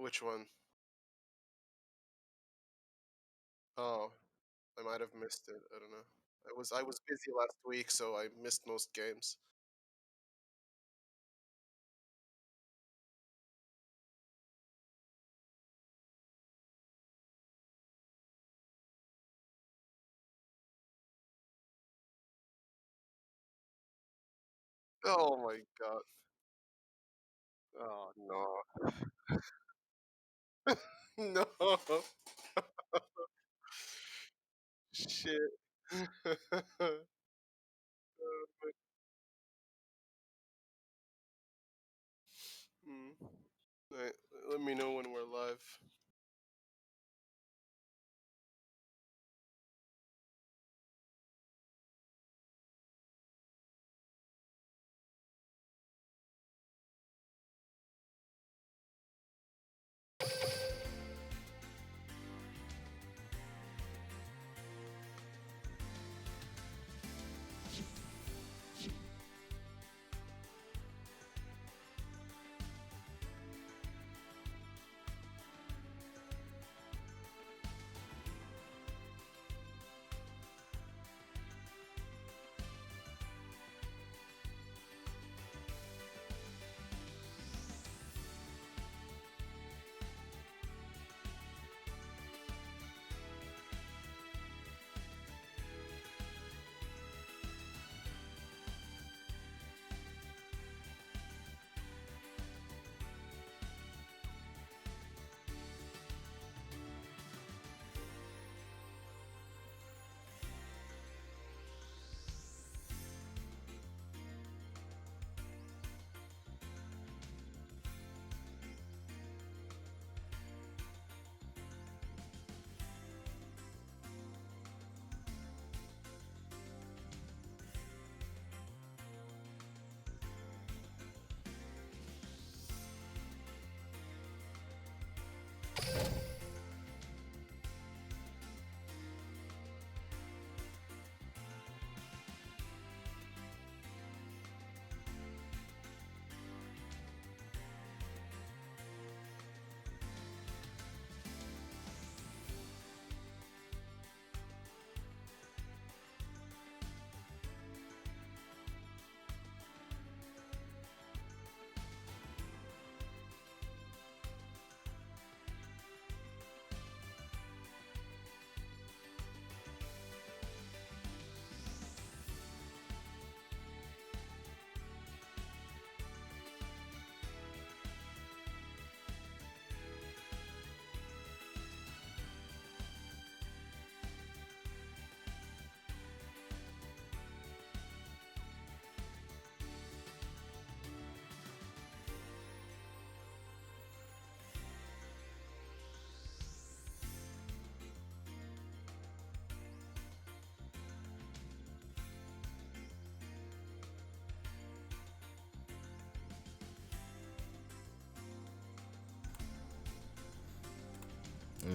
Which one? Oh, I might have missed it. I don't know. I was busy last week, so I missed most games. Oh my god. Oh no. No. Shit. Hmm. Alright, let me know when we're live.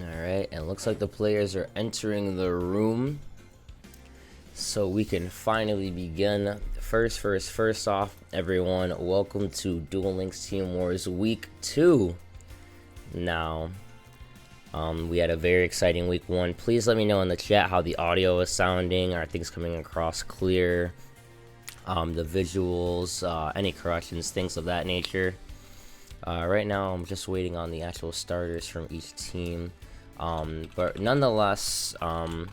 Alright, and it looks like the players are entering the room. So we can finally begin. First off, everyone, welcome to Duel Links Team Wars Week 2. Now, we had a very exciting Week 1. Please let me know in the chat how the audio is sounding. Are things coming across clear? The visuals, any corrections, things of that nature. Right now, I'm just waiting on the actual starters from each team. But nonetheless, I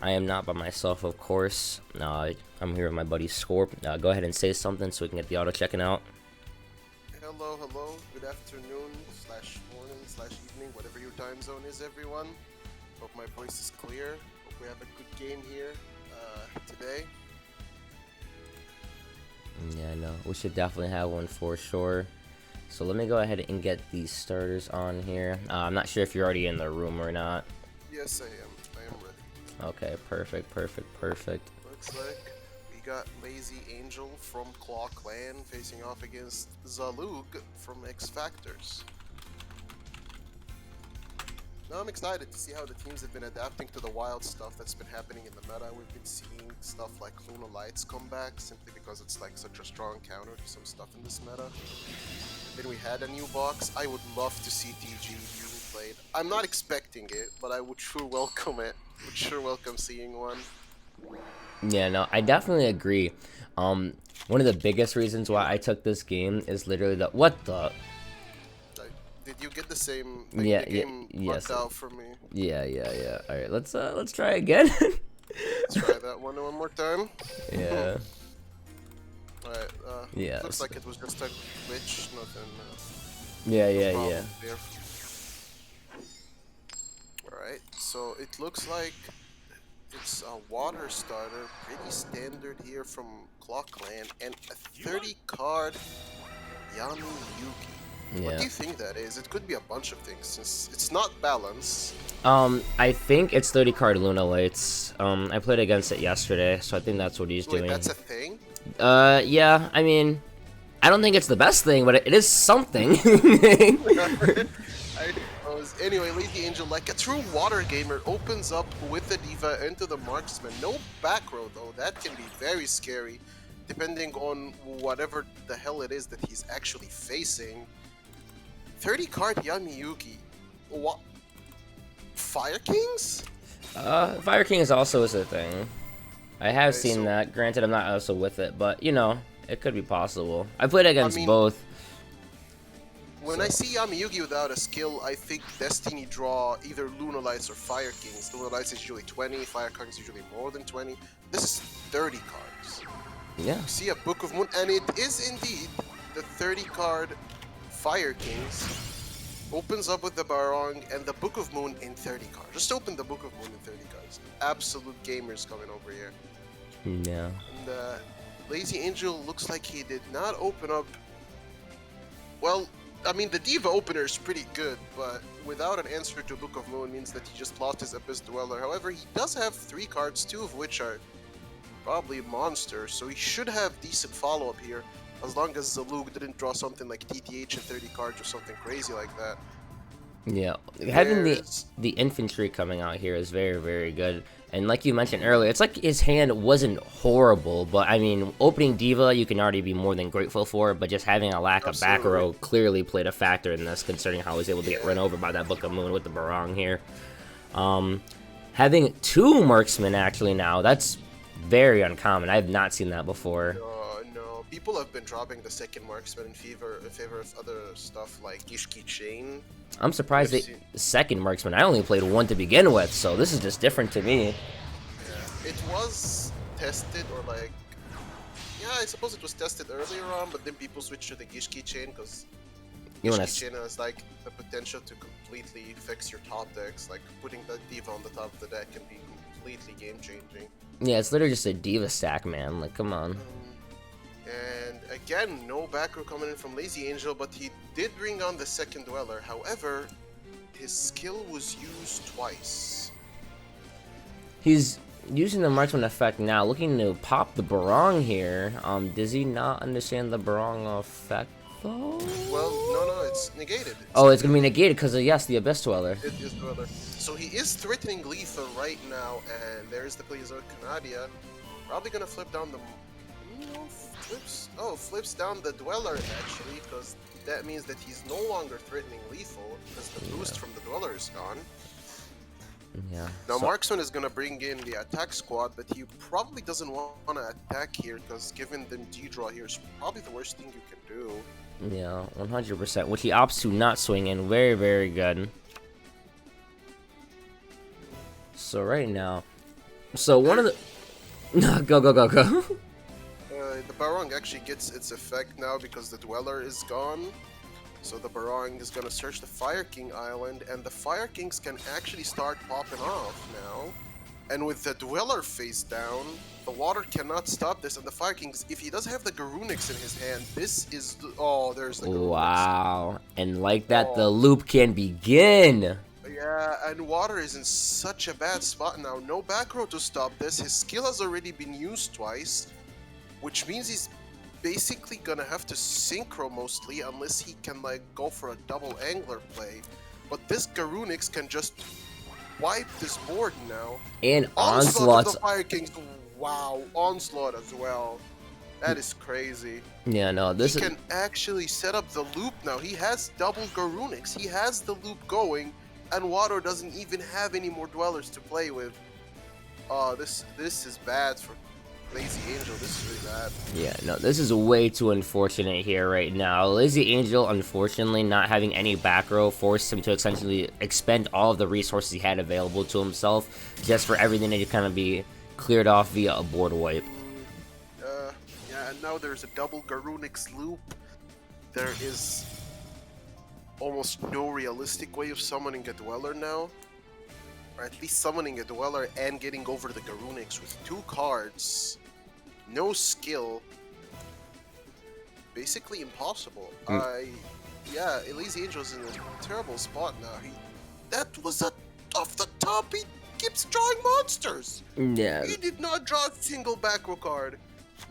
am not by myself, of course. I'm here with my buddy Skorp. Go ahead and say something so we can get the auto checking out. Hello. Good afternoon, slash morning, slash evening, whatever your time zone is, everyone. Hope my voice is clear. Hope we have a good game here today. Yeah, no, we should definitely have one for sure. So let me go ahead and get these starters on here. I'm not sure if you're already in the room or not. Yes, I am. I am ready. Okay, perfect. Looks like we got Lazy Angel from ClawClan facing off against Zalug from X Factors. No, I'm excited to see how the teams have been adapting to the wild stuff that's been happening in the meta. We've been seeing stuff like Luna Lights come back simply because it's like such a strong counter to some stuff in this meta. Then we had a new box. I would love to see TG being played. I'm not expecting it, but I would sure welcome it. Would sure welcome seeing one. Yeah, no, I definitely agree. One of the biggest reasons why I took this game is literally the what the. Like, did you get the same? Like, Yeah, the yeah, game yes. bugged out for me. Yeah. All right, let's try again. Let's try that one more time. Yeah. Alright, Yeah. looks like it was just a glitch, nothing. Yeah. Problem there. Alright, so it looks like it's a water starter, pretty standard here from ClawClan, and a 30 card Yami Yugi. What do Yeah. you think that is? It could be a bunch of things since it's not balanced. I think it's 30 card Luna Lights. I played against it yesterday, so I think that's what he's Wait, doing. that's a thing? Yeah, I mean, I don't think it's the best thing, but it is something. I suppose. Anyway, Lazy Angel, like a true water gamer, opens up with the Diva into the marksman. No back row though, that can be very scary, depending on whatever the hell it is that he's actually facing. 30 card Yami Yugi. What? Fire Kings? Fire King is also a thing. I have Okay, seen so- that. Granted, I'm not also with it, but you know, it could be possible. I played against mean, both. When I see Yami Yugi without a skill, I think Destiny draw either Luna Lights or Fire Kings. Luna Lights is usually 20, Fire Kings is usually more than 20. This is 30 cards. Yeah. You see a Book of Moon, and it is indeed the 30 card Fire Kings. Opens up with the Barong and the Book of Moon in 30 cards. Just open the Book of Moon in 30 cards. Absolute gamers coming over here. Yeah. And Lazy Angel looks like he did not open up. Well, I mean, the Diva opener is pretty good, but without an answer to Book of Moon means that he just lost his Abyss Dweller. However, he does have 3 cards, 2 of which are probably monsters, so he should have decent follow-up here, as long as Zalug didn't draw something like TTH and 30 cards or something crazy like that. Yeah. Having There's- the infantry coming out here is very, very good. And like you mentioned earlier, it's like his hand wasn't horrible, but I mean, opening Diva you can already be more than grateful for, but just having a lack of back row clearly played a factor in this, considering how he was able to get run over by that Book of Moon with the Barong here. Having 2 marksmen actually now, that's very uncommon. I have not seen that before. No, people have been dropping the second marksman in favor of other stuff like Ishki Chain. I'm surprised I've the second marksman. I only played 1 to begin with, so this is just different to me. Yeah, it was tested, or like, yeah, I suppose it was tested earlier on, but then people switched to the Gishki chain because You wanna Gishki chain has like the potential to completely fix your top decks. Like putting the Diva on the top of the deck can be completely game changing. Yeah, it's literally just a Diva stack, man. Like, come on. And again, no back row coming in from Lazy Angel, but he did bring on the second Dweller. However, his skill was used twice. He's using the marksman effect now, looking to pop the Barong here. Does he not understand the Barong effect though? Well, no, it's negated. Oh, it's gonna be negated because of, yes, the Abyss Dweller. It is Dweller. So he is threatening lethal right now, and there's the Plesiosaur Canadia. Probably gonna flip down the... flips down the Dweller actually, because that means that he's no longer threatening lethal, because the boost from the Dweller is gone. Yeah. Now so- Marksman is gonna bring in the attack squad, but he probably doesn't want to attack here, because given them D-draw here is probably the worst thing you can do. Yeah, 100%. Which he opts to not swing in. Very, very good. So right now, so one of the no, go. The Barong actually gets its effect now because the Dweller is gone. So the Barong is gonna search the Fire King Island, and the Fire Kings can actually start popping off now. And with the Dweller face down, the water cannot stop this, and the Fire Kings, if he does have the Garunix in his hand, this is the, oh, there's the Garunix. Wow, and like that, the loop can begin. Yeah, and water is in such a bad spot now. No back row to stop this. His skill has already been used twice, which means he's basically gonna have to synchro mostly, unless he can like go for a double angler play. But this Garunix can just wipe this board now. And Onslaught of Onslaught's... the Fire Kings. Wow, Onslaught as well. That is crazy. Yeah, no, He can actually set up the loop now. He has double Garunix. He has the loop going, and Water doesn't even have any more dwellers to play with. This is bad for Lazy Angel. This is really bad. Yeah, no, this is way too unfortunate here right now. Lazy Angel, unfortunately, not having any back row forced him to essentially expend all of the resources he had available to himself just for everything to kind of be cleared off via a board wipe. Yeah, and now there's a double Garunix loop. There is almost no realistic way of summoning a Dweller now. Or at least summoning a Dweller and getting over the Garunix with 2 cards. No skill. Basically impossible. Yeah, Lazy Angel's in a terrible spot now. That was off the top. He keeps drawing monsters. Yeah. He did not draw a single back row card.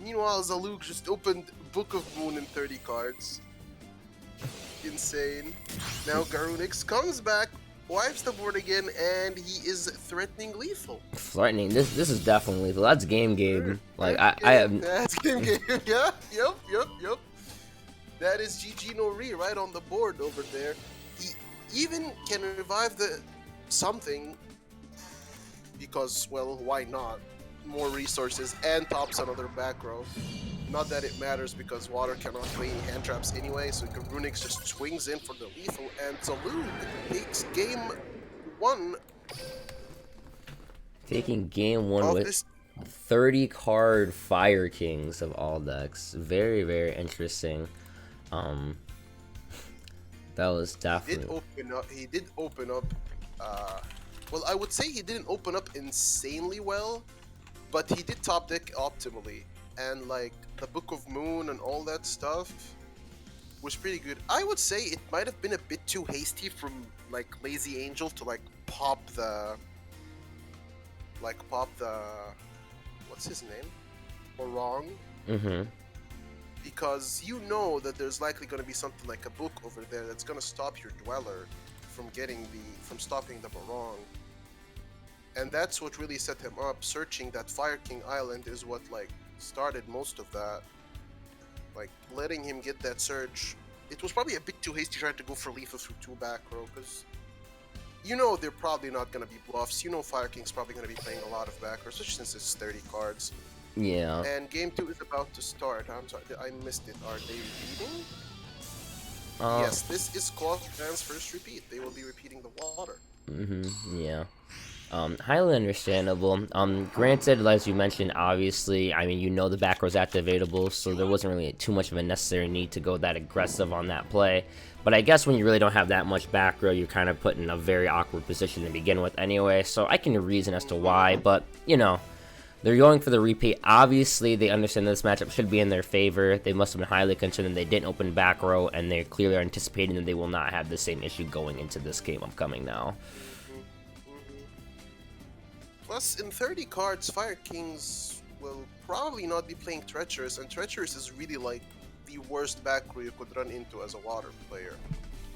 Meanwhile, Zaluk just opened Book of Moon and 30 cards. Insane. Now Garunix comes back, wipes the board again, and he is threatening lethal. Threatening. This is definitely lethal. That's game. Like That's game. Yeah. Yep. That is GG no Re right on the board over there. He even can revive the something because, well, why not? More resources and tops another back row. Not that it matters because Water cannot play any hand traps anyway, so Garunix just swings in for the lethal, and Zaluk takes game 1. Taking game 1 with 30 card Fire Kings of all decks. Very, very interesting. That was definitely... He did open up, well, I would say he didn't open up insanely well, but he did top deck optimally. And like the Book of Moon and all that stuff was pretty good. I would say it might have been a bit too hasty from like Lazy Angel to like pop the what's his name? Orang. Because you know that there's likely going to be something like a book over there that's going to stop your Dweller from stopping the Barong. And that's what really set him up. Searching that Fire King Island is what like started most of that. Like letting him get that search. It was probably a bit too hasty trying to go for lethal through 2 back row, because you know they're probably not going to be bluffs. You know Fire King's probably going to be playing a lot of back row, especially since it's 30 cards. Yeah. And game 2 is about to start. I'm sorry, I missed it. Are they repeating? Yes, this is ClawClan's first repeat. They will be repeating the Water. Yeah. Highly understandable. Granted, as you mentioned, obviously, I mean, you know the back row's activatable, so there wasn't really too much of a necessary need to go that aggressive on that play. But I guess when you really don't have that much back row, you're kind of put in a very awkward position to begin with anyway, so I can reason as to why, but, you know, they're going for the repeat. Obviously, they understand that this matchup should be in their favor. They must have been highly concerned that they didn't open back row, and they clearly are anticipating that they will not have the same issue going into this game upcoming now. Plus, in 30 cards, Fire Kings will probably not be playing Treacherous, and Treacherous is really like the worst back row you could run into as a Water player.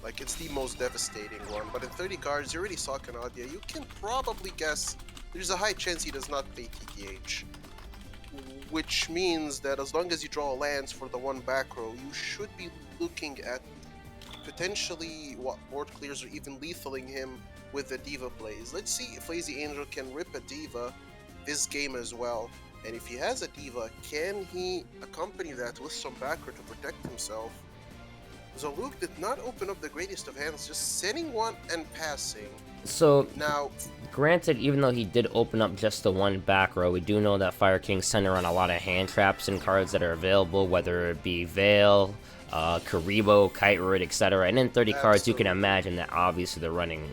Like, it's the most devastating one. But in 30 cards, you already saw Canadia. You can probably guess there's a high chance he does not play TTH. Which means that as long as you draw lands for the 1 back row, you should be looking at potentially board clears or even lethaling him with the Diva plays. Let's see if Lazy Angel can rip a Diva this game as well. And if he has a Diva, can he accompany that with some backer to protect himself? Zaluk did not open up the greatest of hands, just sending 1 and passing. So, now, granted, even though he did open up just the 1 back row, we do know that Fire King sent around a lot of hand traps and cards that are available, whether it be Veil, Karibo, Kite Road, etc. And in 30 cards, you can imagine that obviously they're running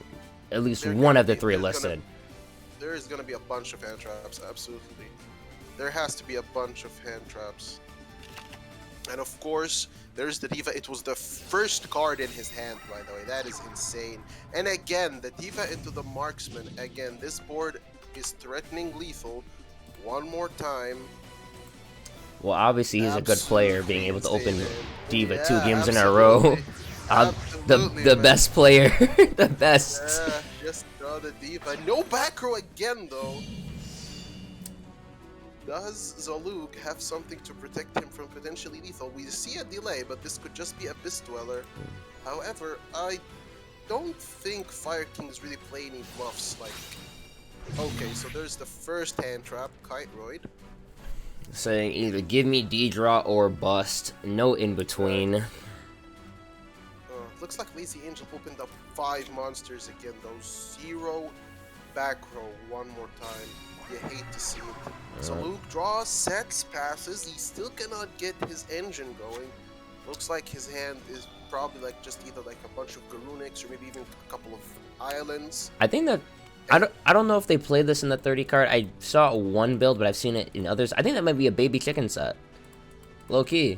at least one of the 3 listed. There is going to be a bunch of hand traps, absolutely. There has to be a bunch of hand traps. And of course, there's the Diva. It was the first card in his hand, by the way. That is insane. And again, the Diva into the Marksman. Again, this board is threatening lethal. One more time. Well, obviously he's a good player, being able to open Diva 2 games in a row. The man. best player, the best. Yeah, just the diva. No back row again, though. Does Zalug have something to protect him from potentially lethal? We see a delay, but this could just be Abyss Dweller. However, I don't think Fire Kings really play any bluffs. Like, okay, so there's the first hand trap, Kiteroid. Saying either give me D-draw or bust. No in between. Looks like Lazy Angel opened up 5 monsters again, though. 0 back row one more time. You hate to see it. So Luke draws, sets, passes. He still cannot get his engine going. Looks like his hand is probably like just either like a bunch of Garunics or maybe even a couple of islands. I think that I don't know if they played this in the 30 card. I saw one build, but I've seen it in others. I think that might be a baby chicken set. Low key.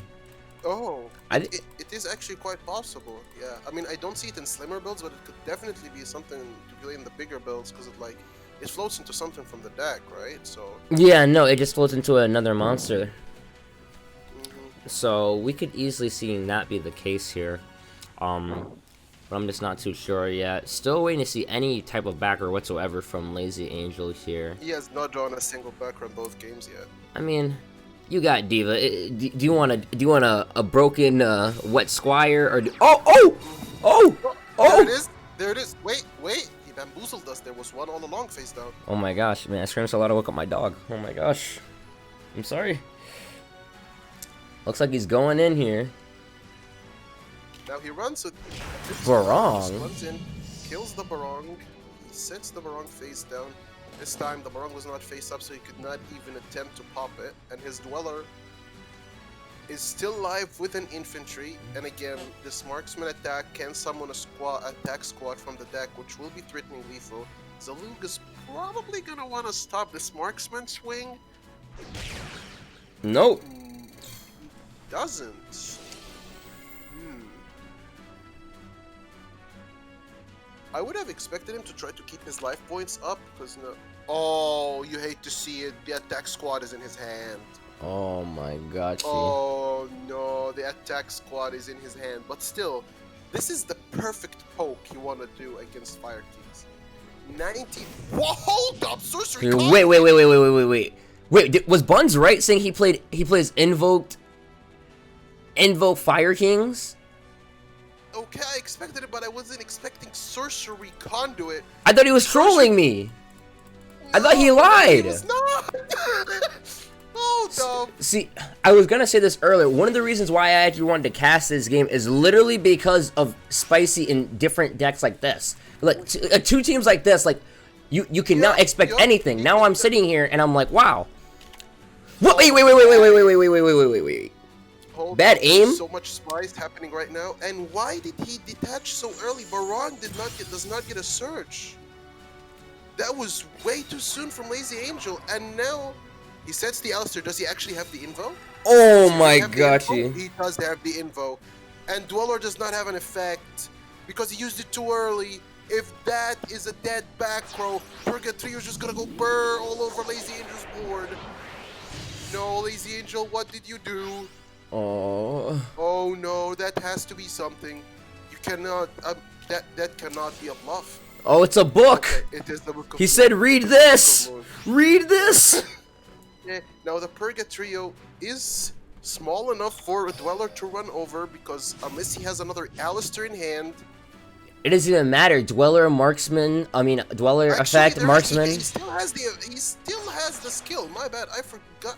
Oh, it is actually quite possible. Yeah, I mean I don't see it in slimmer builds, but it could definitely be something to play in the bigger builds because it floats into something from the deck, right? So yeah, no, it just floats into another monster. So we could easily see that be the case here. But I'm just not too sure yet. Still waiting to see any type of backer whatsoever from Lazy Angel here. He has not drawn a single backer in both games yet. I mean, you got Diva. Do you want a broken wet squire or There it is. There it is. Wait. He bamboozled us. There was one all along face down. Oh my gosh, man! I screamed so loud I woke up my dog. Oh my gosh. I'm sorry. Looks like he's going in here. Now he runs with Barong. Runs in, kills the Barong. He sets the Barong face down. This time the Barong was not face up, so he could not even attempt to pop it. And his Dweller is still live with an infantry. And again, this marksman attack can summon a attack squad from the deck, which will be threatening lethal. Zalug is probably gonna want to stop this marksman swing. Nope. Doesn't. I would have expected him to try to keep his life points up, because no. Oh, you hate to see it. The attack squad is in his hand. Oh my god. Oh no, the attack squad is in his hand. But still, this is the perfect poke you want to do against Fire Kings. 90. Whoa, hold up, sorcery. Wait, was Buns right saying he plays Invoke Fire Kings? Okay, I expected it, but I wasn't expecting Sorcery Conduit. I thought he was trolling me. No, I thought he lied. He was not. Oh, no. See, I was gonna say this earlier. One of the reasons why I actually wanted to cast this game is literally because of Spicy in different decks like this. Like two teams like this, like you can now expect anything. Now I'm sitting here and I'm like, wow. What? Wait. Bad aim? So much spice happening right now. And why did he detach so early? Barong does not get a search. That was way too soon from Lazy Angel. And now he sets the Alistair. Does he actually have the Invo? Oh my gosh. He does have the Invo. And Dweller does not have an effect because he used it too early. If that is a dead back row, Purgatory is just gonna go burr all over Lazy Angel's board. No, Lazy Angel, what did you do? Oh no, that has to be something. You cannot. That cannot be a bluff. Oh, it's a book. Okay, it is the book. He said, "Read this. Read this." Yeah. Now the Purgatrio is small enough for a Dweller to run over because unless he has another Alistair in hand. It doesn't even matter. Dweller, marksman. I mean, Dweller effect, marksman. He still has the skill. My bad. I forgot.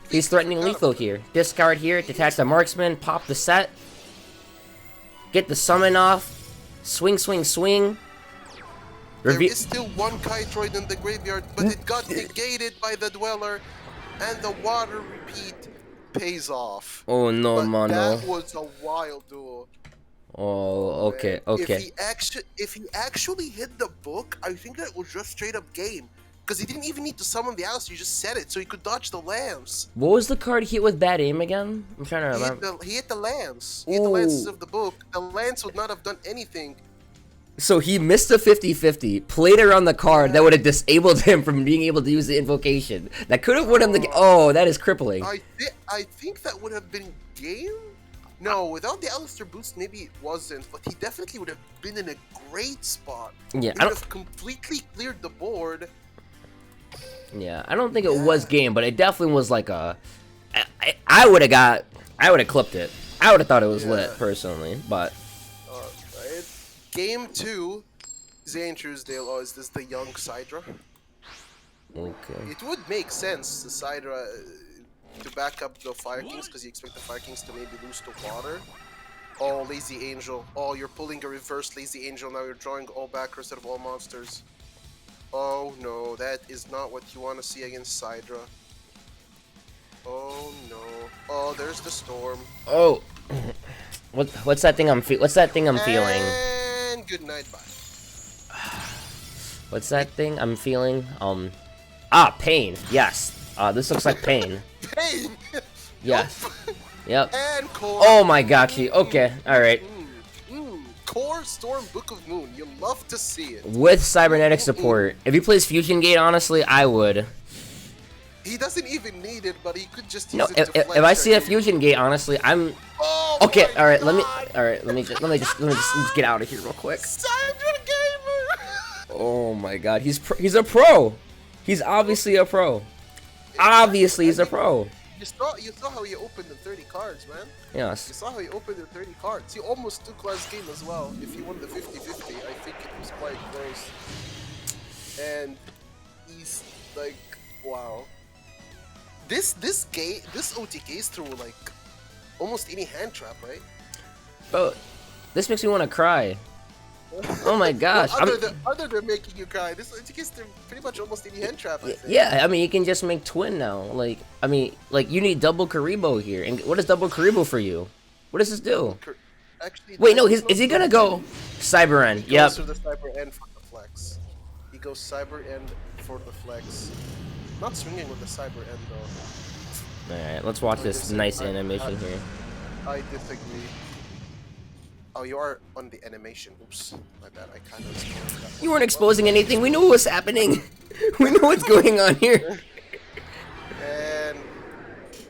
He's threatening lethal here. Discard here. Detach the marksman. Pop the set. Get the summon off. Swing. There is still one Kiteroid in the graveyard, but it got negated by the Dweller, and the water repeat pays off. Oh no, but mano. That was a wild duel. Oh, okay. If he actually hit the book, I think that was just straight up game. Because he didn't even need to summon the Alistair, he just set it so he could dodge the Lambs. What was the card he hit with bad aim again? I'm trying to remember. He hit the Lance. He hit the Lances of the book. The Lance would not have done anything. So he missed a 50-50, played around the card that would have disabled him from being able to use the invocation. That could have won him the game. Oh, that is crippling. I think that would have been game? No, without the Alistair boost, maybe it wasn't, but he definitely would have been in a great spot. Yeah, He would have completely cleared the board. Yeah, I don't think it was game, but it definitely was like a. I would have clipped it. I would have thought it was lit personally, but. Right. Game 2, Zane Truesdale. Oh, is this the young Sidra? Okay. It would make sense, the Sidra, to back up the Fire Kings, because you expect the Fire Kings to maybe lose to water. Oh, Lazy Angel. Oh, you're pulling a reverse Lazy Angel. Now you're drawing all backers out of all monsters. Oh no, that is not what you want to see against Sidra. Oh no. Oh, there's the storm. Oh. What's that thing I'm feeling? And good night, bye. What's that thing I'm feeling? Pain. Yes. This looks like pain. Pain. Yes. Yep. And core. Oh my gosh. Okay. All right. Core Storm Book of Moon. You love to see it. With cybernetic support. If he plays Fusion Gate, honestly, I would. He doesn't even need it, but he could just use No, it to if I see a Fusion Gate, honestly, I'm. Oh okay. All right. God. Let me just get out of here real quick. Cyber Gamer. Oh my God. He's a pro. He's obviously a pro. Obviously, he's a pro. You saw how he opened the 30 cards, man. Yes. You saw how he opened the 30 cards. He almost took last game as well. If he won the 50-50, I think it was quite close. And he's like, wow. This OTK is through like almost any hand trap, right? Bro, this makes me want to cry. Oh my gosh. Well, other than making you cry, this OTK is through pretty much almost any hand trap, I think. Yeah, I mean, you can just make twin now. Like, I mean, like, you need double Karibo here. And what is double Karibo for you? What does this do? Actually, wait, no, is he gonna go Cyber End? He goes to the Cyber End for the flex. He goes Cyber End for the flex. Not swinging with the Cyber End, though. Alright, let's watch this nice animation here. I disagree. Oh, you are on the animation. Oops, my bad. I kind of spoiled that. You weren't exposing anything. We knew what was happening. We know what's going on here. And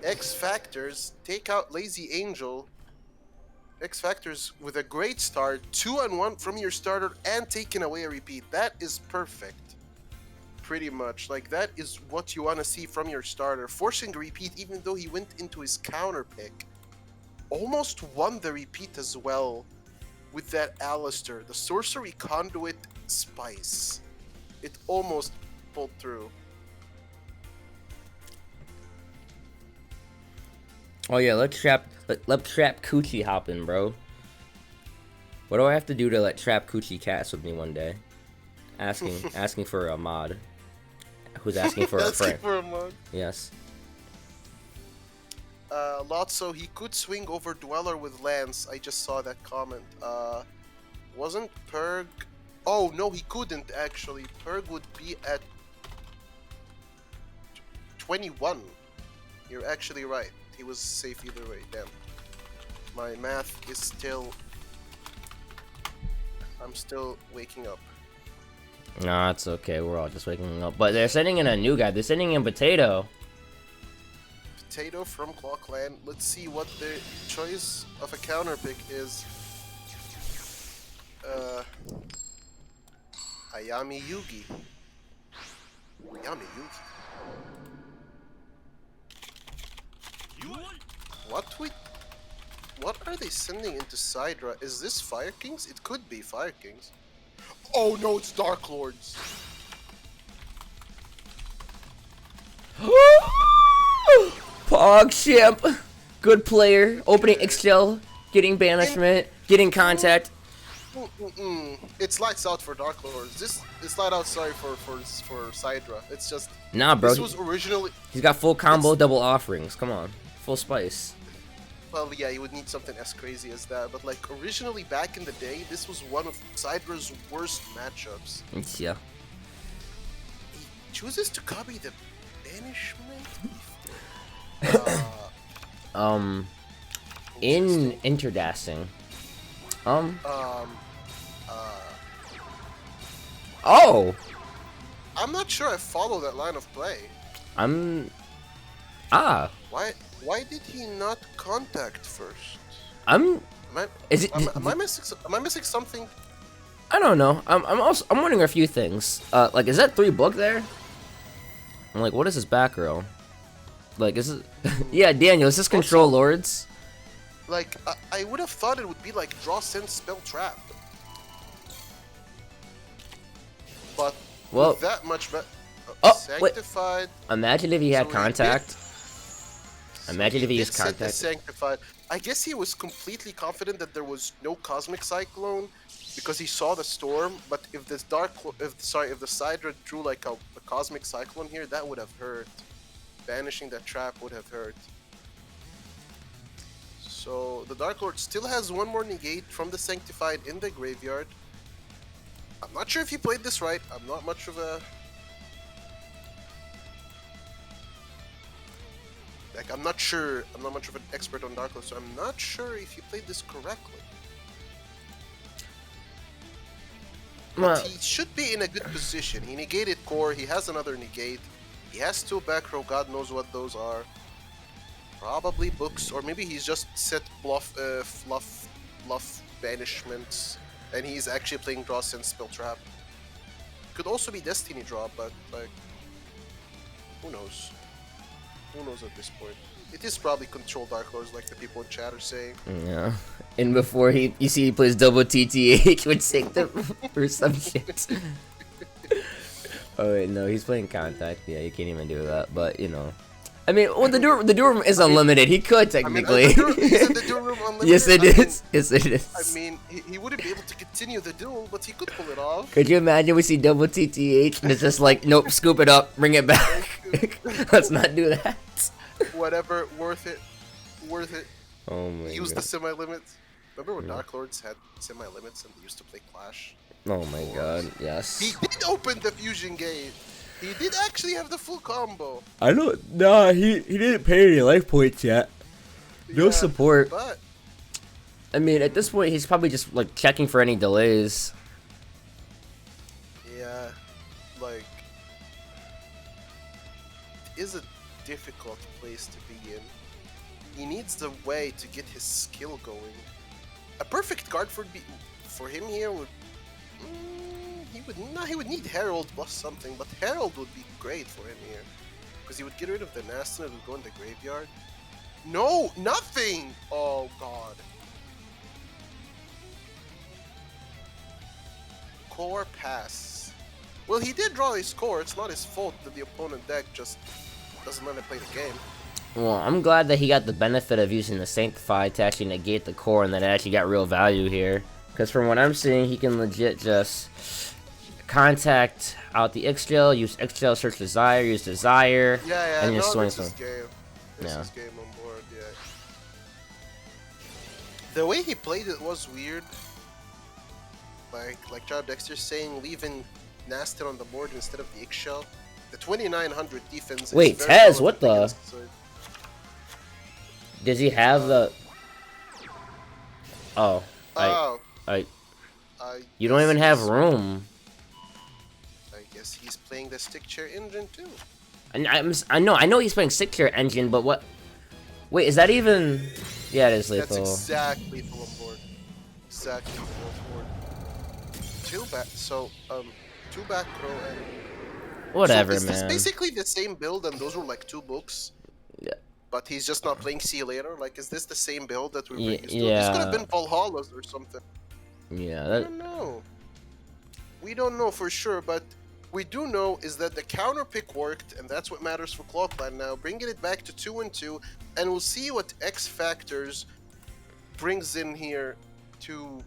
X Factors take out Lazy Angel. X Factors with a great start, 2-1 from your starter and taking away a repeat. That is perfect. Pretty much. Like, that is what you want to see from your starter. Forcing a repeat even though he went into his counter pick. Almost won the repeat as well with that Alistair. The Sorcery Conduit Spice. It almost pulled through. Oh yeah, let Trap Coochie hop in, bro. What do I have to do to let Trap Coochie cast with me one day? Asking for a mod. Who's asking for a friend? For a mod. Yes. Lotso, he could swing over Dweller with Lance. I just saw that comment. Wasn't Perg... Oh, no, he couldn't, actually. Perg would be at 21. You're actually right. He was safe either way. Damn. My math is still... I'm still waking up. Nah, it's okay. We're all just waking up. But they're sending in a new guy. They're sending in Potato. Potato from ClawClan. Let's see what the choice of a counter pick is. Ayami Yugi. Ayami Yugi. What are they sending into Sidra? Is this Fire Kings? It could be Fire Kings. Oh no, it's Dark Lords. Pogship. Good player. Opening Excel. Getting banishment. Getting contact. It's lights out for Dark Lords. This is light out. Sorry for Sidra. It's just nah, bro. This was originally. He's got full combo, double offerings. Come on, full spice. Well, yeah, you would need something as crazy as that. But like originally, back in the day, this was one of Sidra's worst matchups. Yeah. He chooses to copy the banishment. In interdasting. Oh. I'm not sure I follow that line of play. Ah. Why did he not contact first? I'm. Am I, Is it? am I missing? Am I missing something? I don't know. I'm wondering a few things. Like, is that 3 book there? I'm like, what is this back row? Like, is it? Yeah, Daniel, is this control Also, lords? like, I would have thought it would be like draw, send, spell, trap. But Well, with that much oh wait. sanctified. Imagine if he had So contact. So Imagine if he did used set the contact. sanctified. I guess he was completely confident that there was no cosmic cyclone because he saw the storm. But if this if the Sidra drew like a cosmic cyclone here, that would have hurt. Banishing that trap would have hurt. So the Dark Lord still has one more negate from the sanctified in the graveyard. I'm not sure if he played this right. I'm not much of a I'm not sure. I'm not much of an expert on Dark Lord, so I'm not sure if he played this correctly. But he should be in a good position. He negated core. He has another negate. He has 2 back row. God knows what those are. Probably books, or maybe he's just set fluff banishments, and he's actually playing draw, send, spell, trap. Could also be destiny draw, but like, who knows? Who knows at this point? It is probably control Dark Lords, like the people in chat are saying. Yeah. And before you see he plays double TTH with Sanctum or some shit. Oh wait, no, he's playing contact. Yeah, you can't even do that. But you know, I mean, well, the door room is unlimited. He could technically. Is the duel room unlimited? Yes, it is. Yes, it is. I mean, he wouldn't be able to continue the duel, but he could pull it off. Could you imagine we see double TTH and it's just like, nope, scoop it up, bring it back. Let's not do that. Whatever, worth it. Worth it. Oh my god. Use the semi-limits. Remember when Dark Lords had semi-limits and they used to play Clash? Oh my god, yes. He did open the fusion gate. He did actually have the full combo. I don't. Nah, he didn't pay any life points yet. No support. But I mean, at this point, he's probably just like checking for any delays. yeah, like, it is a difficult place to be in. He needs the way to get his skill going. A perfect card for him here would. He would need Herald plus something, but Herald would be great for him here. Because he would get rid of the Nasty and it would go in the graveyard. No! Nothing! Oh god. Core pass. Well, he did draw his core. It's not his fault that the opponent deck just doesn't let him play the game. Well, I'm glad that he got the benefit of using the Sanctify to actually negate the core and that it actually got real value here. Because from what I'm seeing, he can legit just contact out the X-Gel, use X-Gel, search Desire, use Desire, and just swing. This is game on board, yeah. The way he played it was weird. Like Job Dexter saying, leaving Nastin on the board instead of the X-Shell. The 2900 defense. Wait, is Tez, what the? Does he have the? Oh. You don't even have room. I guess he's playing the stick chair engine too. I know he's playing stick chair engine, but what? Wait, is that even? Yeah, it is lethal. That's exactly lethal on board. Exactly lethal on board. Two back row and. Whatever, so man. It's basically the same build, and those were like 2 books. Yeah. But he's just not playing See You Later. Like, is this the same build that we were used to? Yeah. This could have been Valhalla's or something. Yeah. I don't know. We don't know for sure, but we do know is that the counter pick worked, and that's what matters for ClawClan now. Bringing it back to 2-2, and we'll see what X Factors brings in here to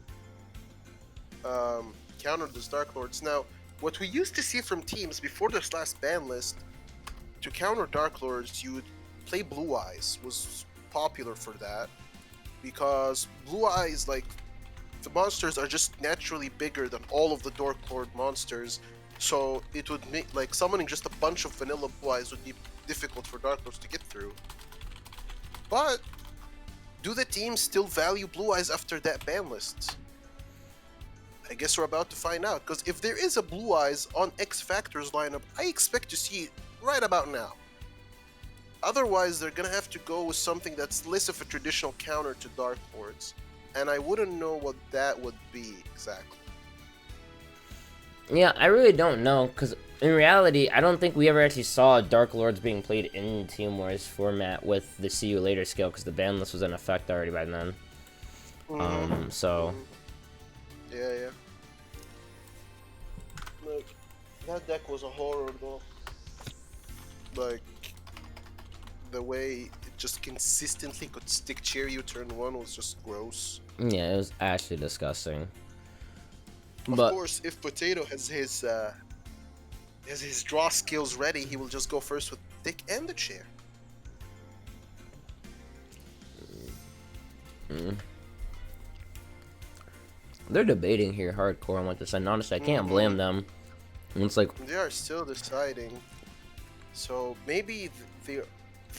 counter those Dark Lords. Now, what we used to see from teams before this last ban list, to counter Dark Lords, you would play Blue Eyes, was popular for that, because Blue Eyes, like, the monsters are just naturally bigger than all of the Dark Lord monsters, so it would make, like, summoning just a bunch of vanilla Blue Eyes would be difficult for Dark Lords to get through. But, do the teams still value Blue Eyes after that ban list? I guess we're about to find out, because if there is a Blue Eyes on X Factor's lineup, I expect to see it right about now. Otherwise, they're gonna have to go with something that's less of a traditional counter to Dark Lords, and I wouldn't know what that would be exactly. Yeah, I really don't know, because in reality, I don't think we ever actually saw Dark Lords being played in Team Wars format with the See You Later skill, because the ban list was in effect already by then. So... Yeah. Like, that deck was a horror, though. Like, the way it just consistently could stick cheer you turn 1 was just gross. Yeah, it was actually disgusting. Of course, if Potato has his draw skills ready, he will just go first with the stick and the chair. They're debating here hardcore on what to send. Honestly, I can't blame them. And it's like they are still deciding. So maybe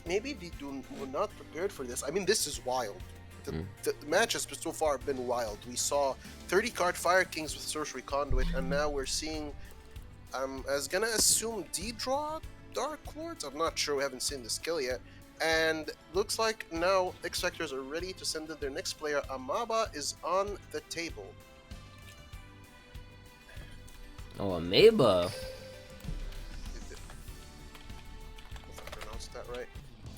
were not prepared for this. I mean, this is wild. The match has so far been wild. We saw 30 card Fire Kings with Sorcery Conduit, and now we're seeing, I was gonna assume D-Draw Dark Lords? I'm not sure, we haven't seen the skill yet. And looks like now X Factors are ready to send in their next player. Amaba is on the table. oh, Amaba. If I pronounced that right.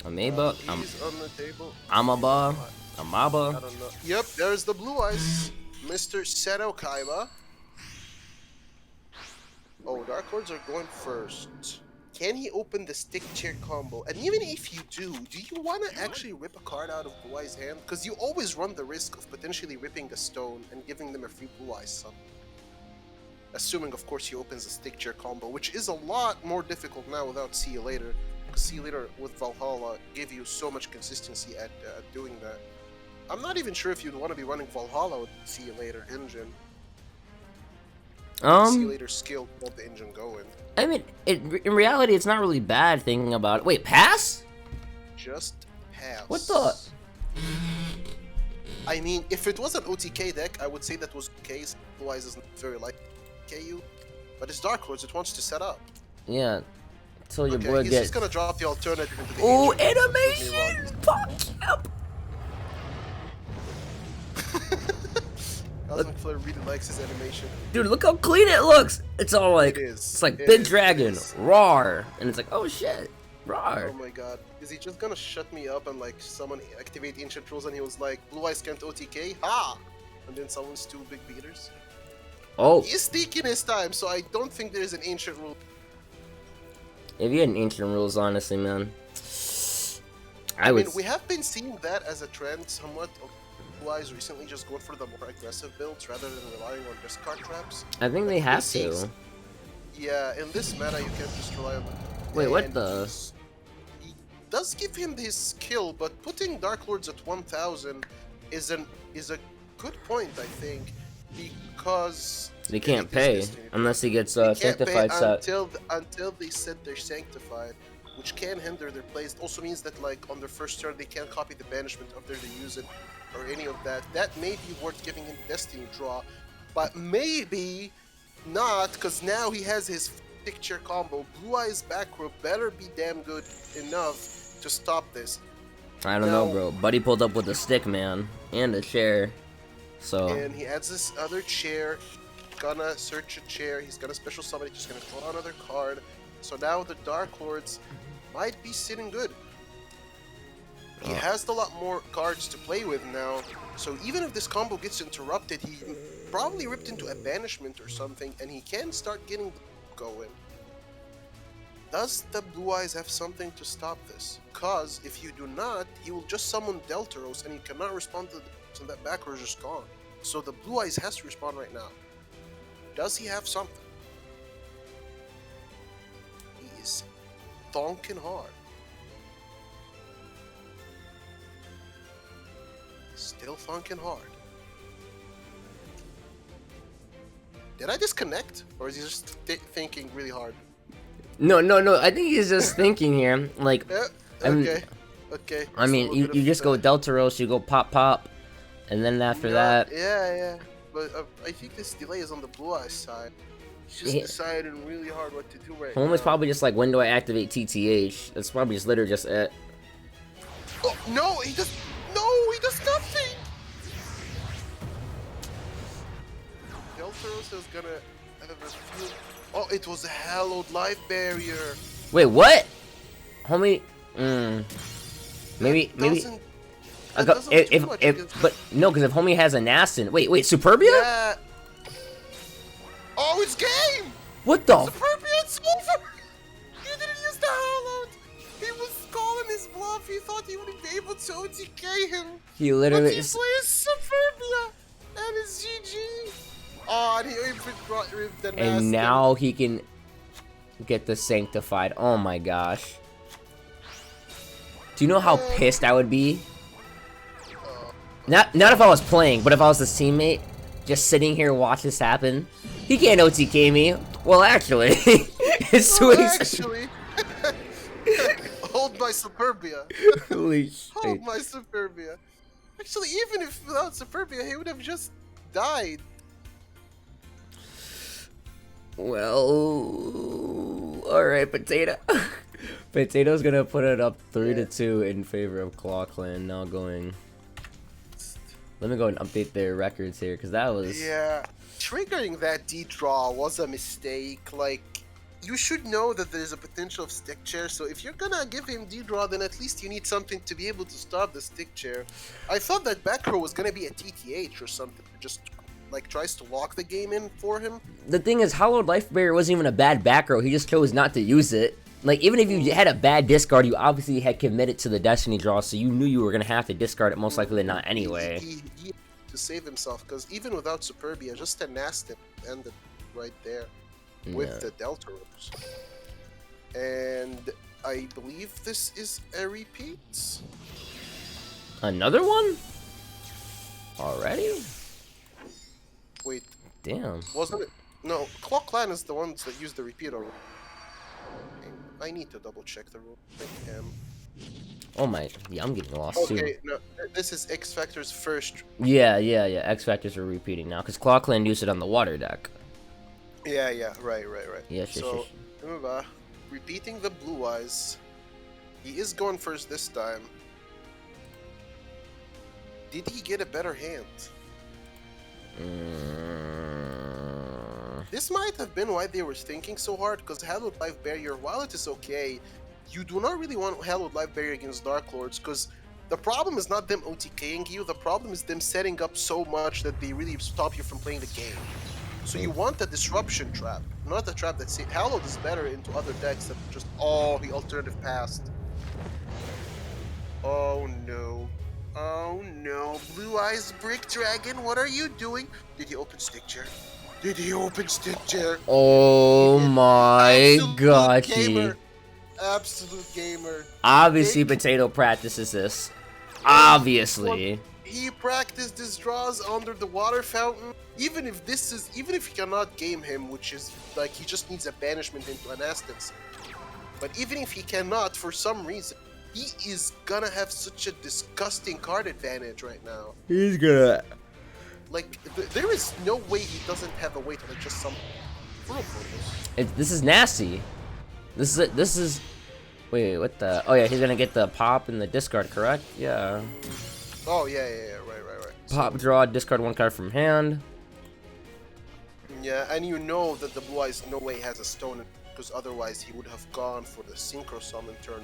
Amaba. He's on the table. Amaba. I Amaba. don't know. Yep, there's the Blue Eyes, Mr. Seto Kaiba. Oh, Dark Lords are going first. Can he open the stick chair combo? And even if you do you want to actually rip a card out of Blue Eye's hand? Because you always run the risk of potentially ripping a stone and giving them a free Blue Eyes sub. Assuming, of course, he opens the stick chair combo, which is a lot more difficult now without See You Later. Because See You Later with Valhalla give you so much consistency at doing that. I'm not even sure if you'd want to be running Valhalla with See You Later engine. See You Later skill to get the engine going. I mean, in reality, it's not really bad thinking about it. Wait, pass? Just pass. What the? I mean, if it was an OTK deck, I would say that was okay. Blue Eyes isn't very like KU, but it's Dark Lords. It wants to set up. Yeah. Until your Okay, boy he's gets. just gonna drop the alternative into the Oh, engine. animation! Fuck yep. CosmicFlare really likes his animation. Dude, look how clean it looks. It's all like, It is. it's like It Big is. Dragon, roar, and it's like, oh shit, roar. Oh my god. Is he just gonna shut me up and like someone activate ancient rules and he was like, Blue Eyes can't OTK? Ha! And then someone's 2 big beaters. Oh, He's taking his time, so I don't think there's an ancient rule. if you had an ancient rules, honestly, man, I would. mean, we have been seeing that as a trend somewhat. Blue Eyes recently just going for the more aggressive builds rather than relying on discard traps. I think they have to. Yeah, in this meta you can't just rely on them. Wait, what And the? he does give him his skill, but putting Dark Lords at 1000 is a good point, I think, because They can't pay unless he gets sanctified set. until they set their sanctified, which can hinder their plays. It also means that like on their first turn they can't copy the banishment after they use it or any of that. That may be worth giving him Destiny draw, but maybe not, because now he has his picture combo. Blue Eyes back row better be damn good enough to stop this. I don't know, bro. Buddy pulled up with a stick, man, and a chair. So. And he adds this other chair. Gonna search a chair. He's gonna special summon. He's just gonna draw another card. So now the Dark Lords might be sitting good. He has a lot more cards to play with now. So even if this combo gets interrupted, he probably ripped into a banishment or something, and he can start getting going. Does the Blue Eyes have something to stop this? Because if you do not, he will just summon Deltaros, and he cannot respond to the so that back row is just gone. So the Blue Eyes has to respond right now. Does he have something? He is thonking hard. Still thonking hard. Did I disconnect? Or is he just thinking really hard? No. I think he's just thinking here. Like, Yeah, okay. I mean, you just go Deltaros, you go pop, and then after that. Yeah. But I think this delay is on the Blue Eyes side. He's just deciding really hard what to do right Home now. is probably just like, when do I activate TTH? That's probably just literally just it. Oh, no, he does nothing! Deltaros is gonna have a field. Oh, it was a hallowed life barrier. Wait, what? Homie, maybe. But no, because if homie has an Aston. Wait, Superbia? Yeah. Oh, it's game! What the? Superbia, it's over! He didn't use the hallowed! He was calling his bluff, he thought he wouldn't be able to OTK him. He literally... But he plays Superbia! And it's GG! Oh, and he even brought the nasty. And now he can get the Sanctified. Oh my gosh. Do you know how pissed I would be? Not if I was playing, but if I was his teammate, just sitting here watch this happen. He can't OTK me. Well, actually, it's sweet. Actually, hold my Superbia. Holy shit. Hold my Superbia. Actually, even if without Superbia, he would have just died. Well, alright, Potato. Potato's gonna put it up 3-2 in favor of ClawClan. Now going. Let me go and update their records here, because that was... Yeah, triggering that D-draw was a mistake. Like, you should know that there's a potential of stick chair, so if you're gonna give him D-draw, then at least you need something to be able to stop the stick chair. I thought that back row was gonna be a TTH or something, just like tries to lock the game in for him. The thing is, Hallowed Life Barrier wasn't even a bad back row, he just chose not to use it. Like, even if you had a bad discard, you obviously had committed to the Destiny draw, so you knew you were going to have to discard it most likely than not anyway. He to save himself, because even without Superbia, just a nasty ended right there with the Delta Rose. And I believe this is a repeat. Another one? Already? Wait. Damn. Wasn't it? No, ClawClan is the ones that used the repeat already. I need to double check the rule. Oh my, yeah, I'm getting lost too. Okay, no, this is X Factor's first. Yeah, X Factors are repeating now, because ClawClan used it on the water deck. Yeah, right. Yes, so, remember, repeating the blue eyes. He is going first this time. Did he get a better hand? This might have been why they were thinking so hard, because Hallowed Life Barrier, while it is okay, you do not really want Hallowed Life Barrier against Dark Lords, because the problem is not them OTKing you, the problem is them setting up so much that they really stop you from playing the game. So you want a disruption trap, not a trap that's... Hallowed is better into other decks that just... Oh, he alternative passed. Oh no. Oh no. Blue Eyes Brick Dragon, what are you doing? Did he open Stick Chair? Did he open Stick Chair? Oh my god. Absolute gamer. Obviously, Potato practices this. Obviously. He practiced his draws under the water fountain. Even if he cannot game him, which is like he just needs a banishment into an Astance. But even if he cannot, for some reason, he is gonna have such a disgusting card advantage right now. He's gonna... Like, there is no way he doesn't have a way to like just some... This is nasty. This is... Wait, what the... Oh yeah, he's gonna get the pop and the discard, correct? Yeah. Oh, yeah, right. Pop, draw, discard one card from hand. Yeah, and you know that the Blue Eyes no way has a stone, because otherwise he would have gone for the Synchro Summon turn.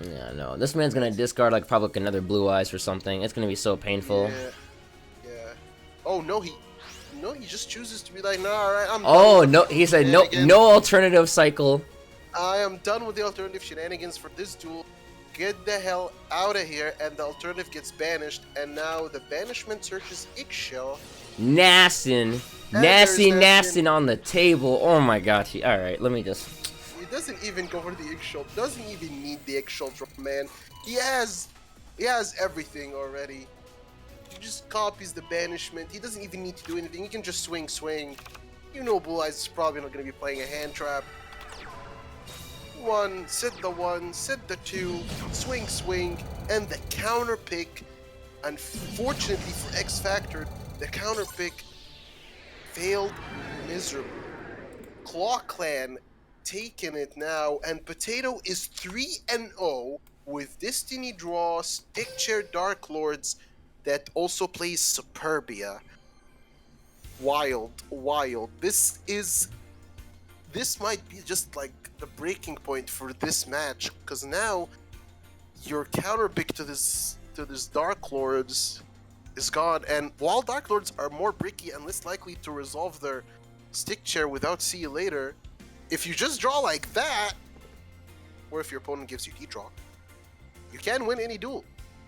Yeah, no. This man's gonna discard like probably another Blue Eyes or something. It's gonna be so painful. Yeah. Oh no, he just chooses to be like, nah, alright, I'm done. Oh no, he said no alternative cycle. I am done with the alternative shenanigans for this duel. Get the hell out of here, and the alternative gets banished, and now the banishment searches Eggshell. Nastin on the table. Oh my gosh. Alright, let me just... He doesn't even go for the Eggshell. Doesn't even need the Eggshell drop, man. He has everything already. He just copies the banishment. He doesn't even need to do anything. He can just swing. You know Blue Eyes is probably not going to be playing a hand trap. Sit the two, swing, and the counter pick. Unfortunately for X Factor, the counter pick failed miserably. ClawClan taking it now, and Potato is 3-0 with Destiny Draw, Stick Chair Dark Lords that also plays Superbia. Wild. This might be just like the breaking point for this match, because now your counter pick to this Dark Lords is gone, and while Dark Lords are more bricky and less likely to resolve their stick chair without see you later, if you just draw like that, or if your opponent gives you D-draw, you can win any duel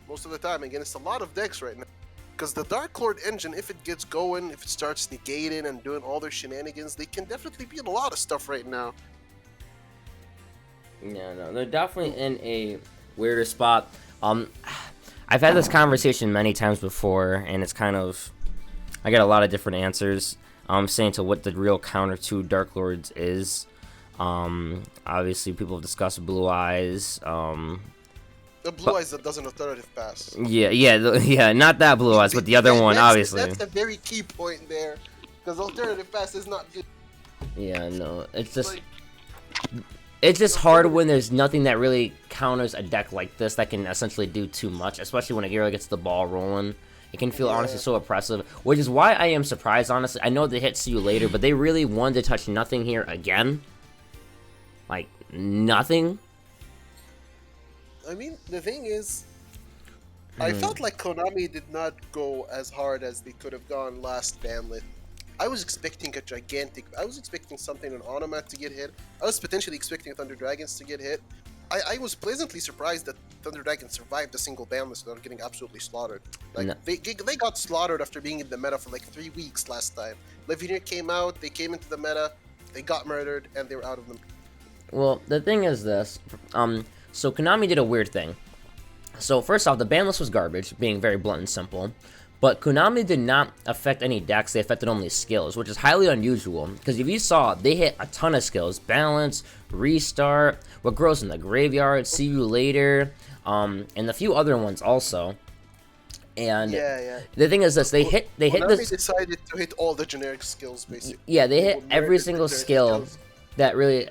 most of the time against a lot of decks right now. Because the Dark Lord engine, if it gets going, if it starts negating and doing all their shenanigans, they can definitely beat a lot of stuff right now. Yeah, no, they're definitely in a weirder spot. I've had this conversation many times before, and it's kind of, I get a lot of different answers. Saying to what the real counter to Dark Lords is. Obviously, people have discussed Blue Eyes. The Blue Eyes that does an alternative pass. Yeah, not that Blue Eyes, but the other one, obviously. That's a very key point there, because alternative pass is not good. Yeah, no, it's just hard when there's nothing that really counters a deck like this that can essentially do too much, especially when a hero gets the ball rolling. It can feel honestly so oppressive, which is why I am surprised, honestly. I know they hit See You Later, but they really wanted to touch nothing here again. Like, nothing. I mean, the thing is, I felt like Konami did not go as hard as they could have gone last banlet. I was expecting I was expecting something on Onomat to get hit. I was potentially expecting Thunder Dragons to get hit. I was pleasantly surprised that Thunder Dragons survived a single banlist without getting absolutely slaughtered. Like, No. they got slaughtered after being in the meta for like 3 weeks last time. Levineer came out, they came into the meta, they got murdered, and they were out of them. Well, the thing is this. So Konami did a weird thing. So first off, the ban list was garbage, being very blunt and simple. But Konami did not affect any decks, they affected only skills, which is highly unusual. Because if you saw, they hit a ton of skills. Balance, Restart, What Grows in the Graveyard, See You Later, and a few other ones also. And the thing is this, they hit Konami decided to hit all the generic skills, basically. Yeah, they hit every single skill that really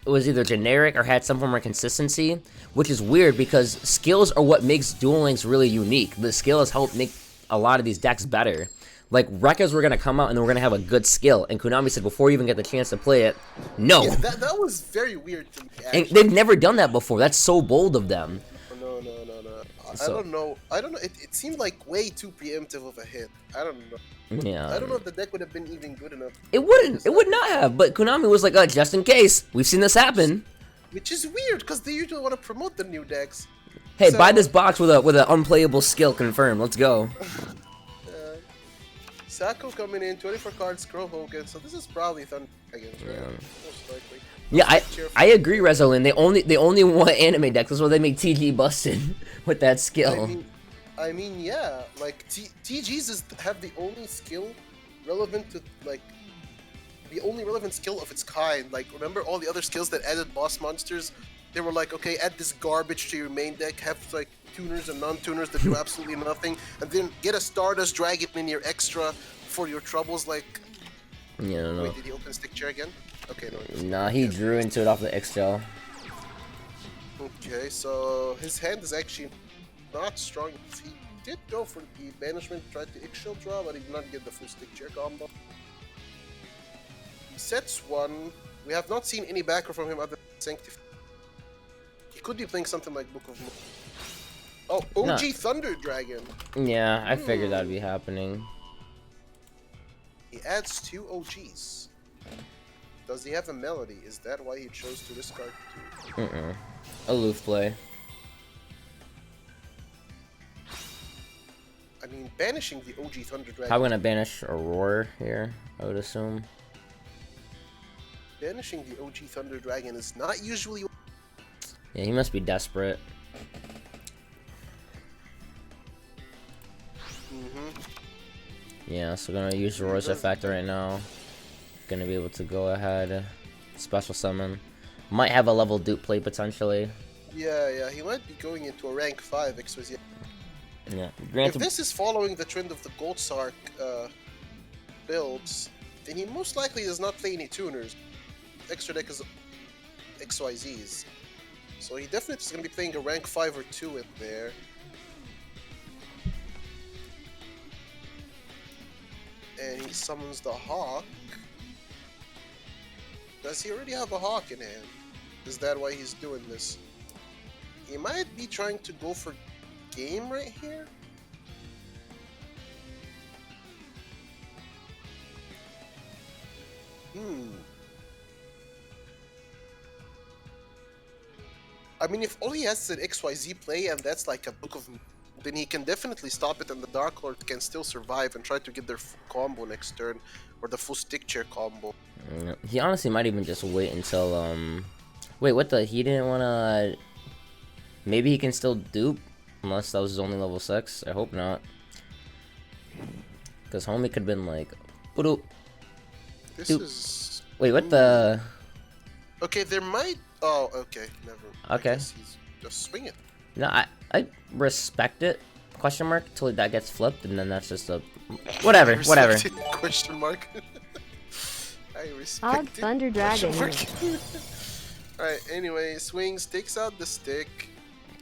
was either generic or had some form of consistency, which is weird because skills are what makes Duel Links really unique. The skills help make a lot of these decks better. Like, Rekkas were going to come out and they were going to have a good skill, and Konami said before you even get the chance to play it, no. Yeah, that was very weird to me, And they've never done that before. That's so bold of them. No. I don't know. It seemed like way too preemptive of a hit. I don't know. Yeah. I don't know if the deck would have been even good enough. It wouldn't. It would not have. But Konami was like, just in case. We've seen this happen. Which is weird, because they usually want to promote the new decks. Hey, buy this box with an unplayable skill confirmed. Let's go. Sako coming in, 24 cards, Crow Hogan. So this is probably Thunder Dragons, right? Most likely. Yeah, I agree, Rezolin. They only want anime decks. That's why they make TG busted with that skill. I mean, yeah. Like TGs have the only skill relevant to the only relevant skill of its kind. Like, remember all the other skills that added boss monsters? They were like, okay, add this garbage to your main deck. Have like tuners and non-tuners that do absolutely nothing, and then get a Stardust, drag it in your extra for your troubles. Like, yeah, no. Wait, did he open stick chair again? Okay, no. Nah, he drew into it off the XL. Okay, so his hand is actually not strong. He did go for the banishment, tried the eggshell draw, but he did not get the full stick chair combo. He sets one. We have not seen any backer from him other than Sanctify. He could be playing something like Book of Moon. Oh, OG no. Thunder Dragon. Yeah, I figured that'd be happening. He adds 2 OGs. Does he have a melody? Is that why he chose to discard 2? Aloof play. I mean, banishing the OG Thunder Dragon. I'm gonna banish Aurora here, I would assume. Banishing the OG Thunder Dragon is not usually... Yeah, he must be desperate. Yeah, so gonna use Aurora's effect right now. Gonna be able to go ahead, special summon. Might have a level dupe play potentially. Yeah, he might be going into a rank 5 XYZ. Yeah, if this is following the trend of the Gold Sark builds, then he most likely does not play any tuners. extra deck is XYZs. So he definitely is going to be playing a rank 5 or 2 in there. And he summons the Hawk. Does he already have a Hawk in hand? Is that why he's doing this? He might be trying to go for game right here. I mean, if all he has is an XYZ play and that's like a Book of... then he can definitely stop it and the Dark Lord can still survive and try to get their full combo next turn. Or the full stick chair combo. He honestly might even just wait until, Wait, what the... He didn't want to... Maybe he can still dupe? Unless that was his only level 6. I hope not. Because homie could have been like... Boop. This dupe. Is... Wait, what the... Okay, there might... Oh, okay. Never. Okay. He's just swing it. No, I respect it. Question mark till that gets flipped, and then that's just a whatever. Question mark. I respect Odd Thunder Dragon. Alright. Anyway, swings, takes out the stick.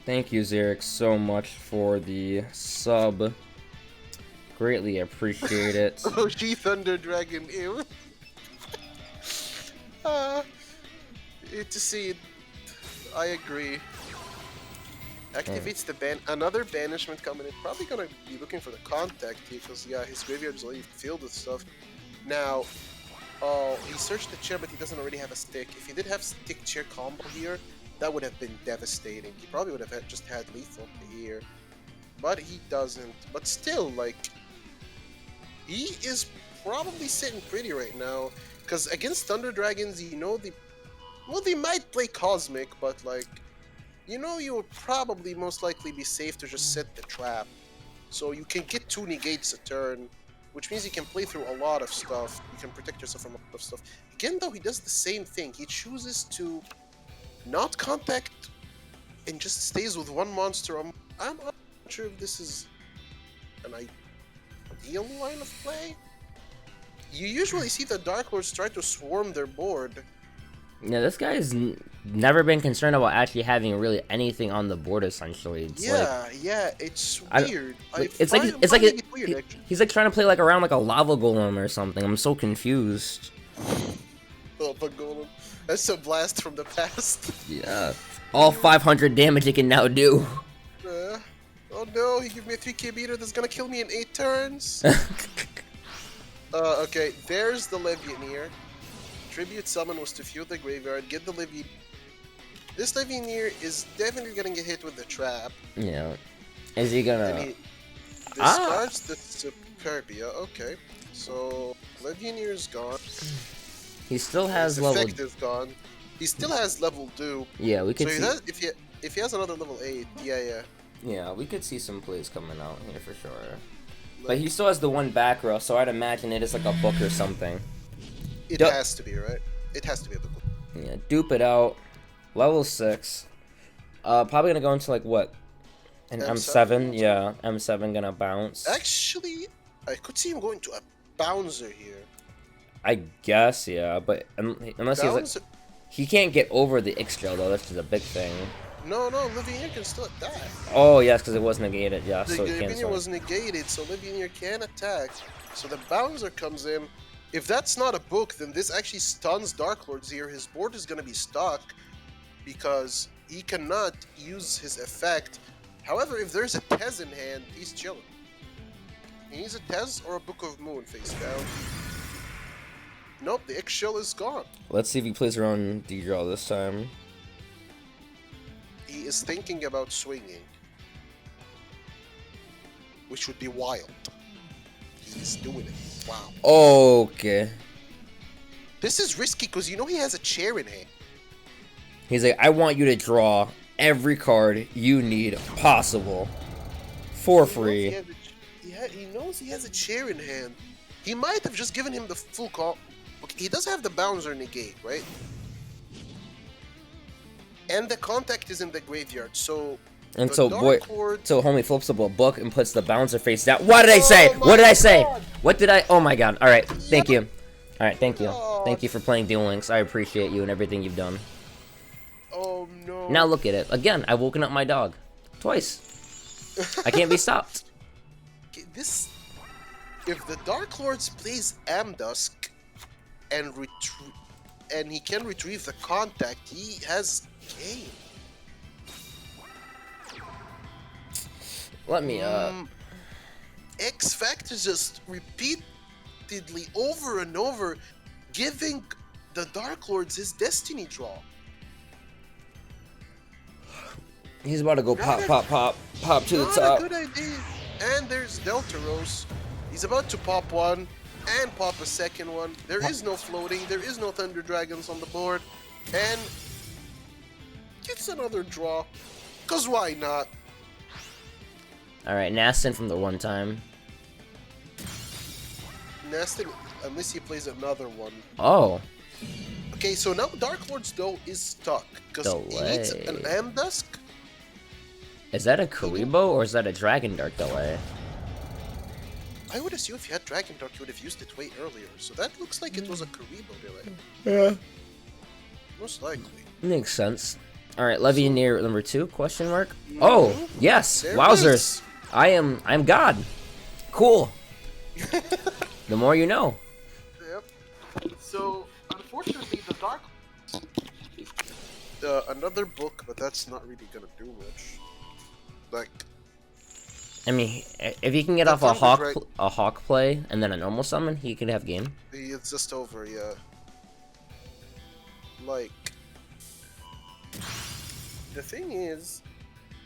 Thank you, Xeric, so much for the sub. Greatly appreciate it. Oh, she Thunder Dragon. Ew. To see it. I agree. Activates the ban. Another banishment coming in. Probably gonna be looking for the contact here because yeah, his graveyard is already filled with stuff. Now, he searched the chair, but he doesn't already have a stick. If he did have stick chair combo here, that would have been devastating. He probably would have just had lethal here, but he doesn't. But still, like, he is probably sitting pretty right now because against Thunder Dragons, you know they might play Cosmic, but like. You know, you would probably most likely be safe to just set the trap. So you can get 2 negates a turn, which means you can play through a lot of stuff. You can protect yourself from a lot of stuff. Again, though, he does the same thing. He chooses to not contact and just stays with 1 monster. I'm not sure if this is an ideal line of play. You usually see the Dark Lords try to swarm their board. Yeah, this guy's never been concerned about actually having really anything on the board. Essentially, it's it's weird. It's like he's like trying to play like around like a lava golem or something. I'm so confused. Lava golem. That's a blast from the past. Yeah, all 500 damage he can now do. Oh no, he gave me a 3k beater that's gonna kill me in 8 turns. Okay, there's the Levianeer. Tribute summon was to fuel the graveyard, get the Levianeer. This Levianeer is definitely gonna get hit with the trap. Yeah. Is he gonna... And he discards the Skorpian. Okay. So, Levianeer is gone. He still has his level... effect is gone. He still has level dupe. Yeah, we could see... if he has another level 8, yeah. Yeah, we could see some plays coming out here for sure. But he still has the 1 back row, so I'd imagine it is like a book or something. It has to be, right? It has to be a book. Yeah, dupe it out. Level 6. Probably gonna go into like what? An M7? Yeah, M7 gonna bounce. Actually, I could see him going to a bouncer here. I guess, yeah, but unless he's like... He can't get over the X-Trail though, that's just a big thing. No, Levianeer can still attack. Oh, yes, because it was negated, yeah, so it can't. Levianeer was negated, so Levianeer can attack. So the bouncer comes in. If that's not a book, then this actually stuns Dark Lords here. His board is gonna be stuck because he cannot use his effect. However, if there's a Tez in hand, he's chilling. He needs a Tez or a Book of Moon face down. Nope, the X-Shell is gone. Let's see if he plays around D-Draw this time. He is thinking about swinging, which would be wild. He's doing it. Wow. Okay. This is risky because you know he has a chair in hand. He's like, I want you to draw every card you need possible for free. He knows he has a chair in hand. He might have just given him the full call. Okay, he does have the bouncer negate, right? And the contact is in the graveyard, so... And so, so homie flips up a book and puts the bouncer face down. What did I say? What did I say? What did I... Oh my god. Alright, thank you. Alright, thank you. Thank you for playing Duel Links. I appreciate you and everything you've done. Oh no. Now look at it. Again, I've woken up my dog. Twice. I can't be stopped. This... If the Dark Lords plays Amdusk and he can retrieve the contact, he has game. Let me, X Factor just repeatedly, over and over, giving the Dark Lords his destiny draw. He's about to go pop to the Not top. a good idea. And there's Delta Rose. He's about to pop one and pop a second one. There is no floating. There is no Thunder Dragons on the board. And gets another draw. Because why not? Alright, Nastin from the one time. Nastin, unless he plays another one. Oh. Okay, so now Dark Lords, though, is stuck. Because he needs an Amdusk. Is that a Karibo or is that a Dragon Dark delay? I would assume if you had Dragon Dark, you would have used it way earlier. So that looks like it was a Karibo delay. Yeah. Most likely. Makes sense. Alright, Levianeer number 2, question mark? Oh, yes! There Wowzers! I'm God! Cool! The more you know. Yep. So, unfortunately, the Dark... another book, but that's not really gonna do much. Like... I mean, if he can get off a hawk play and then a normal summon, he could have game. It's just over, yeah. Like... The thing is,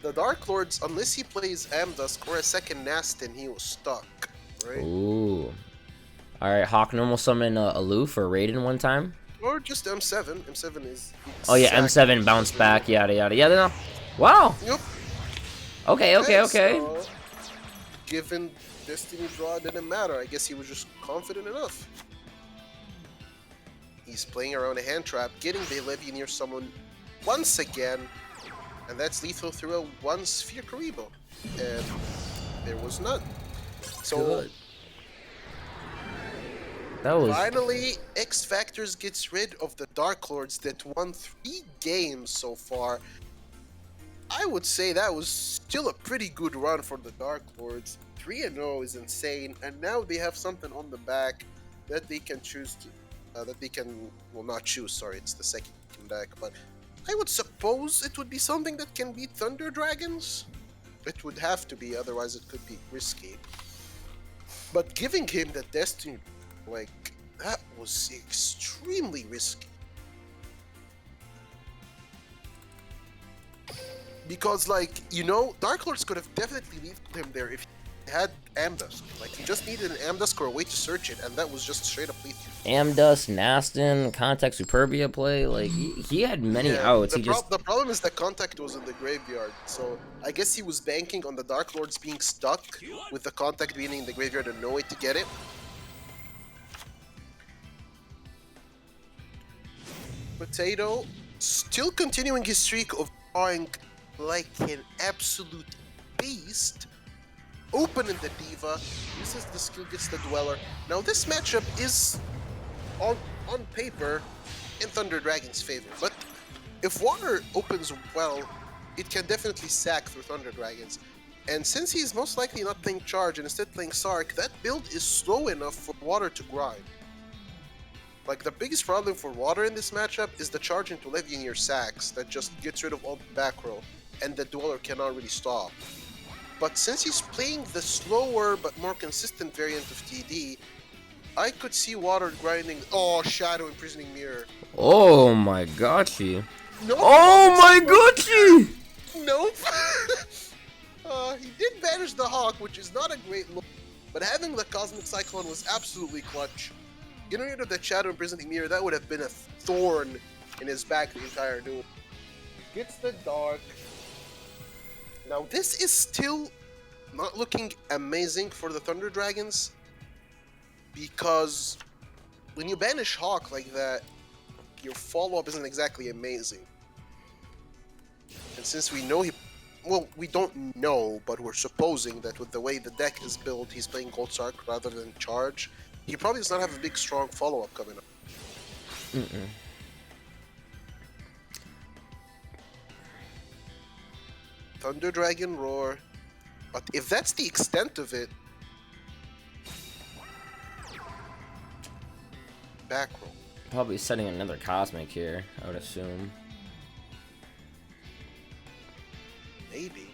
the Dark Lords, unless he plays Amdusk or a second Nastin, he was stuck, right? Ooh. Alright, Hawk normal summon Aloof or Raiden one time. Or just M7. M7 is... Oh yeah, M7 bounce back, yada yada yada. No. Wow! Yep. Okay. So, given Destiny draw, it didn't matter. I guess he was just confident enough. He's playing around a hand trap, getting the Levianeer summon once again, and that's lethal through a one Sphere Karibo. And there was none. So good. That was... Finally, X Factors gets rid of the Dark Lords that won 3 games so far. I would say that was still a pretty good run for the Dark Lords. 3-0 is insane, and now they have something on the back that they can choose to, well, not choose, sorry, it's the second deck, but I would suppose it would be something that can beat Thunder Dragons. It would have to be, otherwise it could be risky. But giving him the Destiny, like, that was extremely risky. Because, like, you know, Dark Lords could have definitely left him there if he had Amdusk. Like, he just needed an Amdusk or a way to search it, and that was just straight up lethal. Amdusk, Nastin, Contact Superbia play, like, he had many outs. The problem is that Contact was in the graveyard, so I guess he was banking on the Dark Lords being stuck, with the Contact being in the graveyard and no way to get it. Potato, still continuing his streak of drawing like an absolute beast. Opening the Diva, uses the skill, gets the Dweller. Now this matchup is, on paper, in Thunder Dragon's favor, but if Water opens well, it can definitely sack through Thunder Dragons. And since he's most likely not playing Charge and instead playing Sark, that build is slow enough for Water to grind. Like, the biggest problem for Water in this matchup is the charge into Levianeer sacks that just gets rid of all the back row, and the Dweller cannot really stop. But since he's playing the slower but more consistent variant of TD, I could see Water grinding... Oh, Shadow Imprisoning Mirror. Oh my gotchi. Nope. Oh my gotchi! Nope. He did banish the Hawk, which is not a great look, but having the Cosmic Cyclone was absolutely clutch. Getting rid of that Shadow Imprisoning Mirror, that would have been a thorn in his back the entire duel. Gets the Dark. Now this is still not looking amazing for the Thunder Dragons, because when you banish Hawk like that, your follow-up isn't exactly amazing. And since we know well, we don't know, but we're supposing that with the way the deck is built, he's playing Gold Sark rather than Charge. He probably does not have a big, strong follow-up coming up. Mm-mm. Thunder Dragon Roar. But if that's the extent of it, back roll. Probably setting another Cosmic here, I would assume. Maybe.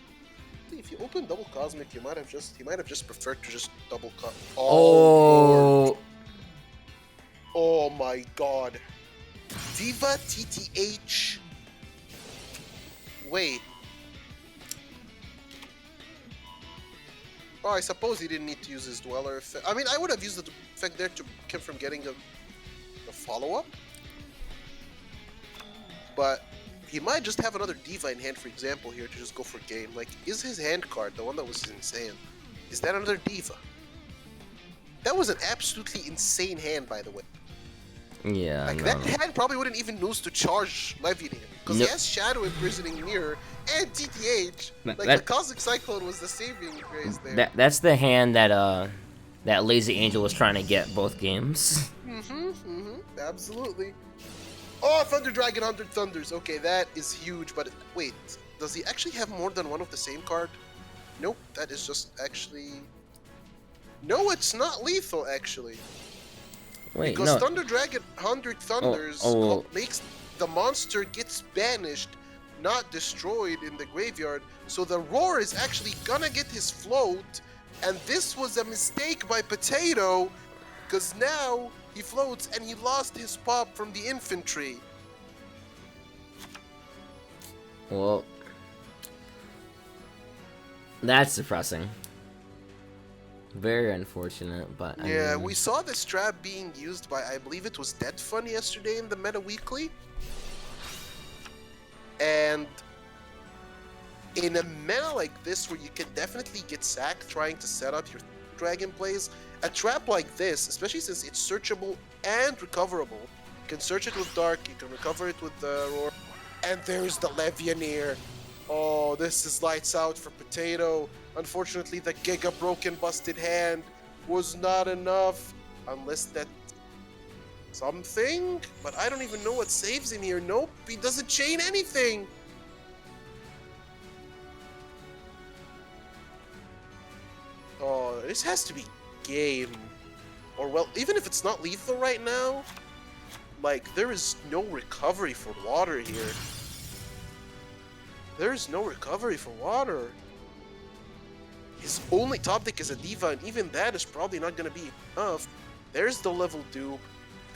If you open double Cosmic, he might have just preferred to just double cut. Oh, Lord. Oh my god. Diva TTH. Wait. Oh, I suppose he didn't need to use his Dweller effect. I mean, I would have used the effect there to keep him from getting a follow-up. But he might just have another Diva in hand, for example, here to just go for game. Like, is his hand card, the one that was insane, is that another Diva? That was an absolutely insane hand, by the way. yeah. Like, that hand probably wouldn't even lose to charge Leviating him. Because he has Shadow Imprisoning Mirror and TTH. Like, the Cosmic Cyclone was the saving grace there. That's the hand that that Lazy Angel was trying to get both games. Absolutely. Oh, Thunder Dragon 100 Thunders. Okay, that is huge, but wait, does he actually have more than one of the same card? Nope, that is just actually... No, it's not lethal, actually. Wait, because no. Thunder Dragon 100 Thunders makes the monster gets banished, not destroyed in the graveyard, so the Roar is actually gonna get his float, and this was a mistake by Potato, because now he floats and he lost his pop from the infantry. Well, that's depressing. Very unfortunate, but I mean, we saw this trap being used by, I believe it was Dead Fun yesterday in the Meta Weekly. And in a meta like this where you can definitely get sacked trying to set up your dragon plays, a trap like this, especially since it's searchable and recoverable, you can search it with Dark, you can recover it with the Roar, and there's the Levianeer. Oh, this is lights out for Potato. Unfortunately, the Giga Broken Busted Hand was not enough, unless that something, but I don't even know what saves him here. Nope, he doesn't chain anything. Oh, this has to be game. Or, well, even if it's not lethal right now, like, there is no recovery for water here. There is no recovery for water. His only top deck is a Diva, and even that is probably not going to be enough. There's the level dupe,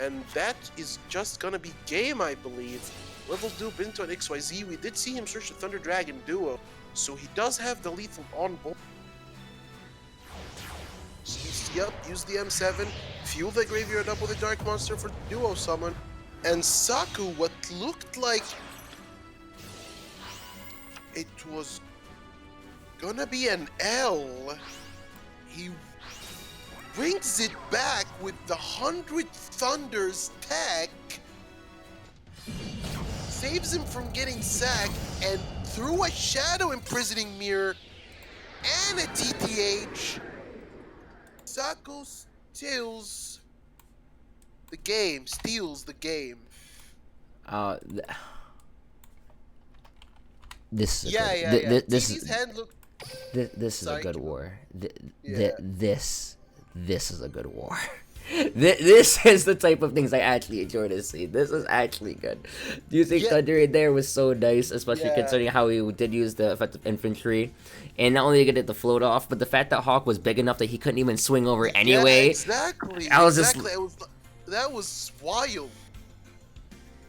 and that is just going to be game, I believe. Level dupe into an XYZ. We did see him search the Thunder Dragon duo, so he does have the lethal on board. Yep, use the M7, fuel the graveyard up with a Dark Monster for duo summon, and Saku, what looked like it was gonna be an L, he brings it back with the 100 Thunders tech, saves him from getting sacked, and through a Shadow Imprisoning Mirror and a TTH, Saku steals the game. This is this is hand look. This is a good war. This is a good war. This is the type of things I actually enjoy to see. This is actually good. Using Thunder in there was so nice, especially considering how he did use the effective infantry. And not only did it to float off, but the fact that Hawk was big enough that he couldn't even swing over anyway. Yeah, exactly. That was wild.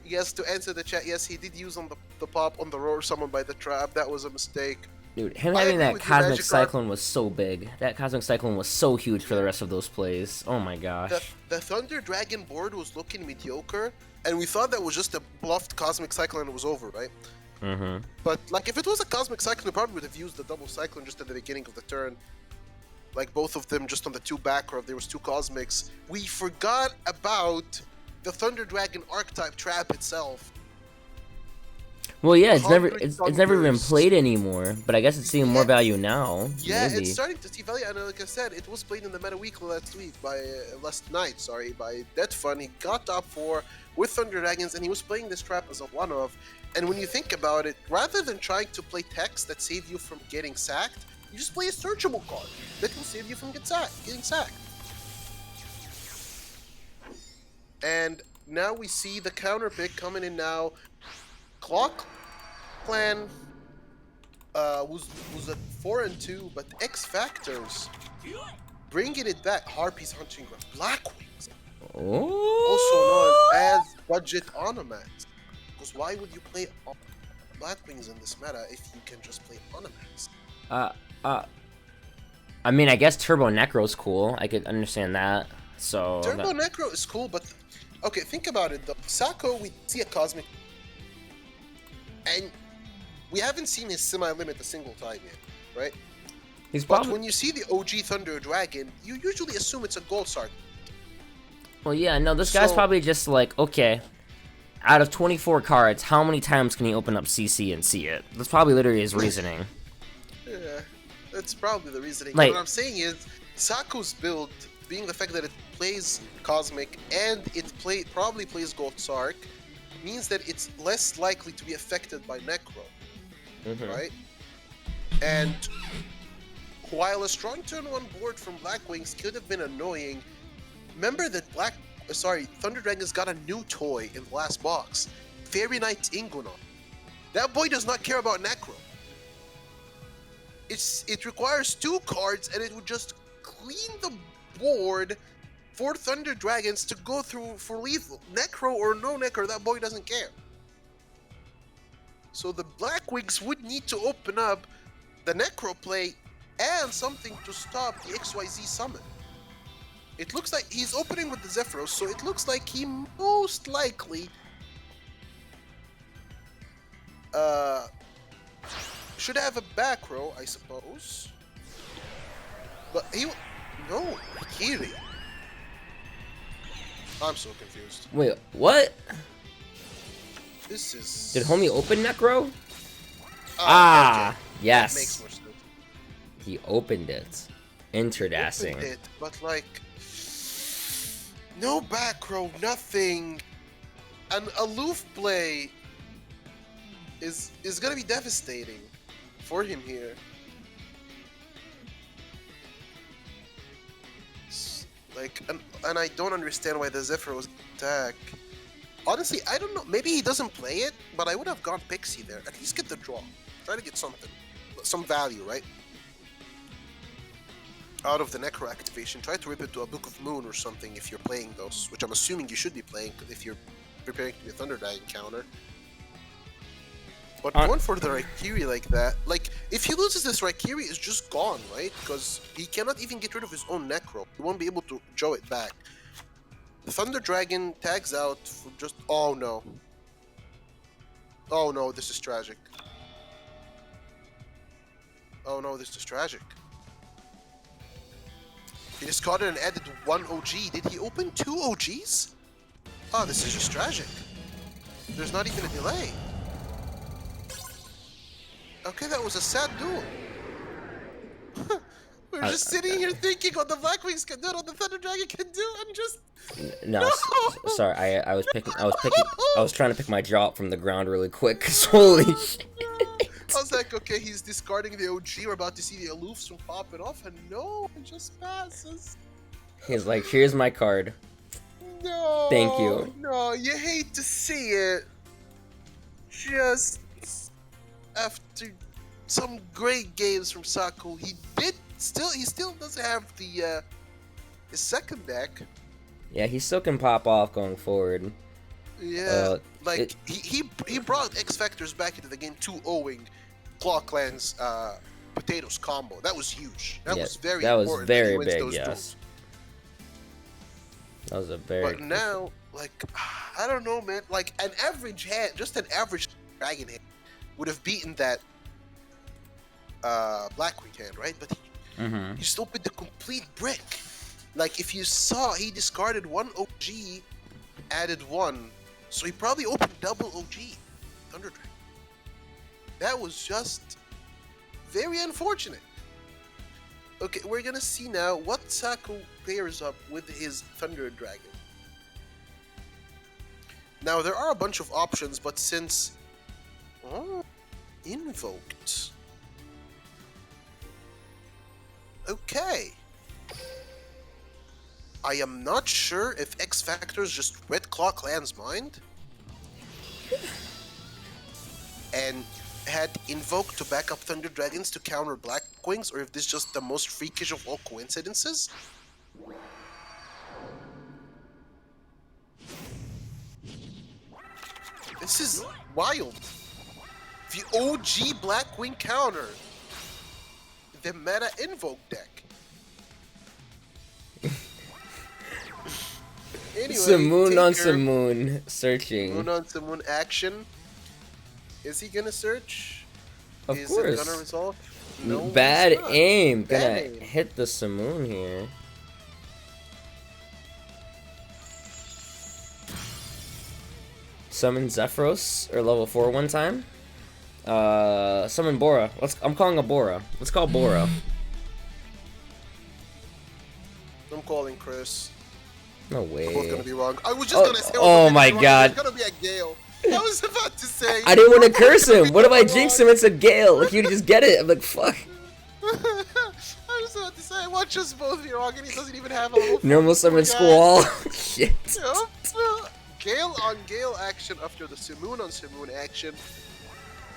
Yes, to answer the chat, yes, he did use on the pop on the Roar summon by the trap. That was a mistake. Dude, him having that Cosmic Cyclone was so big. That Cosmic Cyclone was so huge for the rest of those plays. Oh my gosh. The Thunder Dragon board was looking mediocre, and we thought that was just a bluffed Cosmic Cyclone and it was over, right? Mm-hmm. But, like, if it was a Cosmic Cyclone, we probably would have used the double Cyclone just at the beginning of the turn. Like, both of them just on the 2 back row if there was 2 Cosmics. We forgot about the Thunder Dragon archetype trap itself. Well, yeah, it's never 100 it's never been thunders. played anymore, but I guess it's seeing more Yeah, value now. yeah, Maybe. it's starting to see value, and like I said, it was played in the meta week last night, sorry, by Dead Fun. He got top 4 with Thunder Dragons, and he was playing this trap as a one-off. And when you think about it, rather than trying to play text that save you from getting sacked, you just play a searchable card that will save you from getting sacked. And now we see the counter pick coming in now. ClawClan was at 4-2, but X Factors bringing it back. Harpies hunting Blackwings, also known Oh. as budget Onomats. Because why would you play Blackwings in this meta if you can just play Onomats? I mean, I guess Turbo Necro's cool. I could understand that. So Turbo Necro is cool, but okay, think about it though. Sako, we see a Cosmic, and we haven't seen his semi-limit a single time yet, right? he's But probably. when you see the OG Thunder Dragon, you usually assume it's a Gold Sark. Well, yeah, no, this guy's So- probably just like, okay, out of 24 cards, how many times can he open up CC and see it? That's probably literally his reasoning. Yeah, that's probably the reasoning. Like- What I'm saying is, Sako's build, being the fact that it plays Cosmic and it probably plays Gold Sark, means that it's less likely to be affected by Necro, right? And while a strong turn 1 board from Blackwings could have been annoying, remember that Thunder Dragons got a new toy in the last box, Fairy Knight's Ingunon. That boy does not care about Necro. It requires 2 cards, and it would just clean the board for Thunder Dragons to go through for lethal. Necro or no Necro, that boy doesn't care. So the Blackwings would need to open up the Necro play and something to stop the XYZ summon. It looks like he's opening with the Zephyros, so it looks like he most likely should have a back row, I suppose. But no, Kiri. I'm so confused. Wait, what? This is. Did homie open Necro? Okay. Makes Yes. more sense. He opened it. Interesting. Opened it, but like no back row, nothing. An aloof play is gonna be devastating for him here. Like, and I don't understand why the Zephyros attack. Honestly, I don't know. Maybe he doesn't play it, but I would have gone Pixie there. At least get the draw. Try to get something, some value, right? Out of the Necro activation, try to rip it to a Book of Moon or something if you're playing those, which I'm assuming you should be playing if you're preparing to be a Thunder Dragon counter. But going for the Raikiri like that, like, if he loses this, Raikiri is just gone, right? Because he cannot even get rid of his own Necro. He won't be able to Joe it back. The Thunder Dragon tags out for just... Oh no. Oh no, this is tragic. Oh no, this is tragic. He discarded and added 1 OG. Did he open 2 OGs? Oh, this is just tragic. There's not even a delay. Okay, that was a sad duel. We're just sitting here thinking what the Blackwings can do, what the Thunder Dragon can do, and just... No, sorry. I was trying to pick my jaw up from the ground really quick. 'Cause holy shit. I was like, okay, he's discarding the OG. We're about to see the Aloofs from popping off, and no, it just passes. He's like, here's my card. No. Thank you. No, you hate to see it. Just after some great games from Saku, he still doesn't have the his second deck. Yeah, he still can pop off going forward. Yeah, like he brought X Factors back into the game 2-0ing ClawClan's Potatoes combo. That was huge. That was very important. That was very he wins big, those yes. duels. That was a very... But now, like, I don't know, man. Like, an average hand, just an average dragon hand, would have beaten that Blackwing hand, right? But he still opened the complete brick. Like, if you saw, he discarded 1 OG, added 1. So he probably opened double OG. Thunder Dragon. That was just very unfortunate. Okay, we're gonna see now what Saku pairs up with his Thunder Dragon. Now, there are a bunch of options, but since... Oh, invoked. Okay. I am not sure if X Factors just read ClawClan's mind and had invoked to back up Thunder Dragons to counter Black Wings, or if this is just the most freakish of all coincidences. This is wild. The OG Blackwing counter. The meta invoke deck. Anyway, Simoon on Taker, Simoon searching. Simoon on Simoon action. Is he gonna search? Of Is course. it gonna resolve? No, Bad it's not. aim. Bad Gonna aim. hit the Simoon here. Summon Zephyros or level 4 one time. Summon Bora. I'm calling a Bora. Let's call Bora. I'm calling Chris. No I'm both way. gonna be wrong. I was just gonna say. Oh my God. It's gonna be a Gale. I was about to say. I didn't want to we're curse gonna him. be What if I wrong. jinx him and said Gale? Like you'd just get it. I'm like, fuck. I was about to say, watch us both be wrong, and he doesn't even have a level 4 Normal summon guy. Squall. Shit. Yup. Gale on Gale action after the Simoon on Simoon action.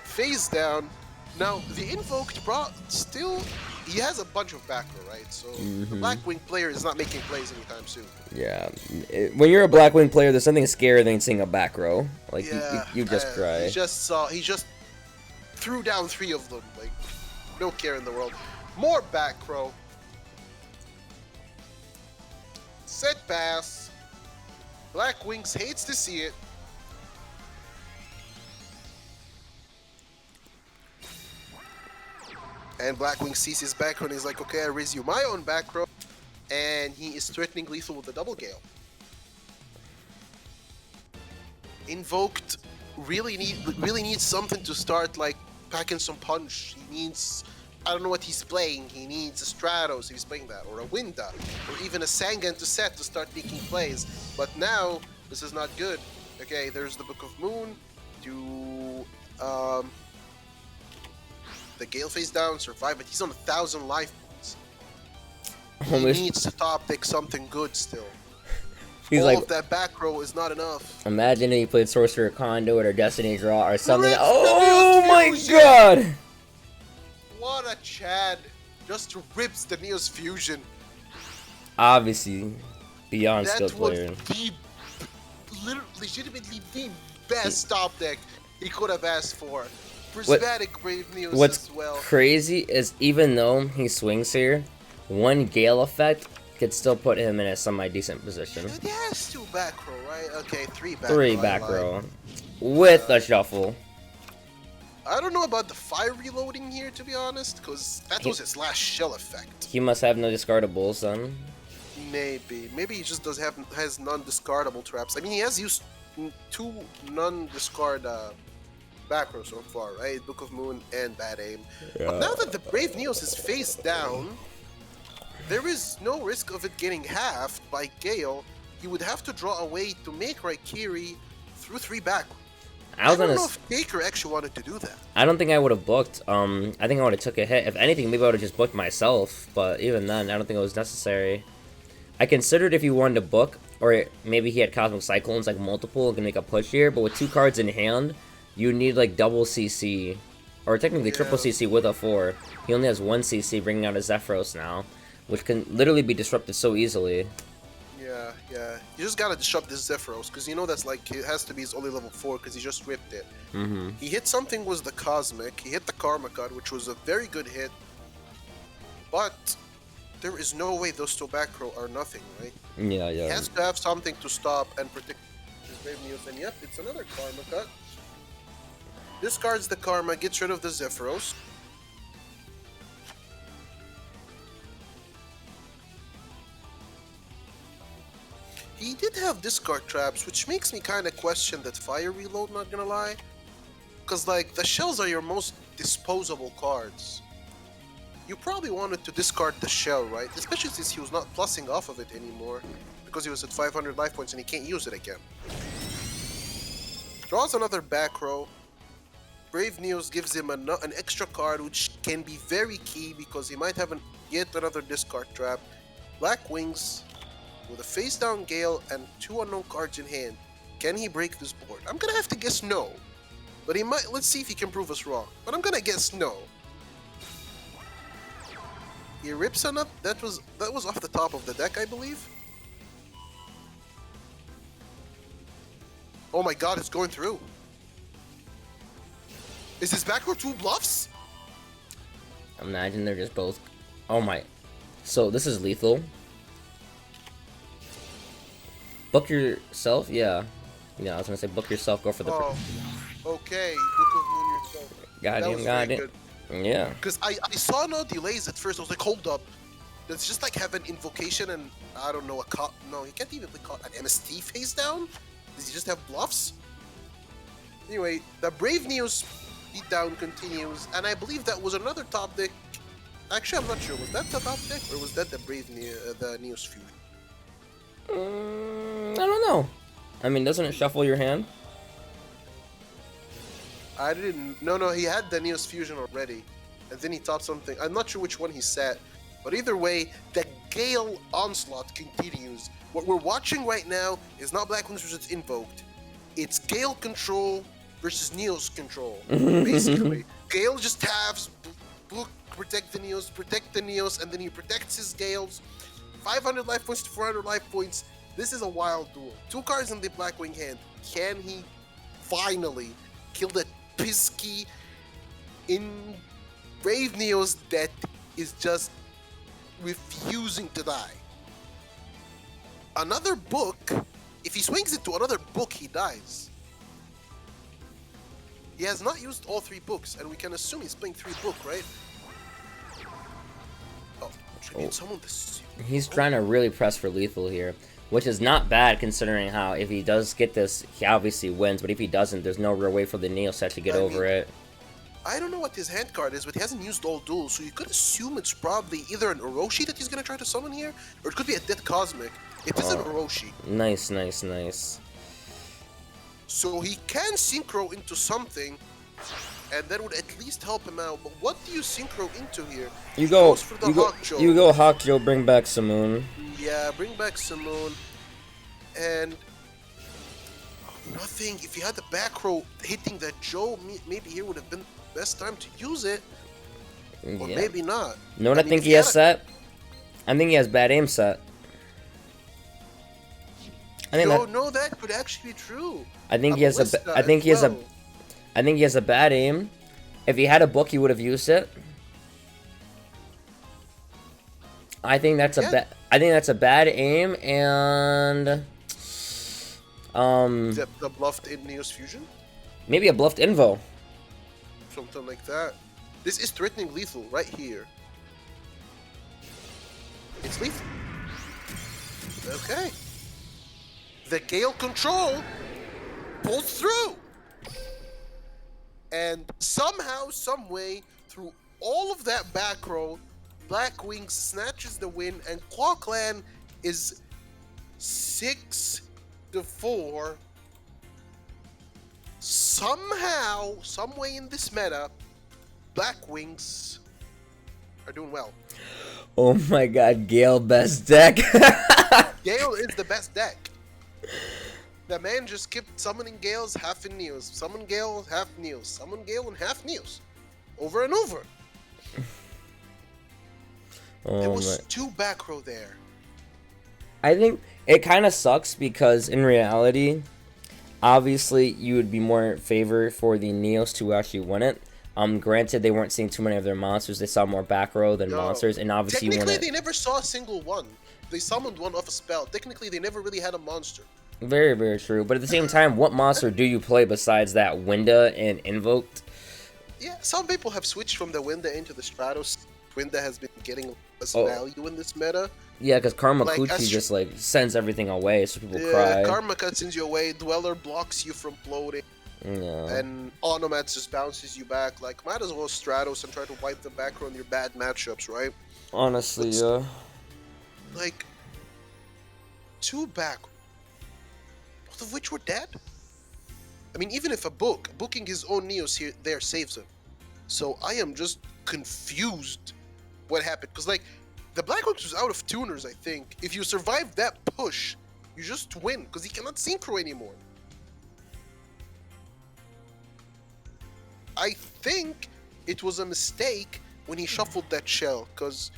Phase down. Now, the invoked brought still. He has a bunch of back row, right? So the Blackwing player is not making plays anytime soon. Yeah. When you're a Blackwing player, there's something scarier than seeing a back row. Like, you just cry. He just threw down 3 of them. Like, no care in the world. More back row. Set pass. Blackwings hates to see it. And Blackwing sees his back row and he's like, okay, I raise you my own back row. And he is threatening lethal with the double Gale. Invoked really needs something to start like packing some punch. He needs, I don't know what he's playing. He needs a Stratos if he's playing that, or a Winda, or even a Sangan to set to start making plays. But now this is not good. Okay, there's the Book of Moon. Do the Gale face down, survive, but he's on 1,000 life points. He needs to top deck something good still. He's All like, of that back row is not enough. imagine if he played Sorcerer Conduit or Destiny Draw or something. Rips Oh the my Neos God! What a Chad. Just rips the Neos Fusion. Obviously, beyond skilled That was player. the legitimately the best top deck he could have asked for. Prismatic Brave Neos What's as well. crazy is even though he swings here, one Gale effect could still put him in a semi-decent position. He has 2 back row, right? Okay, 3 back 3 row. back row. With a shuffle. I don't know about the fire reloading here, to be honest, because that was his last shell effect. He must have no discardables then. Maybe he just has non-discardable traps. I mean, he has used 2 non-discard back row so far, right? Book of Moon and Bad Aim. Yeah. But now that the Brave Neos is face down, there is no risk of it getting halved by Gale. He would have to draw a way to make Raikiri through 3 back. I don't know if Taker actually wanted to do that. I don't think I would have booked. I think I would have took a hit. If anything, maybe I would have just booked myself. But even then, I don't think it was necessary. I considered if he wanted to book, or maybe he had Cosmic Cyclones, like multiple, and can make a push here. But with 2 cards in hand, you need like double CC. Or technically triple CC with a 4. He only has 1 CC, bringing out a Zephyros now. Which can literally be disrupted so easily. Yeah. You just gotta disrupt this Zephyros, because you know that's like, it has to be his only level 4, because he just ripped it. He hit something with the Cosmic, he hit the Karma Cut, which was a very good hit. But there is no way those 2 back row are nothing, right? Yeah. He has to have something to stop and protect his Brave Neos, and yep, it's another Karma Cut. Discards the Karma, gets rid of the Zephyros. He did have discard traps, which makes me kind of question that fire reload, not gonna lie. Because, like, the shells are your most disposable cards. You probably wanted to discard the shell, right? Especially since he was not plussing off of it anymore. Because he was at 500 life points and he can't use it again. Draws another back row. Brave Neos gives him an extra card, which can be very key because he might have yet another discard trap. Black Wings with a face-down Gale and 2 unknown cards in hand. Can he break this board? I'm gonna have to guess no. But he might. Let's see if he can prove us wrong. But I'm gonna guess no. He rips on up. That was off the top of the deck, I believe. Oh my god, it's going through. Is this back row 2 bluffs? Imagine they're just both. Oh my. So this is lethal. Book yourself? Yeah. Yeah, I was gonna say book yourself, go for the. Oh, okay. Book of Moon yourself. Got him. Yeah. Because I saw no delays at first. I was like, hold up. Let's just like have an invocation and I don't know no, he can't even call an MST face down. Does he just have bluffs? Anyway, the Brave Neos beatdown continues, and I believe that was another top deck. Actually, I'm not sure. Was that the top deck or was that the the Neos Fusion? I don't know. I mean, doesn't it shuffle your hand? I didn't. No, he had the Neos Fusion already, and then he taught something. I'm not sure which one he set, but either way, the Gale onslaught continues. What we're watching right now is not Black Wings versus Invoked. It's Gale control versus Neos control. Basically, Gale just halves, blue protect the Neos, and then he protects his Gales. 500 life points to 400 life points. This is a wild duel. 2 cards in the Black Wing hand. Can he finally kill that pesky in Brave Neos that is just refusing to die? Another book. If he swings into another book, he dies. He has not used all 3 books, and we can assume he's playing 3 book, right? Oh, should we summon this? He's trying to really press for lethal here, which is not bad considering how if he does get this, he obviously wins. But if he doesn't, there's no real way for the Neos set to get over it. I don't know what his hand card is, but he hasn't used all duels, so you could assume it's probably either an Orochi that he's gonna try to summon here, or it could be a Death Cosmic. It is an Orochi. Nice. So he can synchro into something, and that would at least help him out. But what do you synchro into here? You go Hawkjo, bring back Samoon. Yeah, bring back Samoon. And nothing. If you had the back row hitting that Joe, maybe here would have been the best time to use it. Or maybe not. You know what I think he has set? I think he has bad aim set. No, that could actually be true. I think he has I think he has a bad aim. If he had a book, he would have used it. I think that's a bad aim, and the bluffed in Neos Fusion. Maybe a bluffed Invo. Something like that. This is threatening lethal right here. It's lethal. Okay. The Gale control pulls through. And somehow, someway, through all of that back row, Black Wings snatches the win, and ClawClan is 6-4. Somehow, someway in this meta, Black Wings are doing well. Oh my god, Gale best deck. Gale is the best deck. The man just kept summoning Gales half in Neos. Summon Gale, half Neos. Summon Gale and half Neos. Over and over. There was 2 back row there. I think it kind of sucks because in reality, obviously you would be more in favor for the Neos to actually win it. Granted, they weren't seeing too many of their monsters. They saw more back row than monsters, and obviously technically they never saw a single one. They summoned one off a spell. Technically, they never really had a monster. Very, very true. But at the same time, what monster do you play besides that Winda and Invoked? Yeah, some people have switched from the Winda into the Stratos. Winda has been getting less value in this meta. Yeah, because Karma Kuchi just sends everything away, so people cry. Karma Cut sends you away. Dweller blocks you from floating. Yeah. and Onomats just bounces you back. Like, might as well Stratos and try to wipe them back on your bad matchups, right? Honestly, But, yeah. like, 2 back, both of which were dead? I mean, even if booking his own Neos here there saves him. So I am just confused what happened. Because, like, the Black Ops was out of tuners, I think. If you survive that push, you just win. Because he cannot synchro anymore. I think it was a mistake when he shuffled that shell. Because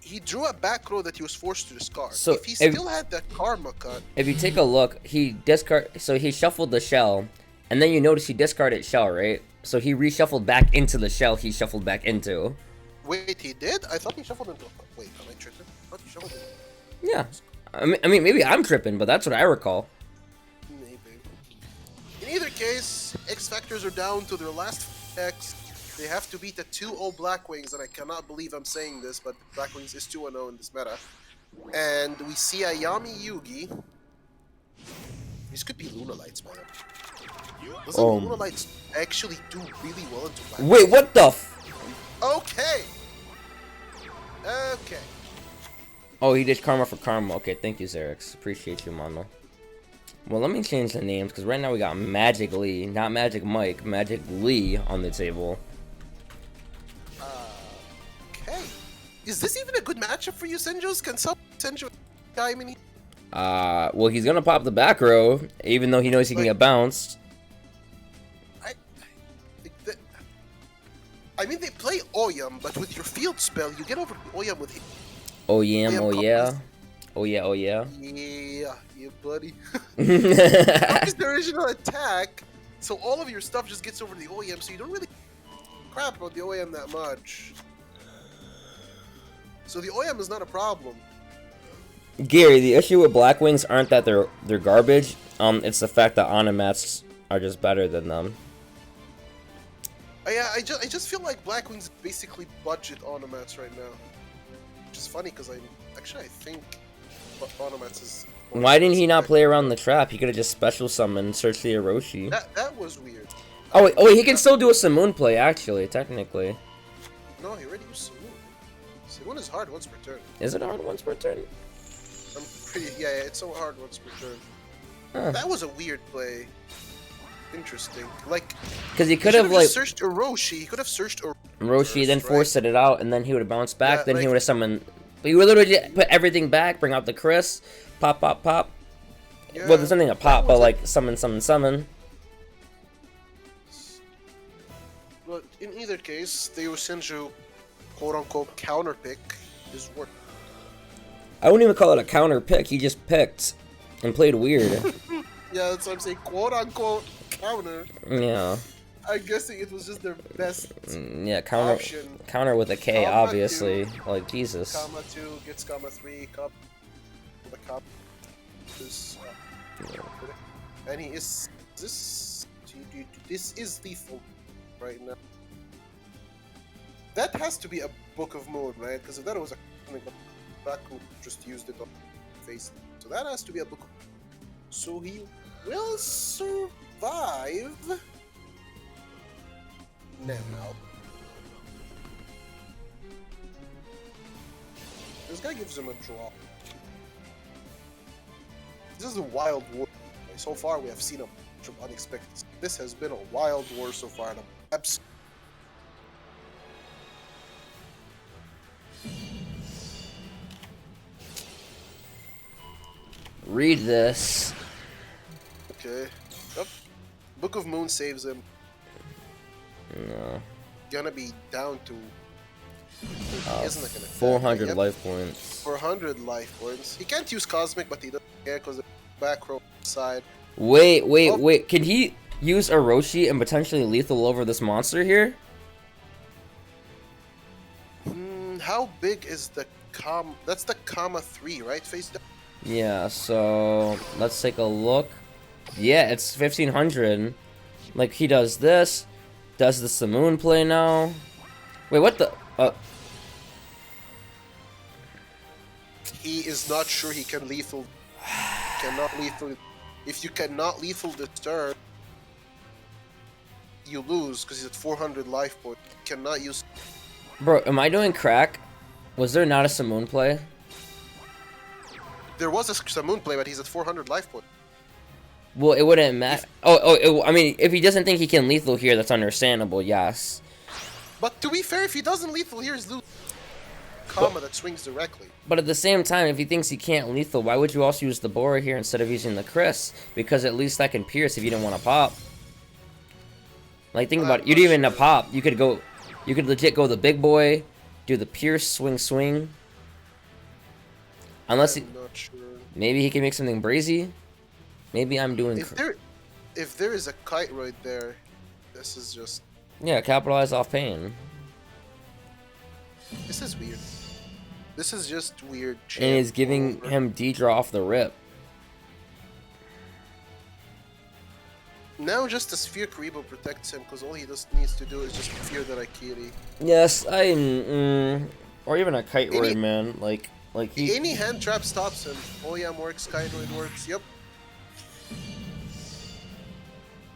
he drew a back row that he was forced to discard. So if he still had that karma cut... If you take a look, he shuffled the shell, and then you notice he discarded shell, right? So he reshuffled back into the shell he shuffled back into. Wait, he did? I thought he shuffled into... Wait, am I tripping? I thought he shuffled into... Yeah. I mean, maybe I'm tripping, but that's what I recall. Maybe. In either case, X Factors are down to their last X. They have to beat the 2-0 Blackwings, and I cannot believe I'm saying this, but Blackwings is 2-0 in this meta. And we see a Yami Yugi. These could be Luna Lights, man. Doesn't Luna Lights actually do really well into Blackwings? Wait, what the Okay! Okay. Oh, he did karma for karma. Okay, thank you, Xerix. Appreciate you, mano. Well, let me change the names, because right now we got Magic Lee, not Magic Mike, Magic Lee on the table. Okay. Is this even a good matchup for you, Senjos? Can some Senjo time in? Well, he's gonna pop the back row, even though he knows he can get bounced. I mean, they play Oyam, but with your field spell, you get over Oyam with... Oh yeah, oh yeah. Oh yeah, oh yeah. Yeah, buddy. That is the original attack, so all of your stuff just gets over the OEM, so you don't really crap about the OEM that much. So the OEM is not a problem. Gary, the issue with Blackwings aren't that they're garbage. It's the fact that Onomats are just better than them. I just feel like Blackwings basically budget Onomats right now, which is funny because I think Onomats is. Why didn't he not play around the trap? He could have just special summoned, search the Orochi. That was weird. Oh wait, he can still do a Simoon play actually, technically. No, he already used Simoon. Simoon is hard once per turn. Is it hard once per turn? I'm pretty. Yeah, it's so hard once per turn. Huh. That was a weird play. Interesting. Like, because he could have like searched Orochi. He could have searched Orochi, then forced it out, and then he would have bounced back. Yeah, then like, he would have summoned. But you would literally put everything back, bring out the Chris, pop, pop, pop. Yeah, Well, there's nothing to pop, but like summon, summon, summon. But in either case, the Yosenju quote-unquote counter pick is work. I wouldn't even call it a counter pick. He just picked and played weird. Yeah, that's what I'm saying. Quote-unquote counter. Yeah. I'm guessing it was just their best Yeah, counter option. Counter with a K, Comma obviously. 2. Like, Jesus. Comma 2 gets comma 3. Comma the comma is, and he is this is lethal right now. That has to be a Book of Moon, right? Because if that was a Baku just used it on face, so that has to be a Book of Moon. So he will survive now. This guy gives him a draw. This is a wild war. So far, we have seen a bunch of unexpected. This has been a wild war so far. And Read this. Okay. Yep. Book of Moon saves him. No. Gonna be down to. Isn't it gonna 400 life points. 400 life points. He can't use Cosmic, but he doesn't care because the back row side. Wait. Can he use Orochi and potentially lethal over this monster here? How big is the That's the comma 3, right? Face down. Yeah, so let's take a look. Yeah, it's 1500. Like, he does this, does the Simoon play now. Wait, what the? He is not sure he can lethal. Cannot lethal. If you cannot lethal this turn, you lose because he's at 400 life points. Cannot use. Bro, am I doing crack? Was there not a Simoon play? There was a Simoon play, but he's at 400 life points. Well, it wouldn't matter. I mean, if he doesn't think he can lethal here, that's understandable, yes. But to be fair, if he doesn't lethal here, he's losing Kama that swings directly. But at the same time, if he thinks he can't lethal, why would you also use the Bora here instead of using the Chris? Because at least that can pierce if you didn't want to pop. Like, think about it. You didn't even pop. You could legit go the big boy, do the pierce, swing. Unless I'm not sure. Maybe he can make something brazy. Maybe I'm doing. If there is a kite right there, this is just. Yeah, capitalize off pain. This is weird. This is just weird. And he's giving him D-draw off the rip. Now just a Sphere Karibo protects him because all he just needs to do is just fear that Akiri. Yes, or even a Kite Roid, man. Like he. Any hand trap stops him. Oyam works, Kite Roid works. Yep.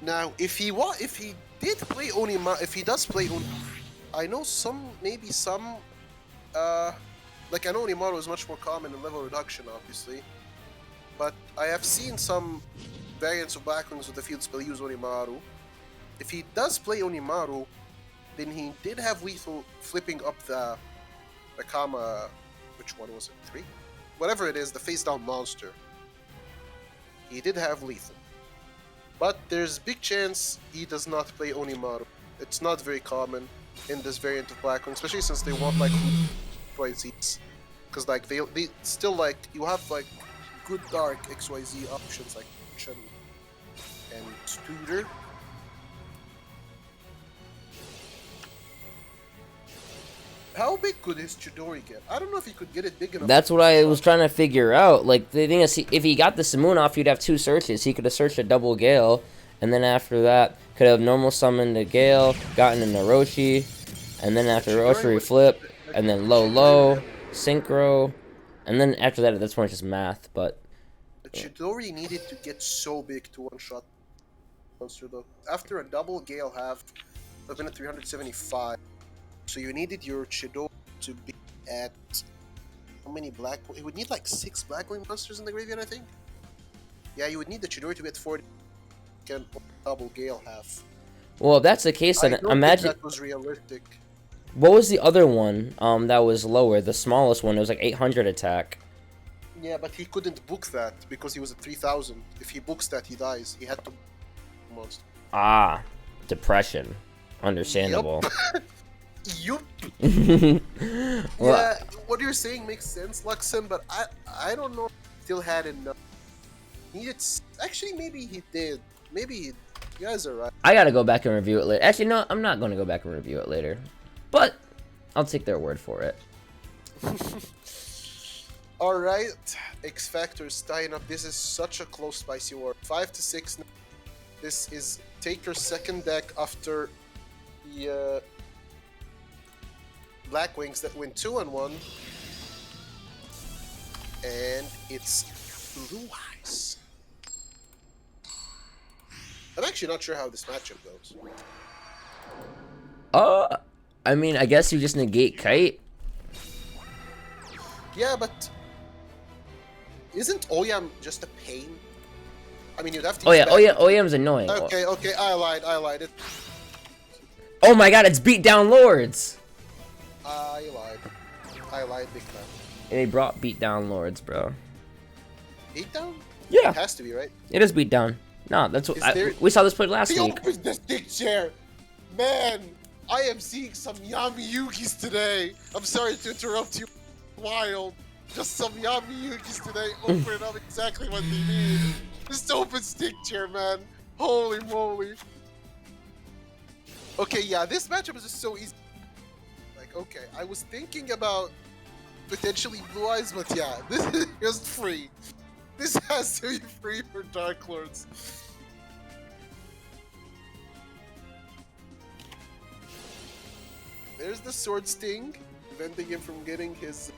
Now, if he did play Onima, if he does play Onima, I know maybe some, like I know Onimaru is much more common in level reduction, obviously, but I have seen some variants of Blackwings with the field spell use Onimaru. If he does play Onimaru, then he did have lethal flipping up the Kama, which one was it, 3? Whatever it is, the face down monster. He did have lethal. But there's big chance he does not play Onimaru. It's not very common in this variant of Blackwing, especially since they want like XYZs. Because like they still like you have like good dark XYZ options like Chen and Studer. How big could his Chidori get? I don't know if he could get it big enough. That's what I was trying to figure out. Like, the thing is, if he got the Simoon off, he'd have 2 searches. He could have searched a double Gale, and then after that, could have normal summoned a Gale, gotten an Orochi, and then after Orochi, flip, and then low, synchro, and then after that, that's when it's just math, but... The Chidori needed to get so big to one-shot monster, though. After a double Gale half, it would have been at 375. So you needed your Chidori to be at how many black? It would need like 6 Blackwing monsters in the graveyard, I think. Yeah, you would need the Chidori to be at 40. Can double Gale half. Well, if that's the case, then imagine that was realistic. What was the other one? That was lower. The smallest one. It was like 800 attack. Yeah, but he couldn't book that because he was at 3000. If he books that, he dies. He had to monster. Ah, depression. Understandable. Yep. Yup. Well, yeah, what you're saying makes sense, Luxem, but I don't know if he still had enough. Actually, maybe he did. Maybe you guys are right. I gotta go back and review it later. Actually, no, I'm not gonna go back and review it later. But I'll take their word for it. Alright, X Factor's tying up. This is such a close, spicy war. 5-6. This is take your second deck after the Blackwings that win 2-1, and it's Blue Eyes. I'm actually not sure how this matchup goes. I mean, I guess you just negate Kite. Yeah, but isn't Oyam just a pain? I mean, you'd have to. Oyam's annoying. Okay, I lied. Oh my God, it's beat down Lords. I lied big time. And they brought beat down Lords, bro. Beat down? Yeah. It has to be, right? It is beat down. No, that's what we saw this played last week. Open the stick chair! Man, I am seeing some Yami Yugis today. I'm sorry to interrupt you. Wild. Just some Yami Yugis today. Open up exactly what they need. Just open stick chair, man. Holy moly. Okay, yeah, this matchup is just so easy. Like, okay, I was thinking about potentially Blue Eyes, but yeah, this is just free. This has to be free for Dark Lords. There's the Sword Sting, preventing him from getting his...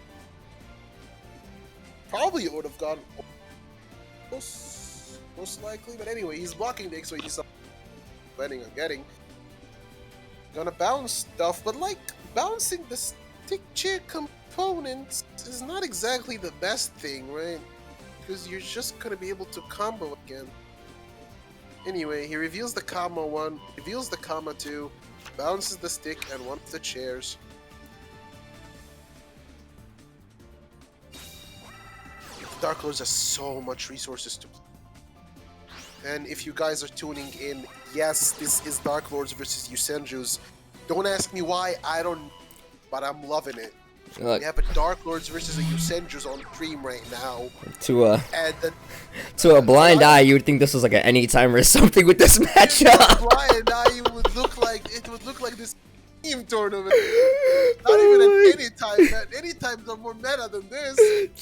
Probably would have gone most likely, but anyway, he's blocking the X, so he's planning on getting. gonna bounce stuff, but like bouncing the stick chair components is not exactly the best thing, right? Because you're just gonna be able to combo again. Anyway, he reveals the comma 1, reveals the comma 2, bounces the stick and one of the chairs. Dark Lords has so much resources to play. And if you guys are tuning in, yes, this is Dark Lords versus Yusenjus. Don't ask me why, I don't, but I'm loving it. Look, We have a Dark Lords versus a Yusenjus on stream right now. to And the a blind eye, you would think this was like an anytime or something with this matchup. blind eye would look like this team tournament. Not even at any time, man. Any times are more meta than this.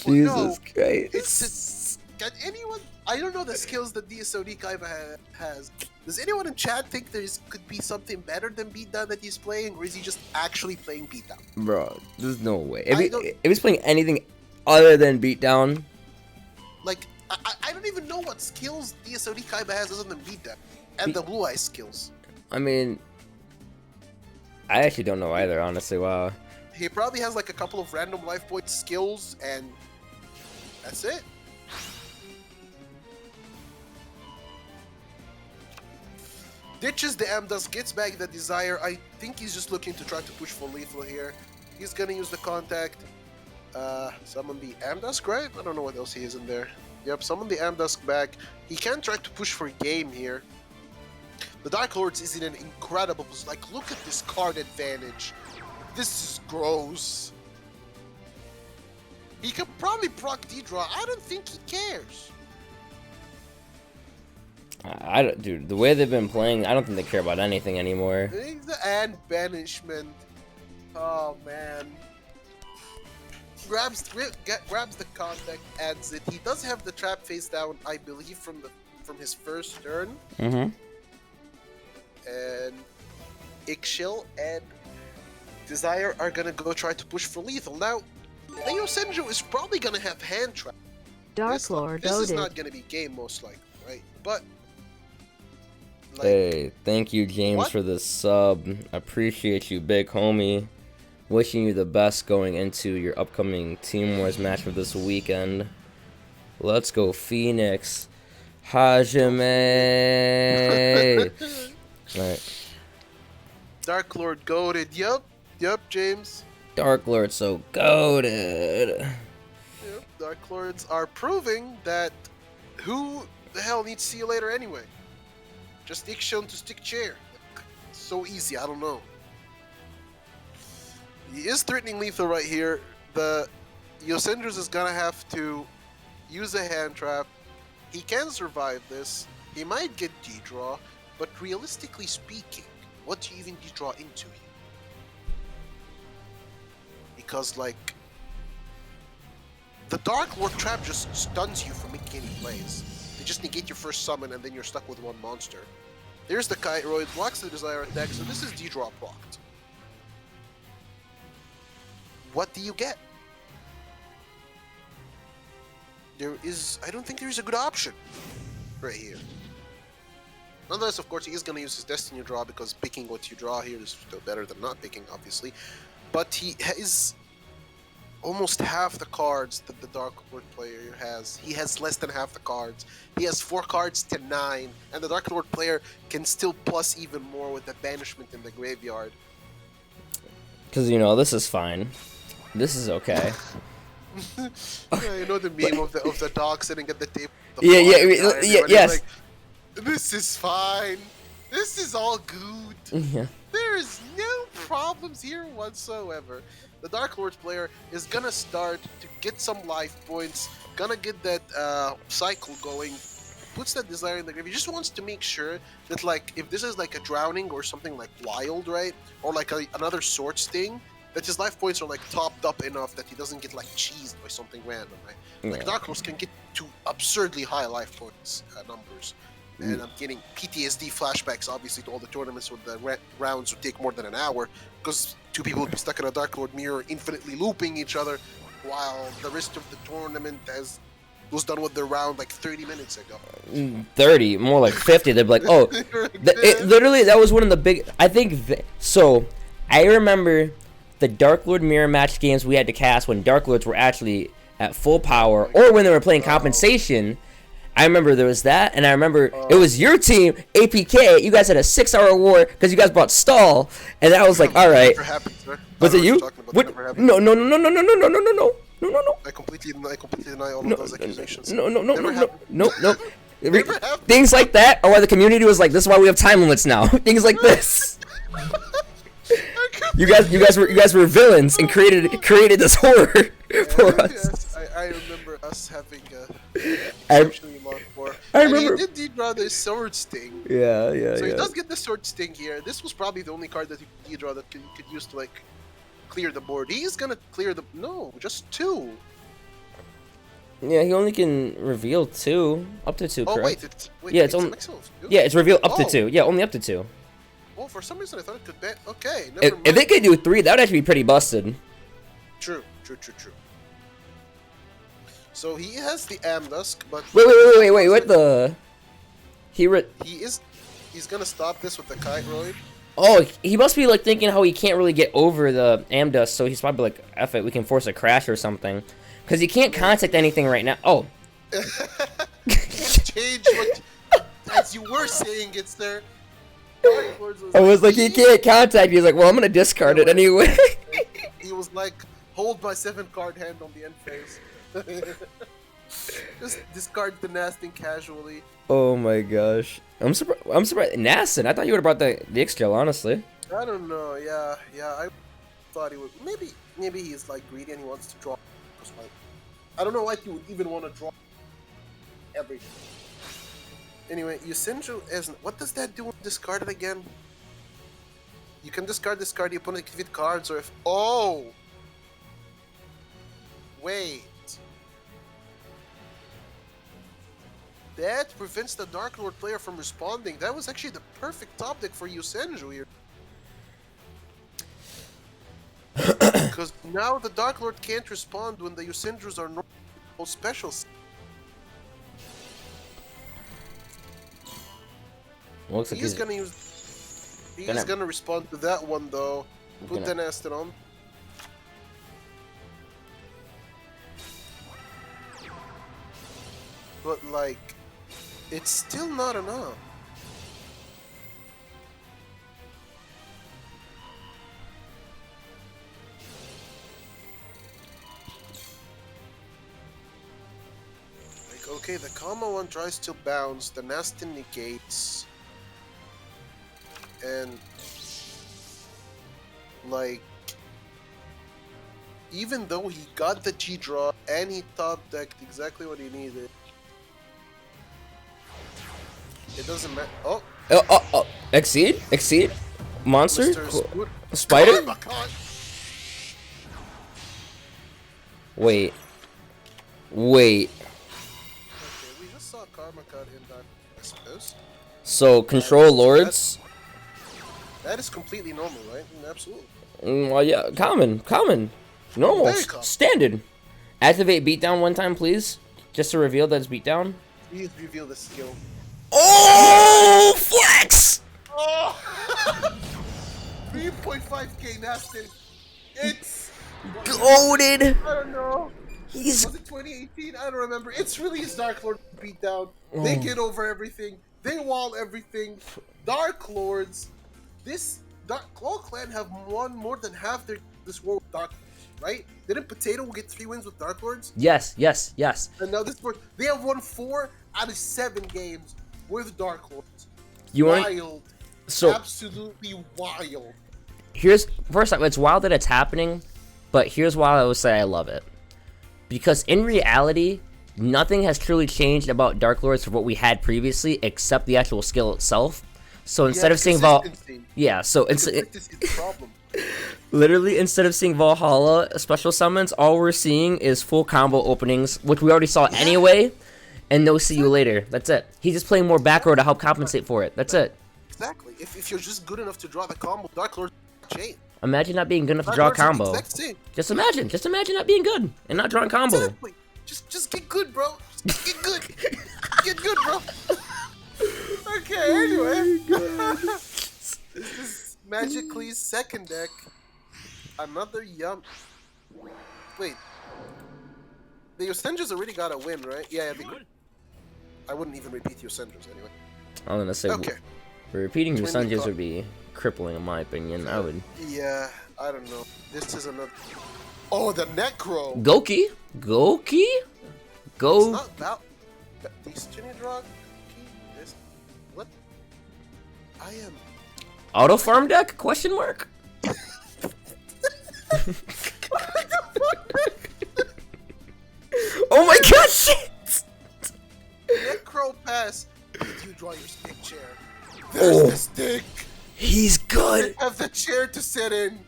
Jesus Christ. It's can anyone? I don't know the skills that DSOD Kaiba has. Does anyone in chat think could be something better than Beatdown that he's playing, or is he just actually playing Beatdown? Bro, there's no way. If he's playing anything other than Beatdown, Like, I don't even know what skills DSOD Kaiba has other than Beatdown and the Blue Eye skills. I mean, I actually don't know either, honestly. Wow. He probably has like a couple of random life point skills, and that's it. Ditches the Amdas, gets back the Desire. I think he's just looking to try to push for lethal here. He's gonna use the contact. Summon the Amdusk, right? I don't know what else he is in there. Yep, summon the Amdusk back. He can try to push for game here. The Dark Lords is in an incredible position. Like, look at this card advantage. This is gross. He could probably proc D-draw. I don't think he cares. Dude, the way they've been playing, I don't think they care about anything anymore. And banishment. Oh man. Grabs the contact, adds it. He does have the trap face down, I believe, from his first turn. Mm-hmm. And Ixchel and Desire are gonna go try to push for lethal. Now, Leo Senju is probably gonna have hand trap. Dark Lord This is loaded. not gonna be game most likely, right? But like, Hey, thank you, James, What? for the sub. Appreciate you, big homie. Wishing you the best going into your upcoming Team Wars match for this weekend. Let's go, Phoenix. Hajime. Alright. Dark Lord goaded. Yup, James. Dark Lord so goated. Yep, Dark Lords are proving that who the hell needs See You Later anyway? Just Ixchel to stick chair. Like, so easy, I don't know. He is threatening lethal right here. The Yosenders is gonna have to use a hand trap. He can survive this. He might get D-draw, but realistically speaking, what do you even D-draw into here? Because, like, the Dark Lord trap just stuns you from making any plays. They just negate your first summon and then you're stuck with one monster. There's the Kairoid, blocks the Desire attack, so this is D-draw procced. What do you get? I don't think there is a good option right here. Nonetheless, of course, he is going to use his Destiny draw because picking what you draw here is still better than not picking, obviously. But he is almost half the cards that the Dark Lord player has. He has less than half the cards. He has 4 cards to 9, and the Dark Lord player can still plus even more with the banishment in the graveyard. Because, you know, this is fine. This is okay. Yeah, you know the meme of the dog sitting at the table. Yes. Like, this is fine. This is all good. Yeah. There is no problems here whatsoever. The Dark Lord player is gonna start to get some life points, gonna get that cycle going, puts that Desire in the grave. He just wants to make sure that, like, if this is like a drowning or something like wild, right? Or like another Swords thing, that his life points are like topped up enough that he doesn't get like cheesed by something random, right? Like Yeah. Dark Lords can get to absurdly high life points numbers. And I'm getting PTSD flashbacks, obviously, to all the tournaments where the rounds would take more than an hour, because 2 people would be stuck in a Dark Lord mirror, infinitely looping each other, while the rest of the tournament has was done with the round like 30 minutes ago. 30, more like 50. They'd be like, oh, literally, that was one of the big. I think so. I remember the Dark Lord mirror match games we had to cast when Dark Lords were actually at full power, or when they were playing compensation. I remember there was that, and I remember it was your team, APK. You guys had a 6-hour war because you guys brought Stall, and I was like, all right. Was it you? What? No. I completely deny all of those accusations. No. Things like that are why the community was like, this is why we have time limits now. Things like this. You guys were villains and created this horror for us. Yes, I remember us having I remember. He did draw the sword sting. Yeah. So he does get the sword sting here. This was probably the only card that he draw that could use to like clear the board. He's gonna clear the just 2. Yeah, he only can reveal 2, up to 2. Oh correct? wait, yeah, it's only. Yeah, it's revealed up to 2. Yeah, only up to 2. Oh, for some reason I thought it could bet. Okay, if they could do 3, that would actually be pretty busted. True. So he has the Amdusk, but wait, what the? He's gonna stop this with the Kite Roid. Oh, he must be like thinking how he can't really get over the Amdusk, so he's probably like, F it, we can force a crash or something. Because he can't contact anything right now. Oh. Change what, as you were saying, it's there. I was like, he can't contact. He's like, well, I'm gonna discard it anyway. He was like, hold my 7-card hand on the end phase. Just discard the Nastin casually. Oh my gosh. I'm surprised. Nastin, I thought you would have brought the X-Gel, honestly. I don't know. Yeah. I thought he would. Maybe he's like greedy and he wants to draw. I don't know why he would even want to draw everything. Anyway, Yusenju isn't. What does that do when discarded again? You can discard this card, the opponent can activate cards, or if. Oh! Wait. That prevents the Dark Lord player from responding. That was actually the perfect top deck for Yusenju here. Because now the Dark Lord can't respond when the Yusenjus are normal specials. Looks like He's gonna use. He's gonna respond to that one though. Put the Nastin on. But like, it's still not enough. Like, okay, the combo one tries to bounce, the Nastin negates. And like, even though he got the G-Draw and he top decked exactly what he needed, it doesn't matter. Oh! Exceed? Monster? Spider? Wait. Okay, we just saw Karma cut in that, I suppose. So, control lords? That is completely normal, right? Absolutely. Well, yeah, common. Normal, standard. Activate beatdown one time, please. Just to reveal that it's beatdown. Please reveal the skill. Oh, flex! Oh! 3.5k Nastin. It's goated. I don't know. Was it 2018? I don't remember. It's really his Dark Lord beatdown. They get over everything. They wall everything. Dark Lords. This ClawClan have won more than half this war with Dark Lords, right? Didn't Potato get 3 wins with Dark Lords? Yes. And now they have won 4 out of 7 games with Dark Lords. Wild. Absolutely wild. First off, it's wild that it's happening, but here's why I would say I love it. Because in reality, nothing has truly changed about Dark Lords from what we had previously, except the actual skill itself. So instead of seeing literally instead of seeing Valhalla special summons, all we're seeing is full combo openings, which we already saw anyway, and no see you later. That's it. He's just playing more back row to help compensate for it. That's it. Exactly. If you're just good enough to draw the combo, Dark Lord chain. Imagine not being good enough to draw a combo. Just imagine not being good and not drawing combo. Exactly. Just get good, bro. Get good. Get good, bro. Okay, anyway. This is Magically's second deck. Another yum. Wait. The Yosendra's already got a win, right? Yeah, I wouldn't even repeat Yosendra's anyway. I'm gonna say Okay. repeating your 20 Sanjos would be crippling in my opinion. I would. Yeah, I don't know. This is another. Oh, the Necro. Goki? Go. It's not about these Trinidad. This. What? I am. Auto farm deck? Question mark. Oh my god! Shit! Necro pass. Did you draw your stick chair? There's the stick. He's good. Have the chair to sit in.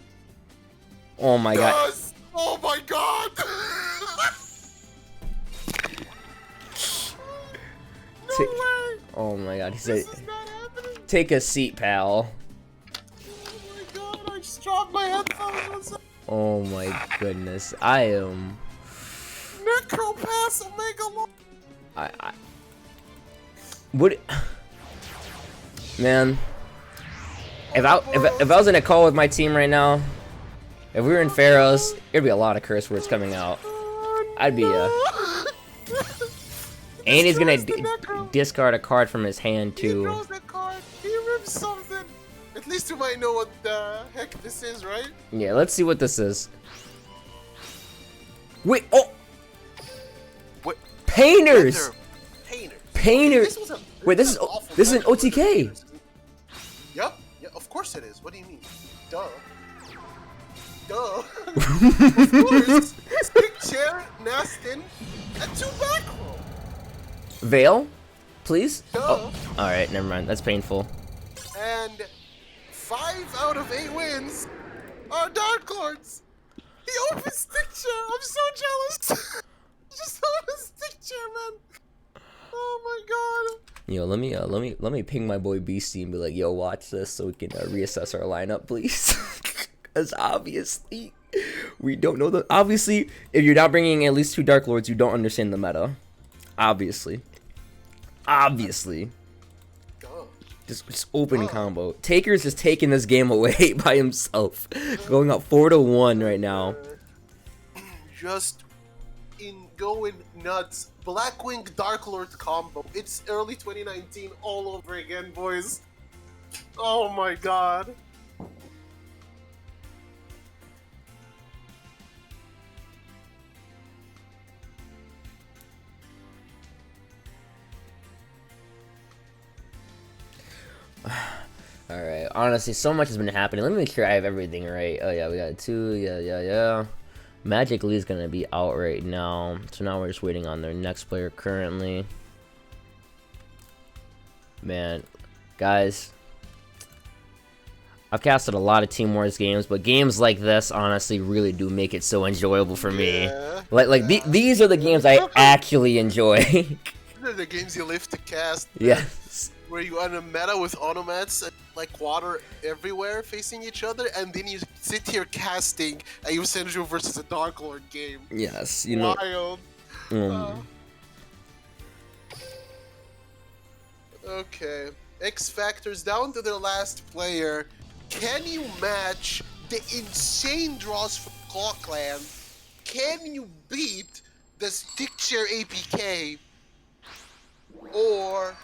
Oh my god. Yes. Oh my god. No way. Oh my god. He This said, is not happening. "Take a seat, pal." Oh my god. I just dropped my headphones. Oh my goodness. I am. Necro pass Omega Lord. I. Would. Man. If I was in a call with my team right now, if we were in Pharaohs, there'd be a lot of curse words coming out. I'd be and he's gonna discard a card from his hand He too. draws a card. He rips something. At least you might know what the heck this is, right? Yeah, let's see what this is. Wait, oh! What? Painters! Painters. Painters! This was a, Wait, this is awful this is an match. OTK. Yup. Yeah, of course it is. What do you mean? Duh. Duh. Of course. Stick chair, Nastin, and 2 back row. Veil, please. Duh. Oh, all right, never mind. That's painful. And 5 out of 8 wins are Dark Lords. He opens stick chair. I'm so jealous. Just on a stick chair, man. Oh my god. Yo, let me ping my boy Beastie and be like, yo, watch this so we can reassess our lineup, please. Because obviously we don't know the. Obviously, if you're not bringing at least 2 Dark Lords, you don't understand the meta. Obviously. Duh. Just open combo. Taker's just taking this game away by himself, going up 4-1 right now. Just going nuts. Blackwing Dark Lord combo. It's early 2019 all over again, boys. Oh my god. Alright, honestly, so much has been happening. Let me make sure I have everything right. Oh yeah, we got 2. Yeah. Magic Lee's gonna be out right now. So now we're just waiting on their next player currently. Man, guys. I've casted a lot of Team Wars games, but games like this honestly really do make it so enjoyable for me. These are the games I actually enjoy. They're the games you live to cast. Yes. Where you are in a meta with automats like water everywhere facing each other, and then you sit here casting a Yusendru versus a Dark Lord game. Yes, you know. Wild. Okay. X Factor's down to their last player. Can you match the insane draws from ClawClan? Can you beat the stick chair APK? Or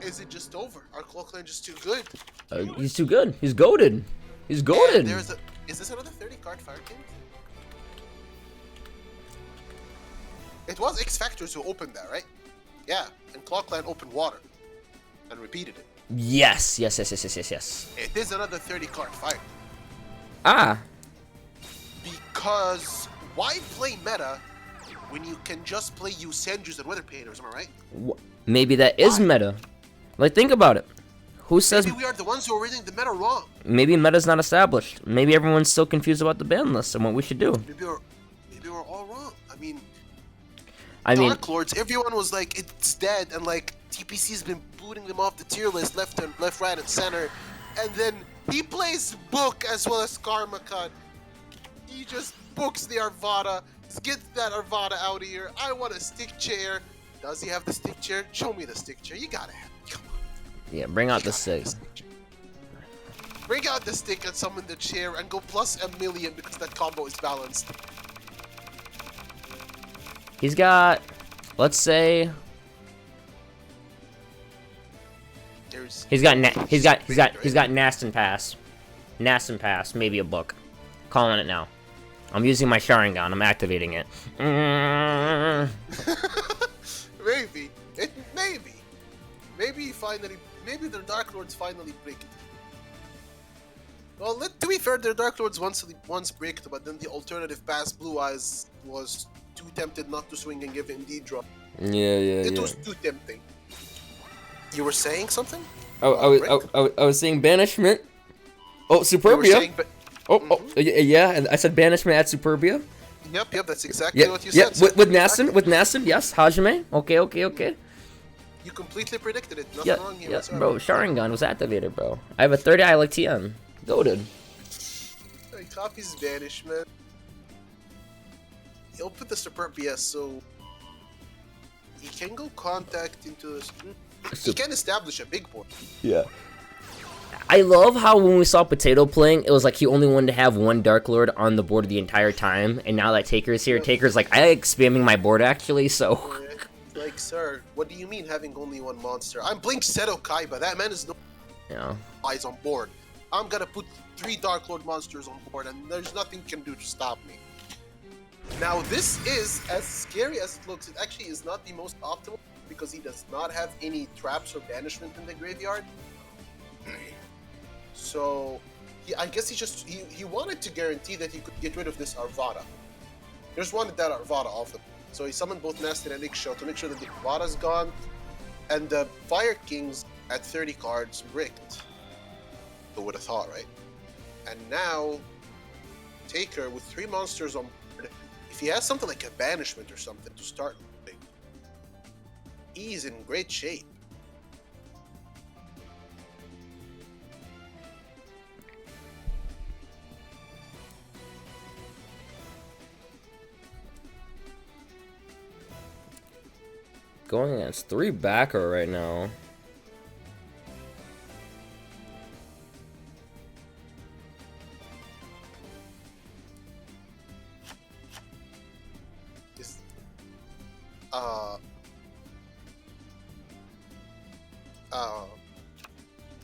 is it just over? Are ClawClan just too good? He's too good. He's goated. He's goated. Is this another 30 card Fire King? It was X Factors who opened that, right? Yeah, and ClawClan opened Water and repeated it. Yes. It is another 30 card Fire. Ah. Because why play meta when you can just play Yusendrus and Weather Painters, am I right? Maybe that is meta. Like, think about it. Who says... Maybe we are the ones who are reading the meta wrong. Maybe meta's not established. Maybe everyone's still confused about the ban list and what we should do. Maybe we're all wrong. I mean, Dark Lords, everyone was like, it's dead, and like, TPC's been booting them off the tier list left, right, and center. And then he plays Book as well as Karma Cut. He just books the Arvada. Get that Arvada out of here. I want a stick chair. Does he have the stick chair? Show me the stick chair. You gotta have it. Come on. Yeah, bring out You the gotta stick. have the stick chair. Bring out the stick and summon the chair and go plus a million because that combo is balanced. He's got, let's say, he's got Nast and Pass. Nast and Pass, maybe a book. Calling it now. I'm using my Sharingan. I'm activating it. Maybe. Maybe. Maybe their Dark Lords finally break it. Well, to be fair, their Dark Lords once bricked, but then the alternative pass, Blue Eyes, was too tempted not to swing and give him D-drop. Yeah. It was too tempting. You were saying something? I was saying banishment. Oh, Superbia. Yeah, and I said banishment at Superbia. Yep, that's exactly what you said. With Nastin, yes, Hajime. Okay. You completely predicted it. Nothing wrong here. Yeah, bro, Sharingan was activated, bro. I have a 30-eye like TM. Goated. He copies banishment. He'll put the Superbia so he can go contact into this. He can establish a big board. Yeah. I love how when we saw Potato playing, it was like he only wanted to have one Dark Lord on the board the entire time, and now that Taker's here, Taker's like, I like spamming my board actually, so... Like, sir, what do you mean having only one monster? I'm Blink Seto Kaiba, that man is no eyes on board. I'm gonna put 3 Dark Lord monsters on board, and there's nothing you can do to stop me. Now, this is, as scary as it looks, it actually is not the most optimal, because he does not have any traps or banishment in the graveyard. So, I guess he wanted to guarantee that he could get rid of this Arvada. He just wanted that Arvada off him. So he summoned both Nasty and Eggshell to make sure that the Arvada's gone, and the Fire Kings at 30 cards bricked. Who would have thought, right? And now, Taker with 3 monsters on board, if he has something like a banishment or something to start with, he's in great shape. Going against 3 backer right now.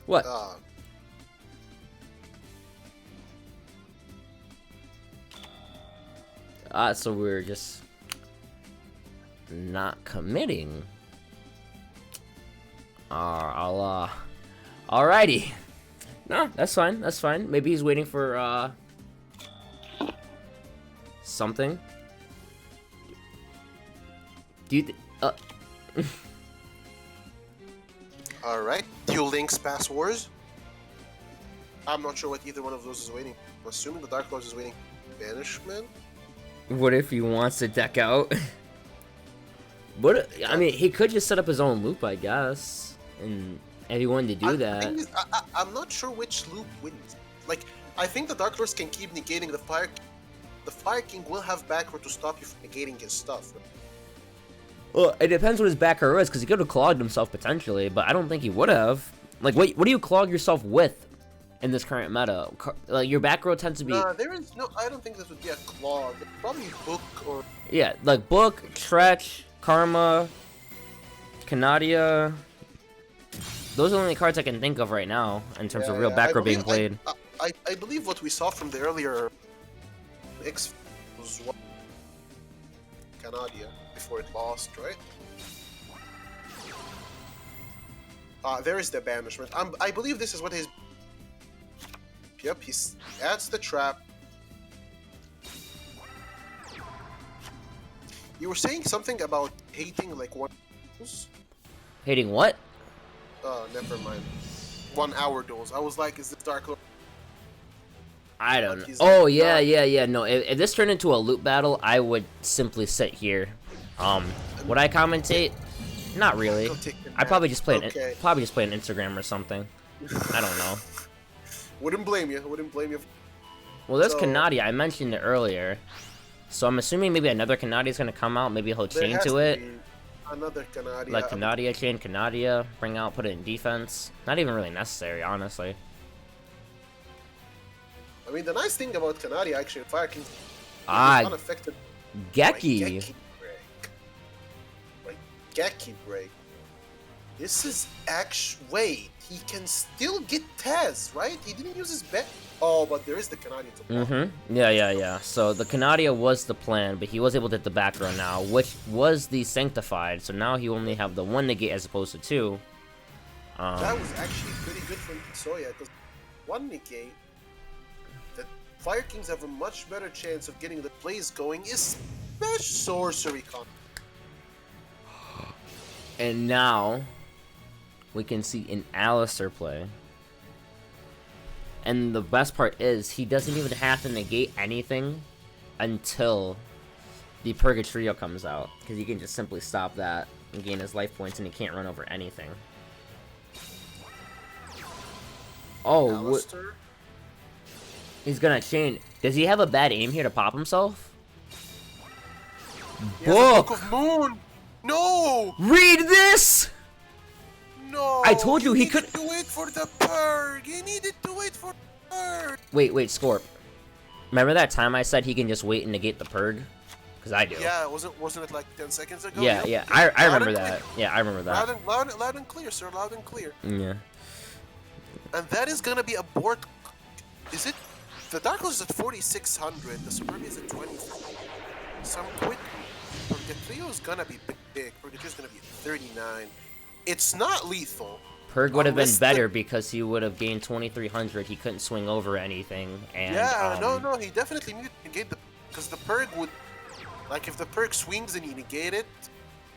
What? So we're just not committing. Alrighty. No, that's fine. That's fine. Maybe he's waiting for something. Do you? All right. Duel Links Pass Wars. I'm not sure what either one of those is waiting. I'm assuming the Dark Lords is waiting. Banishment. What if he wants to deck out? But I mean, he could just set up his own loop, I guess, and if he wanted to do that. I'm not sure which loop wins. Like, I think the Dark Lords can keep negating the Fire. The Fire King will have backer to stop you from negating his stuff. Well, it depends what his backer is, because he could have clogged himself potentially, but I don't think he would have. Like, what do you clog yourself with in this current meta? Like, your back row tends to be. There is no. I don't think this would be a clog. Probably book or. Yeah, like book, Tretch, Karma, Canadia. Those are the only cards I can think of right now in terms of real back row being played. I believe what we saw from the earlier X was what Canadia before it lost, right? There is the banishment. I believe this is what his. Yep, he adds the trap. You were saying something about hating like 1 duels? Hating what? Never mind. 1 hour duels. I was like, is this Dark Lord? I don't know. Oh, yeah. No, if this turned into a loop battle, I would simply sit here. Would I commentate? Not really. I'd probably just play an Instagram or something. I don't know. Wouldn't blame you. Well, there's Canadia. I mentioned it earlier. So I'm assuming maybe another Canadia is going to come out. Maybe he'll chain to it. Another Canadia. Like Canadia, chain Canadia, bring out, put it in defense. Not even really necessary, honestly. I mean, the nice thing about Canadia, actually, Fire King is unaffected Geki. by Geki break. Like, Geki break. This is actually... Wait, he can still get Tez, right? He didn't use his bet. Oh, but there is the Canadian to block. Yeah. So the Canadia was the plan, but he was able to hit the back row now, which was the Sanctified. So now he only have the one negate as opposed to two. That was actually pretty good from Soya, because one negate, the Fire Kings have a much better chance of getting the plays going, especially sorcery con. And now we can see an Alistair play. And the best part is, he doesn't even have to negate anything until the Purgatrio comes out. Because he can just simply stop that and gain his life points, and he can't run over anything. Oh, Alistair? He's gonna chain. Does he have a bad aim here to pop himself? He has a Book of Moon! No! Read this! No! I told you he could. To wait for the Purg! He needed to wait for the Purg! Wait, Skorp. Remember that time I said he can just wait and negate the Purg? Because I do. Yeah, wasn't it like 10 seconds ago? Yeah. I remember that. Yeah, I remember that. Loud and clear, sir. Loud and clear. Yeah. And that is gonna be a board. Is it? The Dark Horse is at 4,600. The Skorpian is at 20. Some quick. Purgatrio is gonna be big. Purgatrio is gonna be at 39. It's not lethal. Purg would have been better because he would have gained 2,300. He couldn't swing over anything. And yeah, no, he definitely needed to negate the, because the Purg would, like if the Purg swings and he negate it,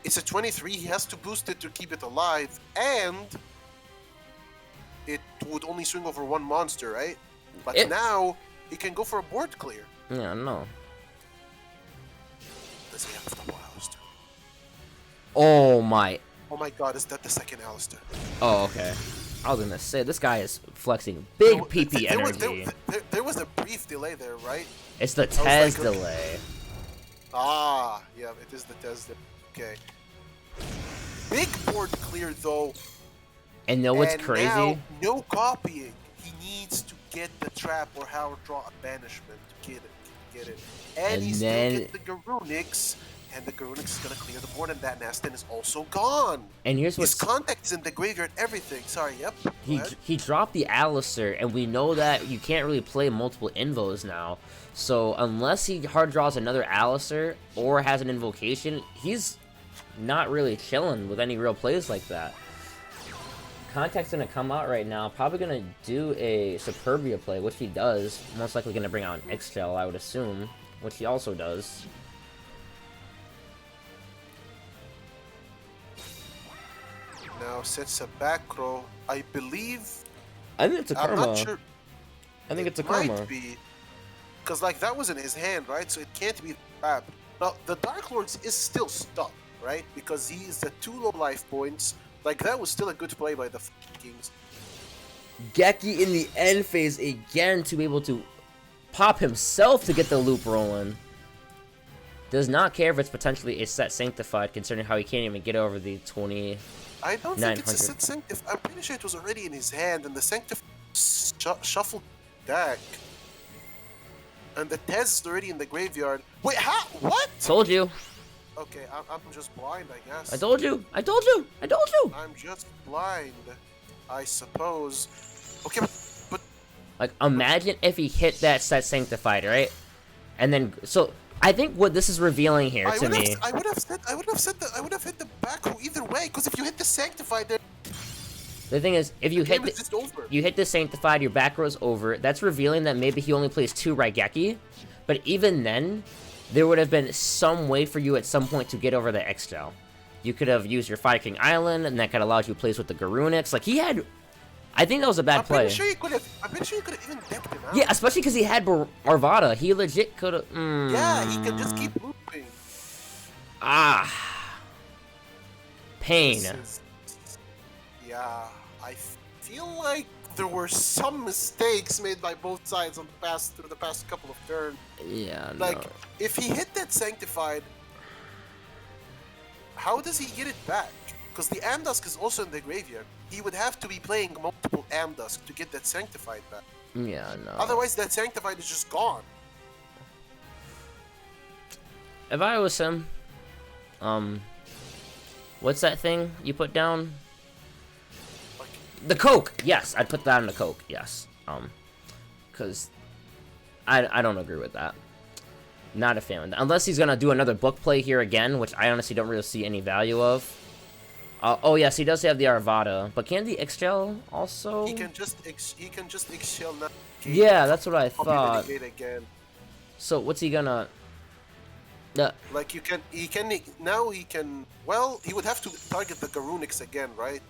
it's a 23. He has to boost it to keep it alive, and it would only swing over one monster, right? But now he can go for a board clear. Yeah, no. Does he have double Alistair? Oh my god, is that the second Alistair? Oh, okay. I was gonna say, this guy is flexing big PP energy. There was a brief delay there, right? It's the Tez delay. Ah, yeah, it is the Tez delay. Okay. Big board clear, though. And know what's crazy? Now, no copying. He needs to get the trap or Howard draw a banishment to get it. And he's then get the Garunix. And the Garunix is going to clear the board, and that Nastin is also gone. And here's what's... His contact is in the graveyard, everything. Sorry, yep. He dropped the Alistair, and we know that you can't really play multiple invos now. So unless he hard draws another Alistair or has an invocation, he's not really chilling with any real plays like that. Contact's going to come out right now, probably going to do a Superbia play, which he does. Most likely going to bring out an X-Gel, I would assume, which he also does. Now sets a back row. I believe. I think it's a Karma. I'm not sure. I think it's a Karma. Might be, because like that was in his hand, right? So it can't be trap. Now the Dark Lords is still stuck, right? Because he is at 2 low life points. Like that was still a good play by the Kings. Geki in the end phase again to be able to pop himself to get the loop rolling. Does not care if it's potentially a set Sanctified, considering how he can't even get over the 20. I don't think it's a set Sanctified. I'm pretty sure it was already in his hand, and the Sanctified shuffled deck. And the Tez is already in the graveyard. Wait, how? What? Told you. Okay, I'm just blind, I guess. I told you. I'm just blind, I suppose. Okay, but like, imagine if he hit that set Sanctified, right? And then, so I think what this is revealing here to me. I would have hit the back row either way, because if you hit the Sanctified, then the thing is, if you hit the Sanctified, your back row's over. That's revealing that maybe he only plays 2 Raigeki, but even then, there would have been some way for you at some point to get over the X-Gel. You could have used your Fire King Island, and that could have allowed you to place with the Garunix. Like, he had... I think that was a bad play. I'm pretty sure you could have even decked him out. Yeah, especially because he had Arvada. He legit could have... Yeah, he could just keep looping. Pain. Yeah, I feel like there were some mistakes made by both sides on through the past couple of turns. Yeah, like, if he hit that Sanctified, how does he get it back? Because the Amdusk is also in the graveyard. He would have to be playing multiple Amdusk to get that Sanctified back. Yeah, no. Otherwise, that Sanctified is just gone. If I was him, what's that thing you put down? Like, The Coke. Yes, I'd put that on the Coke. Yes. Because I don't agree with that. Not a fan of that. Unless he's gonna do another book play here again, which I honestly don't really see any value of. Oh yes, he does have the Arvada, but can the Excel also? he can just Excel now. Yeah, that's what I thought. Again. So what's he gonna? Like he can well, he would have to target the Garunix again, right?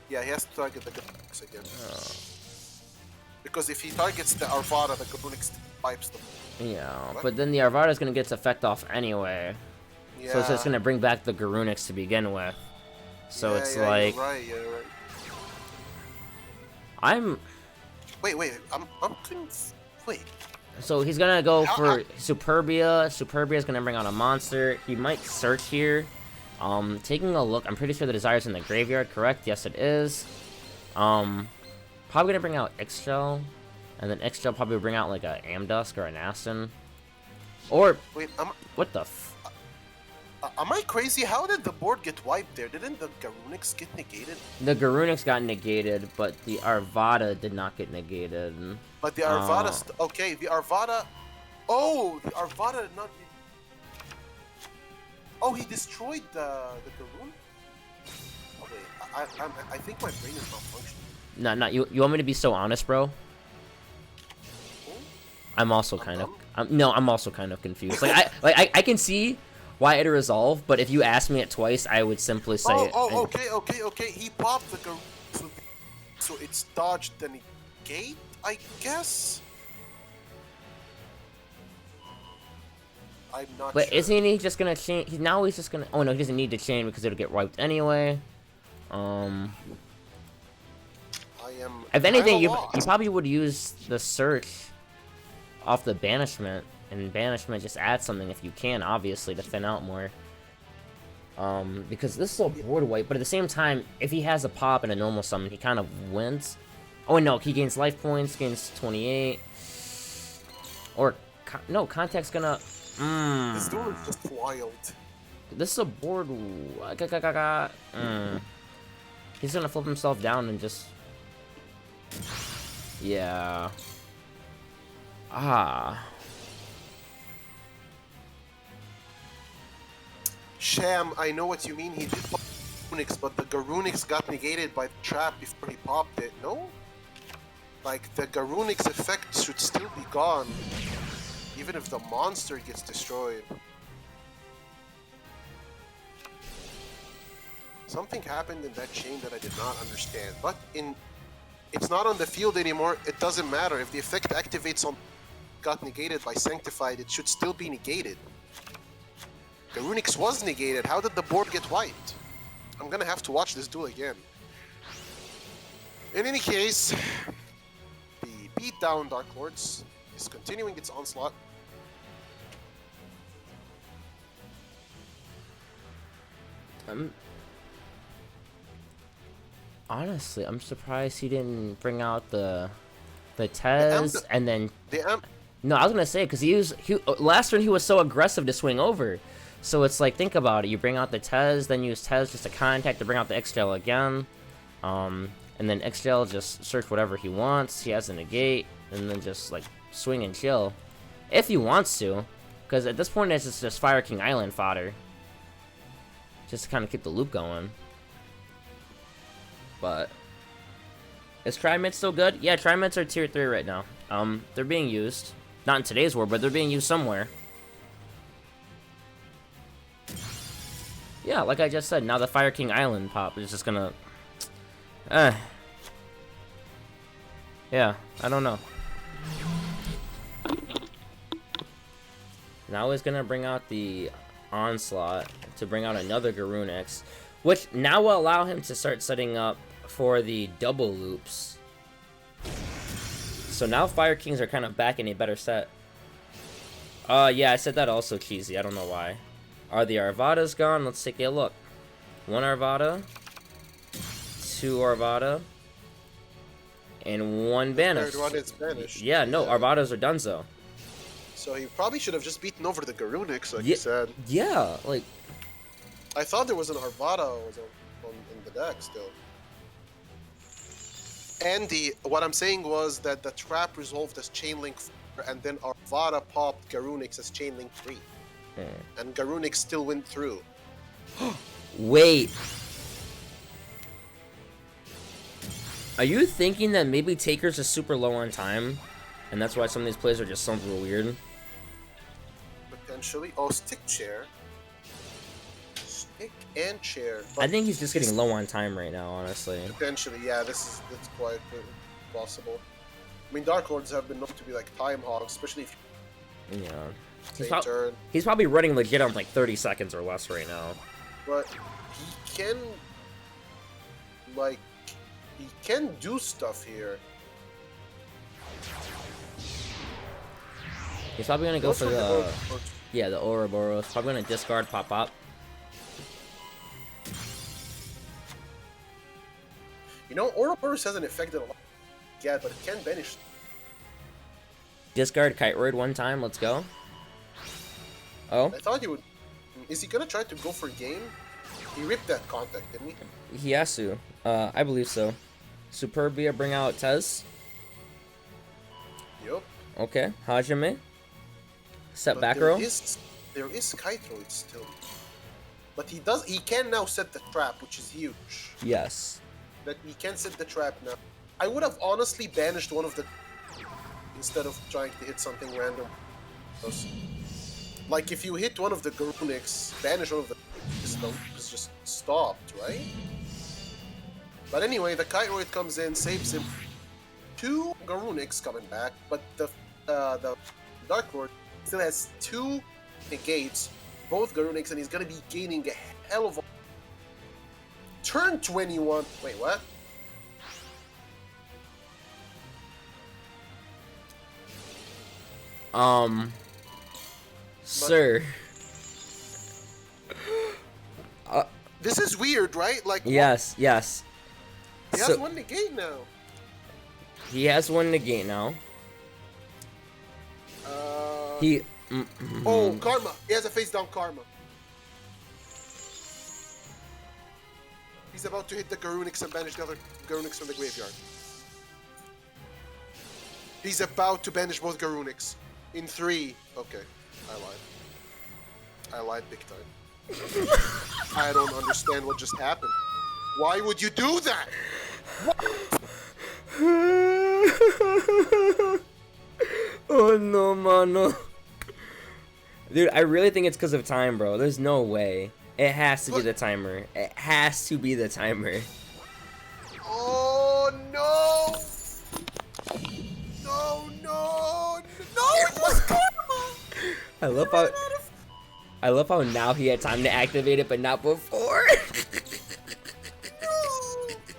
Yeah, he has to target the Garunix again. Because if he targets the Arvada, the Garunix pipes them. Yeah, what? but then the Arvada is gonna get its effect off anyway. Yeah. So it's just gonna bring back the Garunix to begin with. So yeah, it's yeah, like you're right, you're right. Wait, I'm wait. So he's gonna go for Superbia. Superbia's gonna bring out a monster. He might search here. Taking a look, I'm pretty sure the Desire's in the graveyard, correct? Yes, it is. Probably gonna bring out X-Shell. And then X-Shell probably bring out like a Amdusk or an Aston. Or, wait, what the am I crazy? How did the board get wiped there? Didn't the Garunix get negated? The Garunix got negated, but the Arvada did not get negated. But the Arvada, okay, the Arvada. Oh, the Arvada did not. Oh, he destroyed the Garun. Wait, I think my brain is malfunctioning. No, you want me to be so honest, bro? Oh? I'm also kind of. I'm also kind of confused. Like I can see why it resolved, but if you asked me it twice, I would simply say. Okay. He popped the Garun, so it's dodged the negate, I guess. I'm not. But sure. isn't he just gonna change? Now he's just gonna. Oh no, he doesn't need to change because it'll get wiped anyway. If anything, you probably would use the search off the banishment, and banishment just adds something if you can, obviously, to thin out more. Because this is a board wipe, but at the same time, if he has a pop and a normal summon, he kind of wins. Oh no, he gains life points, gains 28. Or no, Contact's gonna. This duel is just wild. This is a board. He's gonna flip himself down and just. Yeah. Sham, I know what you mean. He did pop Garunix, but the Garunix got negated by the trap before he popped it. No? Like, the Garunix effect should still be gone, even if the monster gets destroyed. Something happened in that chain that I did not understand, but it's not on the field anymore. It doesn't matter. If the effect activates on got negated by Sanctified, it should still be negated. Garunix was negated. How did the board get wiped? I'm gonna have to watch this duel again. In any case, the beatdown Dark Lords is continuing its onslaught. Honestly, I'm surprised he didn't bring out the Tez and then. No, I was gonna say because he last turn he was so aggressive to swing over, so it's like think about it. You bring out the Tez, then use Tez just to contact to bring out the X-Gel again, and then X-Gel just search whatever he wants. He has a negate, and then just like swing and chill, if he wants to, because at this point it's just Fire King Island fodder, just to kind of keep the loop going. But is Trimid still good? Yeah, Trimids are tier 3 right now. They're being used. Not in today's war, but they're being used somewhere. Yeah, like I just said, now the Fire King Island pop is just gonna... Yeah, I don't know. Now he's gonna bring out the Onslaught to bring out another Garunix, which now will allow him to start setting up for the double loops. So now Fire Kings are kind of back in a better set. Yeah, I said that also cheesy. I don't know why. Are the Arvadas gone? Let's take a look. 1 Arvada, 2 Arvada, and 1 banished. Third one is banished. Yeah, no, Arvadas are done so. So he probably should have just beaten over the Garunix, like you said. Yeah, like... I thought there was an Arvada in the deck still. And what I'm saying was that the trap resolved as Chainlink 4, and then Arvada popped Garunix as Chainlink 3. And Garunix still went through. Wait. Are you thinking that maybe Taker's is super low on time? And that's why some of these plays are just so weird? Potentially. Oh, stick chair. Stick and chair. I think he's just getting low on time right now, honestly. Potentially, yeah, that's quite possible. I mean, Dark Lords have been known to be like time hogs, especially if you... Yeah. He's probably running legit on like 30 seconds or less right now. But he can... Like... He can do stuff here. He's probably gonna go for the... Yeah, the Ouroboros. Probably gonna discard pop-up. You know, Ouroboros hasn't affected a lot yet, but it can banish. Discard Kiteroid 1 time, let's go. Oh? I thought he would... Is he gonna try to go for game? He ripped that contact, didn't he? He has to. I believe so. Superbia, bring out Tez. Yup. Okay, Hajime. Set But back row. There is Kiteroid still. But he can now set the trap, which is huge. Yes. That he can set the trap now. I would have honestly banished one of the... Instead of trying to hit something random. Like, if you hit one of the Garunix, banish one of the... It's just stopped, right? But anyway, the Kiteroid comes in, saves him. 2 Garunix coming back, but the Dark Lord still has 2 negates, both Garunix, and he's gonna be gaining a hell of a... Turn 21... Wait, what? Sir. This is weird, right? Like, yes, yes. He has 1 negate now. He has 1 negate now. Oh, Karma. He has a face down Karma. He's about to hit the Garunix and banish the other Garunix from the graveyard. He's about to banish both Garunix. In 3. Okay, I lied big time. I don't understand what just happened. Why would you do that? Oh no, mano. Dude, I really think it's because of time, bro. There's no way. It has to be the timer. It has to be the timer. Oh no! No! It was Karma! I love how now he had time to activate it, but not before.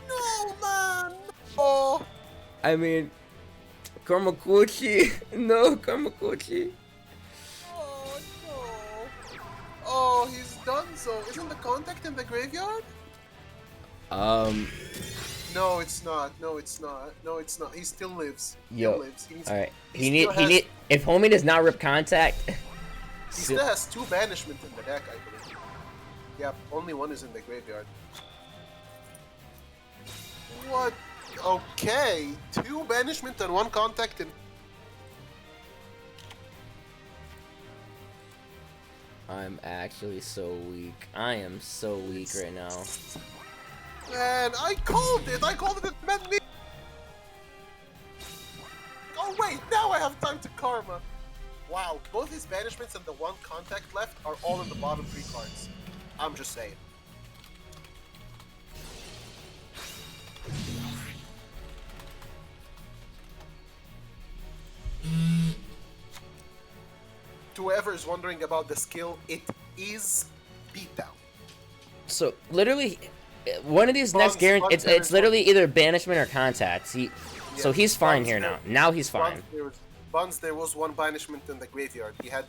No, man! Oh! I mean, Karmakuchi. No, Karmakuchi. Oh, no. Oh, he's done so. Isn't the contact in the graveyard? No, it's not. No, it's not. No, it's not. He still lives. Yo. He lives. Alright. If homie does not rip contact. He still has 2 banishment in the deck, I believe. Yep, only 1 is in the graveyard. What? Okay. 2 banishment and 1 contact in... I'm actually so weak. I am so weak right now. Man, I called it! It meant me! Oh wait, now I have time to Karma! Wow, both his banishments and the 1 contact left are all in the bottom 3 cards. I'm just saying. To whoever is wondering about the skill, it is beatdown. So literally, one of these next guarantees, it's literally either banishment or contact. So he's fine here now. Now he's fine. There was 1 banishment in the graveyard. He had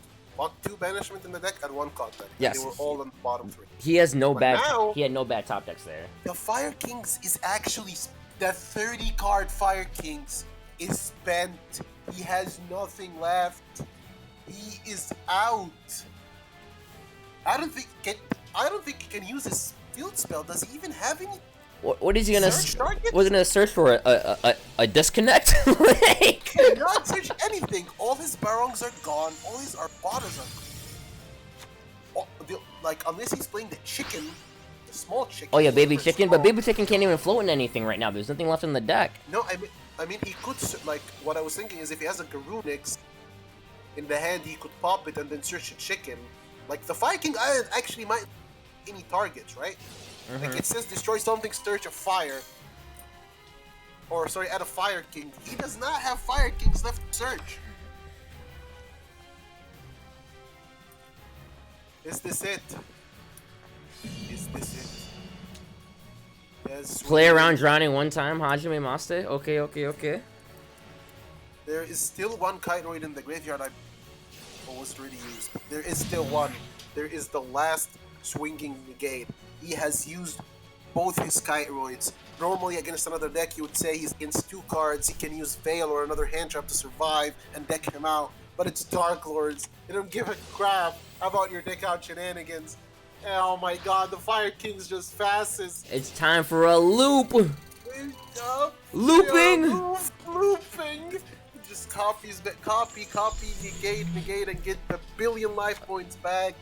Two banishment in the deck and one contact. Yes. They were all on the bottom three. He has no bad. Now, he had no bad top decks there. The Fire Kings is actually the 30 card Fire Kings is spent. He has nothing left. He is out. I don't think he can use his field spell. Does he even have any? What is he gonna? Was he gonna search for a disconnect? He cannot search anything. All his barongs are gone. All his arpadas are gone. Like unless he's playing the chicken, the small chicken. Oh yeah, baby chicken. But baby chicken can't even float in anything right now. There's nothing left in the deck. No, I mean he could like what I was thinking is if he has a Garunix in the hand, he could pop it and then search a chicken. Like the Fire King Island actually might any targets, right? Like it says destroy something, search a fire. Or sorry, add a Fire King. He does not have Fire Kings left to search. Is this it? Is this it? Yes, Play around drowning one time, Hajime Maste. Okay. There is still one Kiteroid in the graveyard was already used. There is still one. There is the last swinging negate. He has used both his Kiteroids. Normally against another deck you would say he's against 2 cards, he can use Veil or another hand trap to survive and deck him out. But it's Dark Lords. They don't give a crap about your deck out shenanigans. Oh my god, the Fire King's just fastest. It's time for a loop! Looping! Looping! Just copy, negate, and get the billion life points back.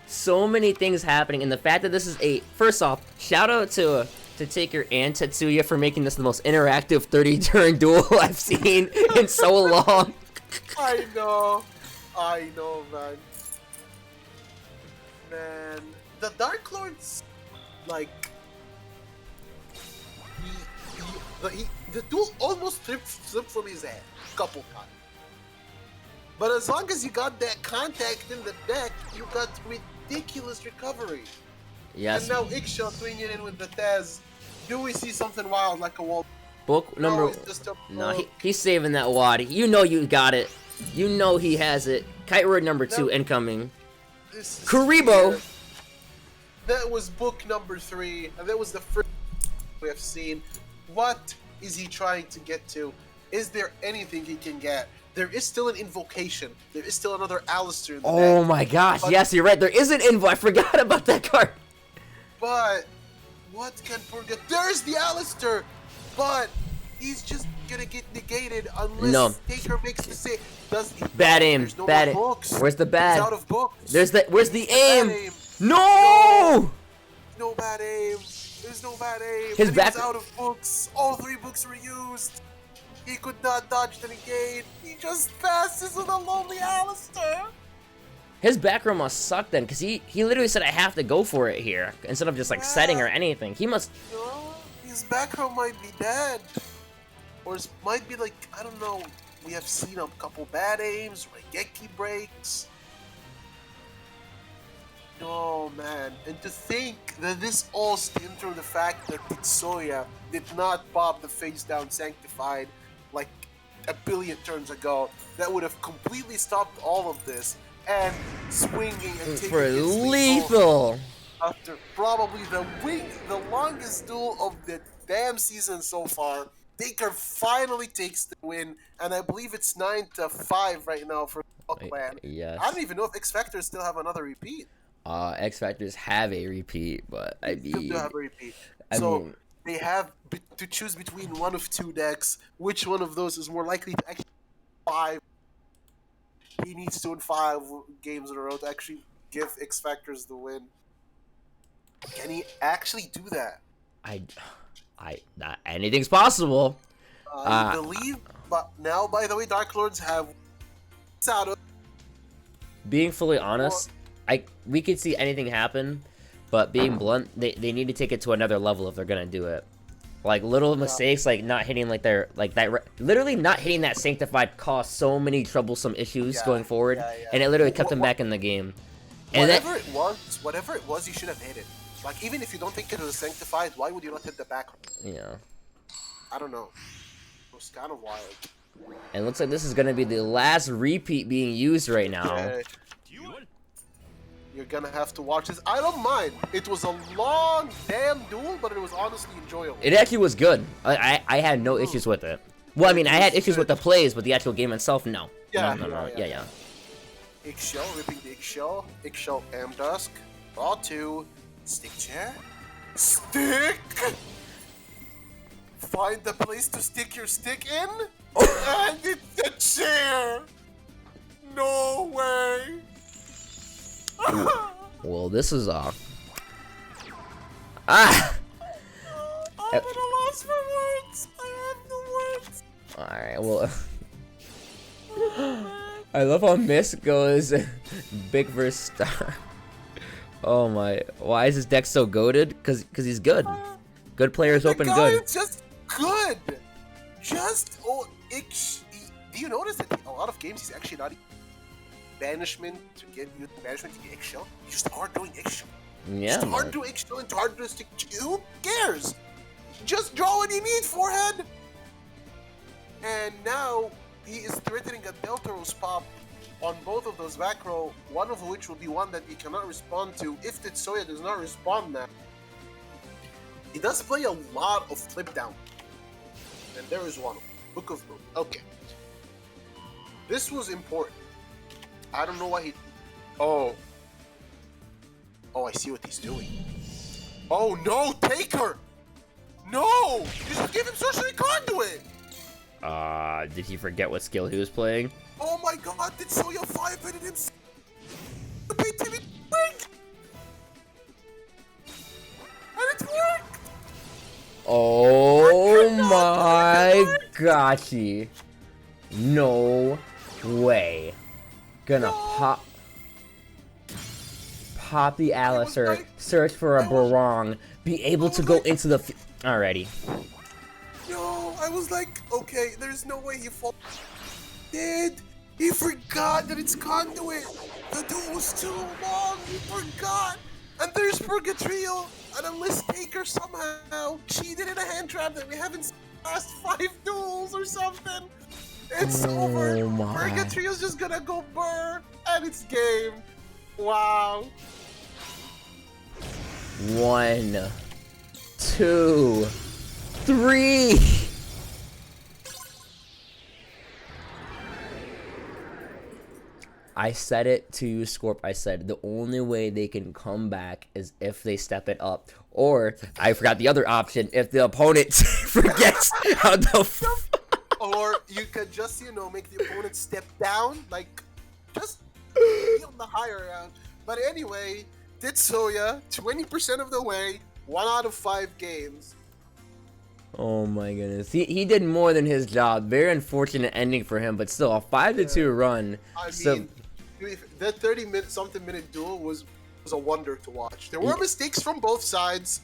So many things happening, and the fact that this is first off, shout out to Taker and Tetsuya for making this the most interactive 30-turn duel I've seen in so long. I know, man. The Dark Lords, like, the duel almost slipped from his hand a couple times. But as long as you got that contact in the deck, you got ridiculous recovery. Yes. And now Ixchel swinging in with the Tez. Do we see something wild like a wall? Book number. No, he's saving that wad. You know you got it. You know he has it. Kiteroid number 2 incoming. Kuribo. That was book number 3, and that was the first we have seen. What is he trying to get to? Is there anything he can get? There is still an invocation. There is still another Alistair in the deck. My gosh, yes, you're right. There is an invo. I forgot about that card. But what can forget? There's the Alistair, but he's just gonna get negated unless Taker makes the save. Bad aim. There's no bad aim. books. Where's the bad? He's out of books. Where's the aim? No! No bad aim. There's no bad aim. His back. He's out of books. All 3 books were used. He could not dodge the negate. He just passes with a lonely Alistair. His back row must suck then, because he literally said I have to go for it here, instead of just like setting or anything. He must... No, his back row might be dead. Or it might be like, I don't know, we have seen a couple bad aims, Raigeki breaks. Oh man, and to think that this all stemmed from the fact that Tetsuya did not pop the face down Sanctified like a billion turns ago. That would have completely stopped all of this. And swinging and taking for his lethal after probably the longest duel of the damn season so far. Taker finally takes the win, and I believe it's 9-5 right now for ClawClan. Yes. I don't even know if X Factors still have another repeat. X Factors have a repeat, but I mean, Still have a repeat. I mean, they have to choose between one of 2 decks. Which one of those is more likely to actually 5? He needs to win 5 games in a row to actually give X Factors the win. Can he actually do that? anything's possible. I believe, but now, by the way, Dark Lords have out of. Being fully honest, we could see anything happen, but being blunt, they need to take it to another level if they're gonna do it. Like little mistakes, like not hitting literally not hitting that Sanctified caused so many troublesome issues going forward, and it literally kept them back in the game. And whatever it was, you should have hit it. Like even if you don't think it was Sanctified, why would you not hit the back? Yeah. I don't know. It was kind of wild. And it looks like this is gonna be the last repeat being used right now. Okay. You're gonna have to watch this. I don't mind. It was a long damn duel, but it was honestly enjoyable. It actually was good. I had no issues with it. Well, I mean, I had issues with the plays, but the actual game itself, no. Yeah, No. Yeah. Eggshell, ripping the eggshell. Eggshell M Dusk. Raw 2. Stick chair. Stick! Find the place to stick your stick in. And it's the chair! No way! Well, this is I'm at a loss for words. I have no words. Alright, well... I love how Mist goes big versus star. Oh my... Why is his deck so goated? Cause he's good. Good players open good. It's just good. Do you notice that in a lot of games he's actually not banishment to get eggshell? You just hard doing eggshell. Yeah. Just hard doing eggshell and hard to stick. Who cares? Just draw what you need, forehead. And now he is threatening a Deltaros pop on both of those back row, one of which will be one that he cannot respond to if Tetsuya does not respond now. He does play a lot of flip down. And there is one. Book of Moon. Okay. This was important. I don't know why he... Oh, I see what he's doing. Oh no, take her! No! You should give him Sorcery Conduit! Did he forget what skill he was playing? Oh my god, did Soya 5-hitted him? And it worked! Oh my gotchi. No way. Gonna pop the Alistair, search for a Barong, be able to go into the alrighty. No, I was like, okay, there's no way he fall. He forgot that it's conduit. The duel was too long. He forgot. And there's Purgatrio. And unless Taker somehow cheated in a hand trap that we haven't seen in the last 5 duels or something, it's over. Purgatrio's just gonna go burr, and it's game. Wow. 1, 2, 3. I said it to you, Skorp. I said the only way they can come back is if they step it up. Or, I forgot the other option, if the opponent forgets how the Or you could just, make the opponent step down, like, just be on the higher round. But anyway, Tetsuya, 20% of the way, 1 out of 5 games. Oh my goodness. He did more than his job. Very unfortunate ending for him, but still, a 5-2 run. I mean, that 30-something-minute duel was a wonder to watch. There were mistakes from both sides.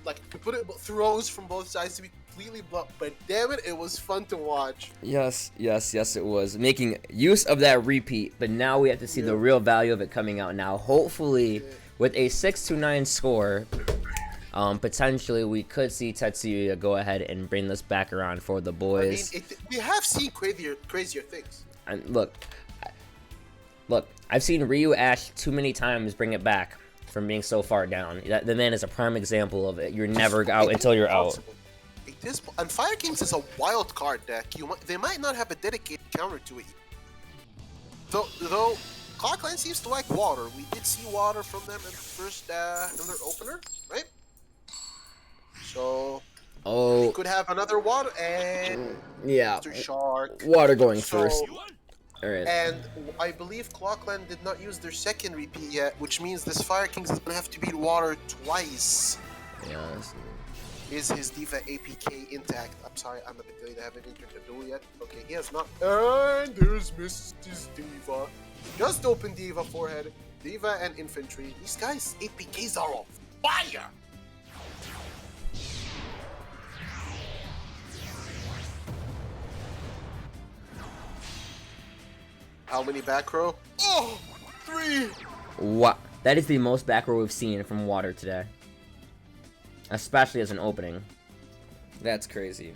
Like, to put it, throws from both sides to be completely blocked, but damn it, it was fun to watch. Yes, it was. Making use of that repeat, but now we have to see the real value of it coming out now. Hopefully, with a 6-9 score, potentially we could see Tetsuya go ahead and bring this back around for the boys. I mean, we have seen crazier things. And look, I've seen Ryu Ash too many times bring it back from being so far down. The man is a prime example of it. You're never out until you're out. And Fire Kings is a wild card deck. They might not have a dedicated counter to it. Though ClawClan seems to like water. We did see water from them in the first in their opener, right? So we could have another water and Mr. Shark. Water going first. All right. And I believe ClawClan did not use their second repeat yet, which means this Fire Kings is gonna have to beat water twice. Yes. Is his Diva APK intact? I'm sorry, I'm a bit delayed. I haven't entered the duel yet. Okay, he has not. And there's Mrs. Diva. Just open Diva forehead. Diva and Infantry. These guys' APKs are on fire! How many back row? Oh! 3! What? That is the most back row we've seen from water today. Especially as an opening. That's crazy.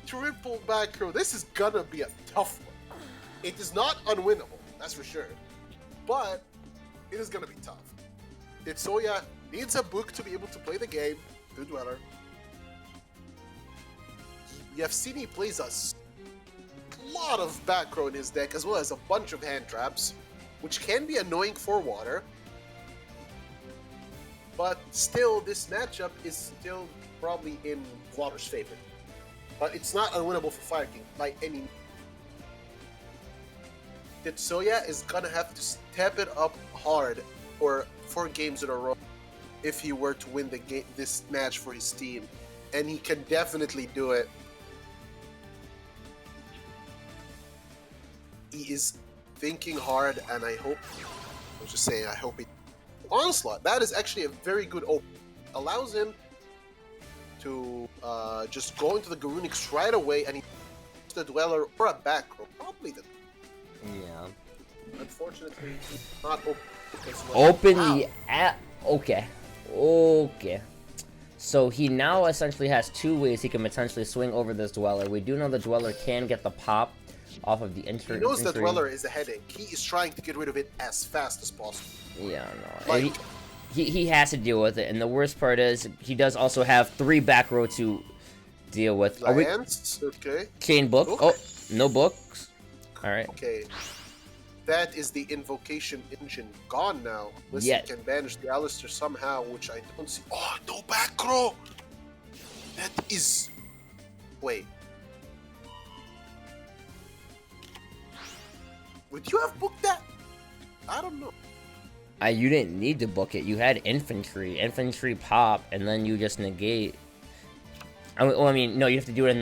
triple back row. This is gonna be a tough one. It is not unwinnable, that's for sure. But it is gonna be tough. Tetsuya needs a book to be able to play the game, the Dweller. We have seen he plays a lot of back row in his deck, as well as a bunch of hand traps, which can be annoying for water. But still, this matchup is still probably in water's favor. But it's not unwinnable for Fire King by any means. Tetsuya is gonna have to step it up hard for 4 games in a row if he were to win the game, this match for his team, and he can definitely do it. He is thinking hard, and I hope. I'm just saying, I hope he. Onslaught. That is actually a very good open. Allows him to just go into the Garunix right away, and he the Dweller or a back row, probably the. Yeah. Unfortunately, not open. Open the app. Okay. Okay. So he now essentially has 2 ways he can potentially swing over this Dweller. We do know the Dweller can get the pop off of the entry. He knows the Dweller is a headache. He is trying to get rid of it as fast as possible. Yeah, no. Like, he has to deal with it, and the worst part is he does also have 3 back row to deal with. Lands, okay. Chain book. Book? Oh, no books. All right. Okay. That is the invocation engine gone now. Listen, Yeah. can banish the Alistair somehow, which I don't see. Oh, no back row! That is... Wait. Would you have booked that? I don't know. You didn't need to book it. You had infantry pop, and then you just negate. I mean, no, you have to do it in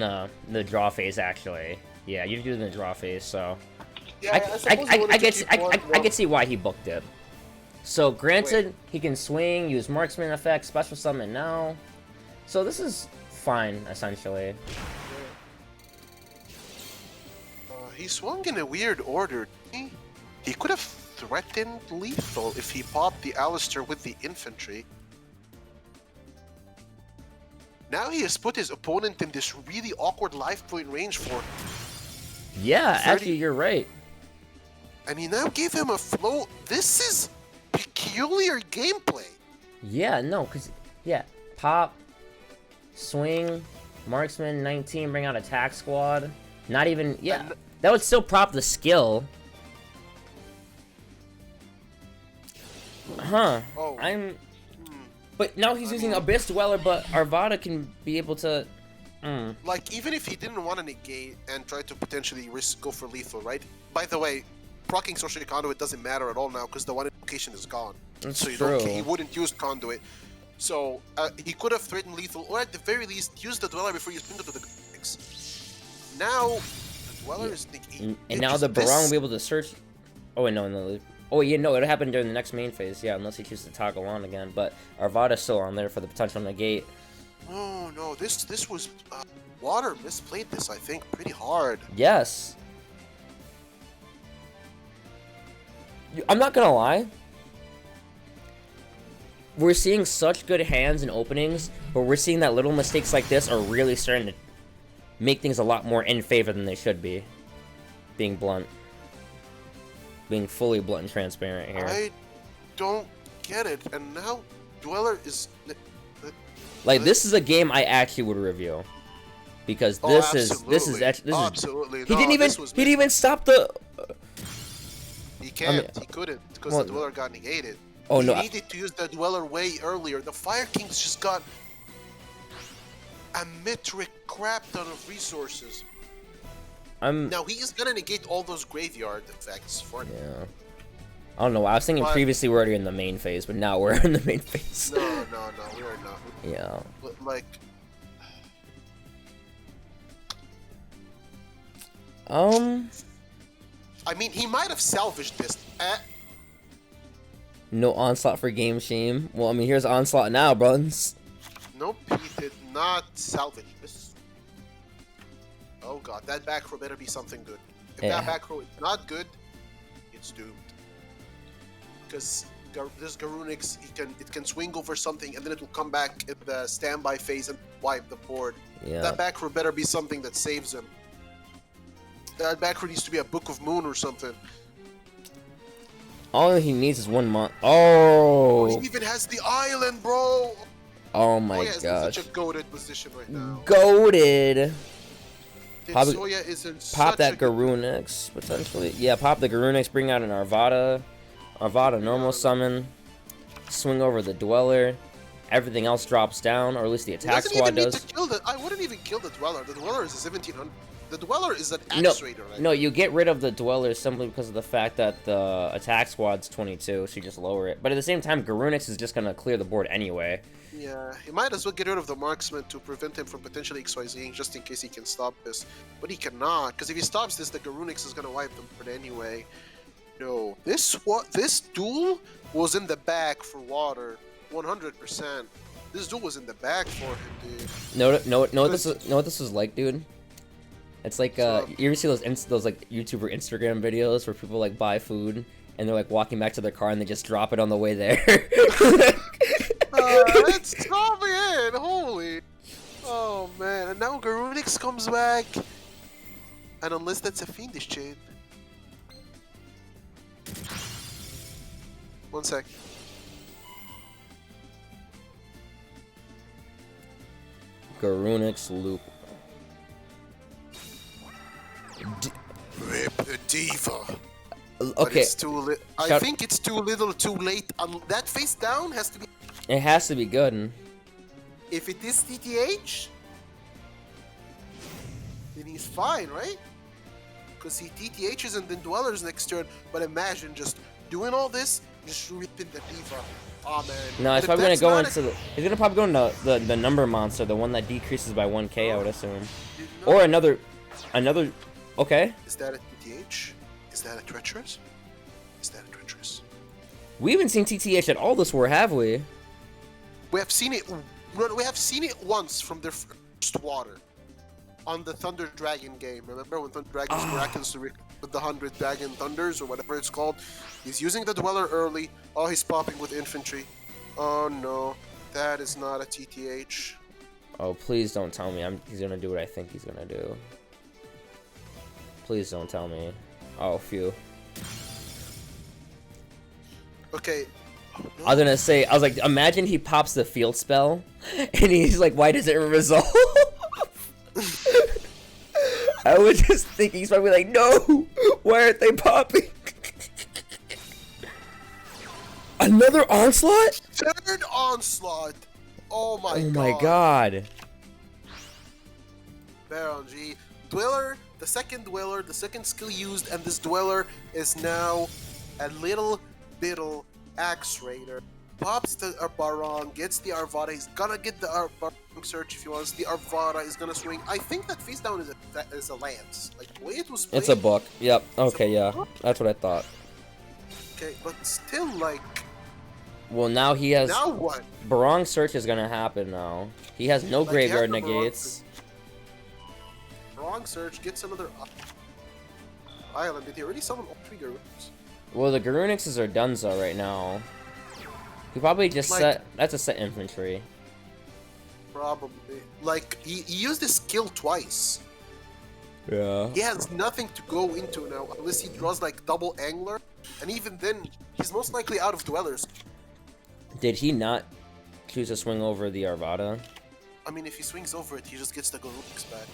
the draw phase actually. Yeah, you have to do it in the draw phase. So Yeah, I can see why he booked it. So granted, Wait. he can swing, use marksman effect, special summon now. So this is fine essentially. He swung in a weird order. He could have threatened lethal if he popped the Alistair with the infantry. Now he has put his opponent in this really awkward life point range for... Yeah, 30. actually you're right. And he now gave him a float. This is peculiar gameplay. Yeah, no, cause yeah, pop, swing, marksman 19, bring out attack squad. Not even that would still prop the skill. Huh. Oh. But now he's using Abyss Dweller, but Arvada can be able to. Like, even if he didn't want to negate and try to potentially go for lethal, right? By the way, proccing Sorcery Conduit doesn't matter at all now because the one invocation is gone. That's so true. He wouldn't use Conduit. So he could have threatened lethal, or at the very least, use the Dweller before you spin to the Garunix. Now, the Dweller is negating. And now the Barong will be able to search. Oh wait, no. Oh yeah, no, it'll happen during the next main phase. Yeah, unless he chooses to toggle on again. But Arvada's still on there for the potential negate. Oh no, this was Water misplayed this, I think, pretty hard. Yes. I'm not gonna lie. We're seeing such good hands and openings, but we're seeing that little mistakes like this are really starting to make things a lot more in favor than they should be. Being blunt. Being fully blunt and transparent here. I don't get it, and now Dweller is... Like, this is a game I actually would review. Because this is absolutely. He didn't even stop the... He can't, he couldn't, because the Dweller got negated. Oh, he no. needed to use the Dweller way earlier. The Fire King's just got a metric crap ton of resources. Now he is gonna negate all those graveyard effects for him. Yeah. I don't know. I was thinking previously we're already in the main phase, but now we're in the main phase. No, we are not. Yeah. But, like... I mean, he might have salvaged this. No Onslaught for game shame. Well, I mean, here's Onslaught now, bruns. Nope, he did not salvage this. Oh god, that back row better be something good. If that back row is not good, it's doomed. Because this Garunix, it can swing over something and then it will come back in the standby phase and wipe the board. Yeah. That back row better be something that saves him. That back row needs to be a Book of Moon or something. All he needs is 1 month. Oh. He even has the island, bro. Oh my Soya is in gosh. such a goated position right now. Goated. Pop, Soya is in pop such that a good... Garunix potentially. Yeah, pop the Garunix. Bring out an Arvada. Arvada normal summon. Swing over the Dweller. Everything else drops down, or at least the attack squad does. I wouldn't even kill the Dweller. The Dweller is a 1700. The Dweller is an Axe Raider. No, you get rid of the Dweller simply because of the fact that the attack squad's 22, so you just lower it. But at the same time, Garunix is just gonna clear the board anyway. Yeah, he might as well get rid of the Marksman to prevent him from potentially XYZing, just in case he can stop this. But he cannot, because if he stops this, the Garunix is gonna wipe the board anyway. No, this duel was in the bag for Water, 100%. This duel was in the bag for him, dude. Know what this is like, dude? It's like you ever see those like YouTuber Instagram videos where people like buy food and they're like walking back to their car and they just drop it on the way there. It's probably it. Holy. Oh man. And now Garunix comes back. And unless that's a Fiendish chain. 1 sec. Garunix loop. Rip the Diva. Okay. It's too I think it's too little too late. That face down has to be... It has to be good. If it is TTH, then he's fine, right? Because he TTHs and then Dwellers next turn. But imagine just doing all this, just ripping the Diva. Oh man. No, he's probably gonna go into the... He's gonna probably go into the number monster, the one that decreases by 1k, I would assume. Or another... Okay. Is that a TTH? Is that a treacherous? Is that a treacherous? We haven't seen TTH at all this war, have we? We have seen it. We have seen it once from their first water, on the Thunder Dragon game. Remember when Thunder Dragon was miraculously with the 100 Dragon Thunders or whatever it's called? He's using the Dweller early. Oh, he's popping with infantry. Oh no, that is not a TTH. Oh, please don't tell me he's gonna do what I think he's gonna do. Please don't tell me. Oh, phew. Okay. I was gonna say, I was like, imagine he pops the field spell, and he's like, why does it resolve? I was just thinking, he's probably like, no! Why aren't they popping? Another Onslaught? Third Onslaught! Oh my god. Oh my god. Baron G. Dweller, the second Dweller, the second skill used, and this Dweller is now a little bittle Axe Raider. Pops the Baron, gets the Arvada. He's gonna get the Baron search if he wants. The Arvada is gonna swing. I think that face down is a lance. Like the way it was played. It's a book. Yep. Okay, yeah. That's what I thought. Okay, but still, like. Well, now he has. Now what? Barong search is gonna happen now. He has no graveyard negates. Barong search gets another island. Did he already summon all 3 Garuns? Well, the Garunixes are donezo right now. He probably just set... That's a set infantry. Probably. Like, he used his skill twice. Yeah. He has nothing to go into now, unless he draws, like, double Angler. And even then, he's most likely out of Dwellers. Did he not choose to swing over the Arvada? I mean, if he swings over it, he just gets the Garunix back.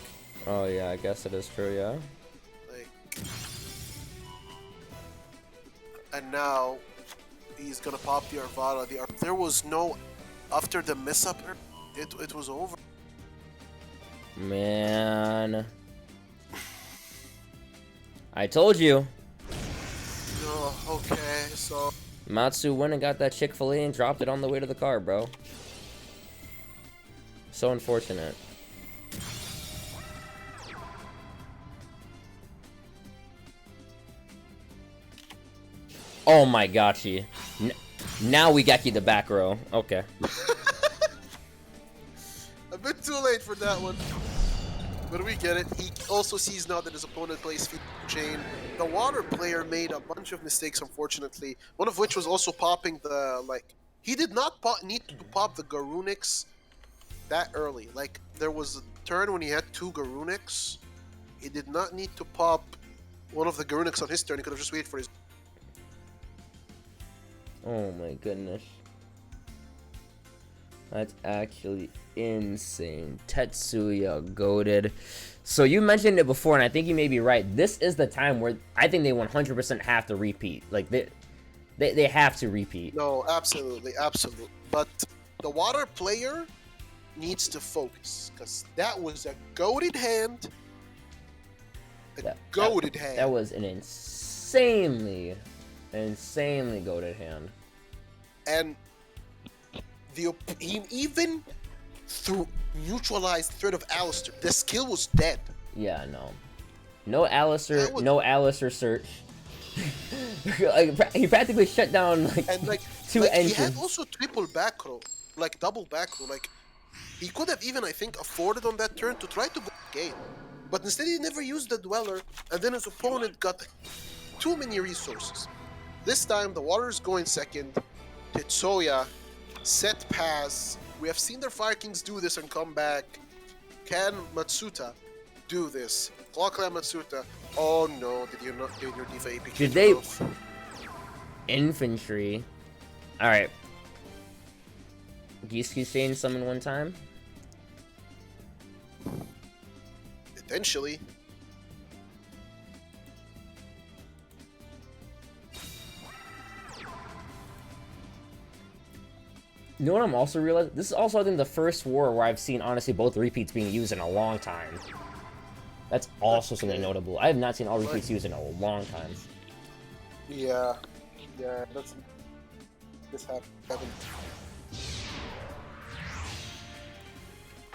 Oh, yeah, I guess it is true, yeah. Like... And now, he's gonna pop the Arvada. There was no... After the mess-up, it was over. Man. I told you. Oh, okay, so... Matsu went and got that Chick-fil-A and dropped it on the way to the car, bro. So unfortunate. Oh my gotchi. Now we got you the back row. Okay. A bit too late for that one. But we get it. He also sees now that his opponent plays Feed Chain. The water player made a bunch of mistakes, unfortunately. One of which was also popping the, like, he did not need to pop the Garunix that early. Like, there was a turn when he had 2 Garunix. He did not need to pop one of the Garunix on his turn. He could have just waited for his... Oh my goodness. That's actually insane. Tetsuya goated. So you mentioned it before, and I think you may be right. This is the time where I think they 100% have to repeat. Like, they have to repeat. No, absolutely, absolutely. But the water player needs to focus, because that was a goated hand. Goated hand. That was an insanely goated hand. And he even through neutralized threat of Alistair, the skill was dead. Yeah, no Alistair, no Alistair search. Like, he practically shut down like 2 engines. He had also triple back row, like double back row. Like, he could have even, I think, afforded on that turn to try to go game, but instead he never used the Dweller, and then his opponent got too many resources. This time the water is going second. Tetsuya set pass. We have seen their Fire Kings do this and come back. Can Matsuta do this? ClawClan Matsuta. Oh no, did you not get your Diva AP? Did they... Infantry. Alright. Geeski saying summon one time? Potentially. You know what I'm also realizing? This is also, I think, the first war where I've seen, honestly, both repeats being used in a long time. That's also something notable. I have not seen all repeats used in a long time. Yeah. Yeah, that's... This happened.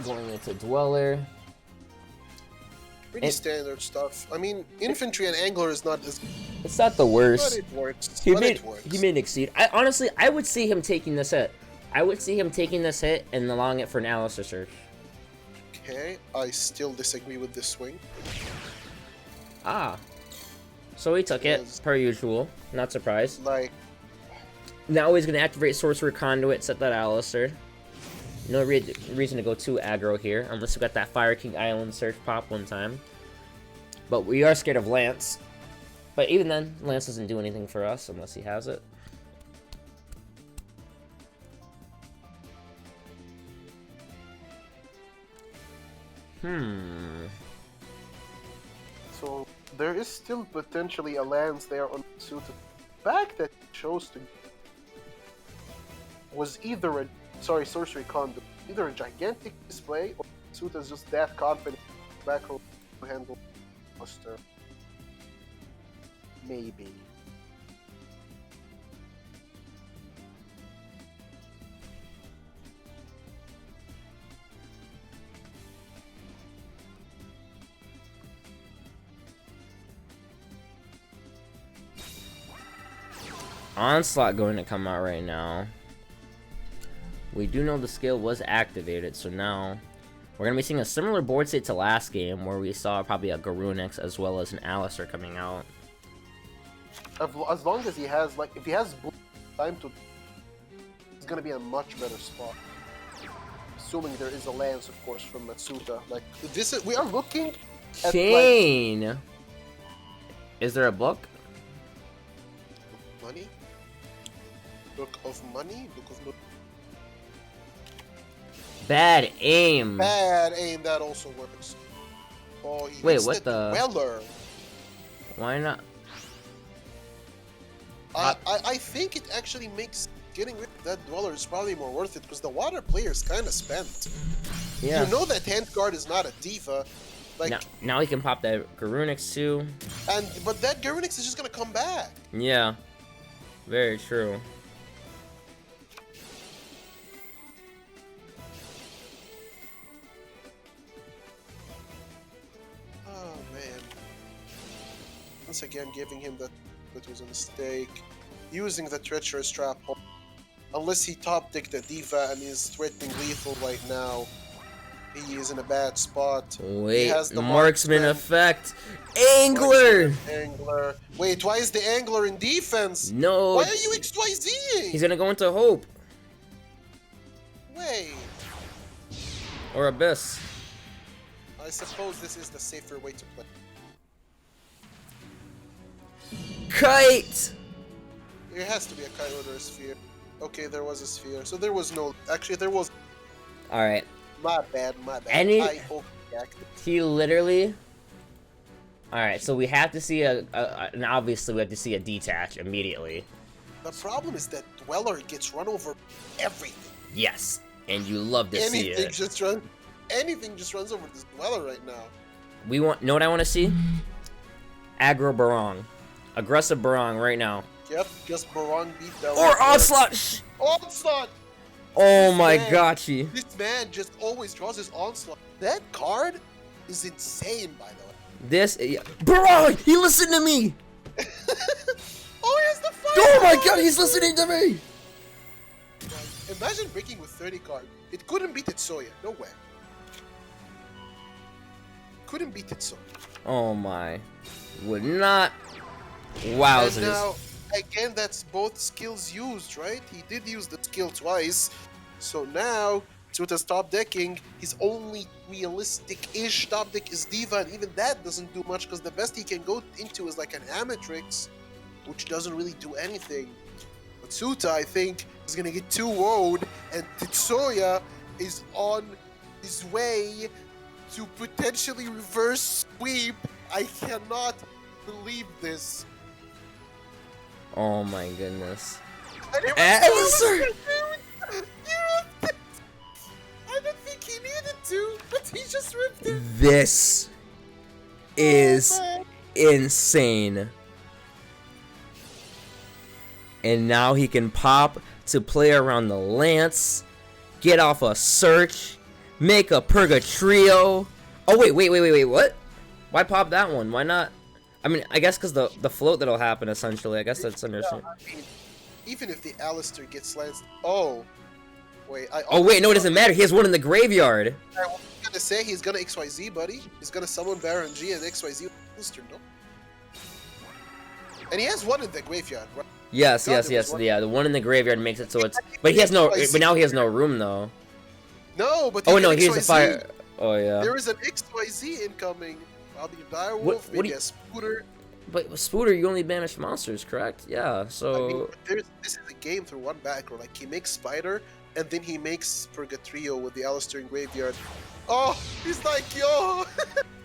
Going into Dweller. Pretty standard stuff. I mean, infantry and angler is not as... It's not the worst. But it works. He may exceed. Honestly, I would see him taking this hit. I would see him taking this hit and allowing it for an Alistair search. Okay, I still disagree with this swing. Ah. So he took it, per usual. Not surprised. Like... Now he's going to activate Sorcerer Conduit, set that Alistair. No reason to go too aggro here, unless we got that Fire King Island search pop one time. But we are scared of Lance. But even then, Lance doesn't do anything for us unless he has it. So there is still potentially a Lance there on suit. The fact that he chose to was either a sorcery conduit, either a gigantic display or suit is just that confident back row to handle Buster. Maybe. Onslaught going to come out right now. We do know the skill was activated, so now we're going to be seeing a similar board state to last game, where we saw probably a Garunix as well as an Alistair coming out. As long as he has, like, if he has time to, it's going to be a much better spot. Assuming there is a Lance, of course, from Matsuta. Like, this is, we are looking at, Chain! Like, is there a book? Money? Book of money? Book of money? Bad aim. Bad aim, that also works. Oh, wait, what the? Dweller. Why not? I think it actually makes getting rid of that Dweller is probably more worth it, because the water player is kind of spent. Yeah. You know that hand guard is not a diva. Like, now he can pop that Garunix too. But that Garunix is just gonna come back. Yeah. Very true. Oh man. Once again giving him that was a mistake. Using the treacherous trap. Unless he top decked the diva and is threatening lethal right now. He is in a bad spot. He Wait, has the marksman effect. Angler! Angler. Wait, why is the angler in defense? No. Why are you XYZing? He's gonna go into hope. Wait. Or abyss. I suppose this is the safer way to play. Kite! There has to be a kite or a sphere. Okay, there was a sphere. So there was no... Actually, there was... Alright. My bad, my bad. I he literally... Alright, so we have to see and obviously we have to see a detach immediately. The problem is that Dweller gets run over everything. Yes, and you love to see it. Anything just runs over this Dweller right now. We want... Know what I want to see? Aggro Barong. Aggressive Barong right now. Yep, just Barong beat down. Or Onslaught! Onslaught! Oh my gotchi. This man just always draws his Onslaught. That card is insane, by the way. This... Barong! He listened to me! Oh, he has the fire! Oh my god, he's listening to me! Imagine breaking with 30 cards. It couldn't beat Tetsuya. No way. Couldn't beat Tetsuya. Oh my. Would not... Wowzers. And now, again, that's both skills used, right? He did use the skill twice. So now, Tsuta's top decking, his only realistic-ish top deck is Diva, and even that doesn't do much because the best he can go into is like an Amatrix, which doesn't really do anything. But Tsuta, I think, is gonna get too woed, and Tetsuya is on his way to potentially reverse sweep. I cannot believe this. Oh my goodness. I don't think he needed to, but he just ripped it. This is insane. And now he can pop to play around the Lance, get off a search, make a Purgatrio. Oh wait, what? Why pop that one? Why not? I mean, I guess because the float that'll happen, essentially. I guess that's understandable. I mean, even if the Alistair gets lanced... Oh. Wait, no, it doesn't matter. He has one in the graveyard. I was gonna say he's gonna XYZ, buddy. He's gonna summon Baron G and XYZ Alistair, no? And he has one in the graveyard, right? Yes. Yeah, the one in the graveyard makes it so it's... But he has no... But now he has no room, though. No, but... Oh, no, here's a fire... Oh, yeah. There is an XYZ incoming. Probably a Direwolf, maybe a Spooter. But Spooter, you only banish monsters, correct? Yeah, so... I mean, this is a game through one back row. Like, he makes Spider, and then he makes Purgatrio with the Alistair in graveyard. Oh, he's like, yo!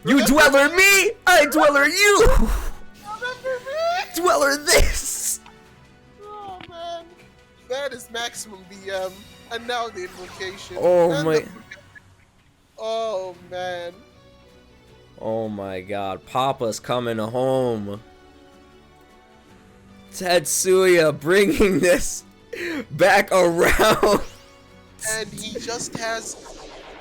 You Dweller me! I Dweller you! Remember me! Dweller this! Oh, man. That is maximum BM. And now the invocation. Oh, my... Oh, man. Oh my god, Papa's coming home. Tetsuya bringing this back around. And he just has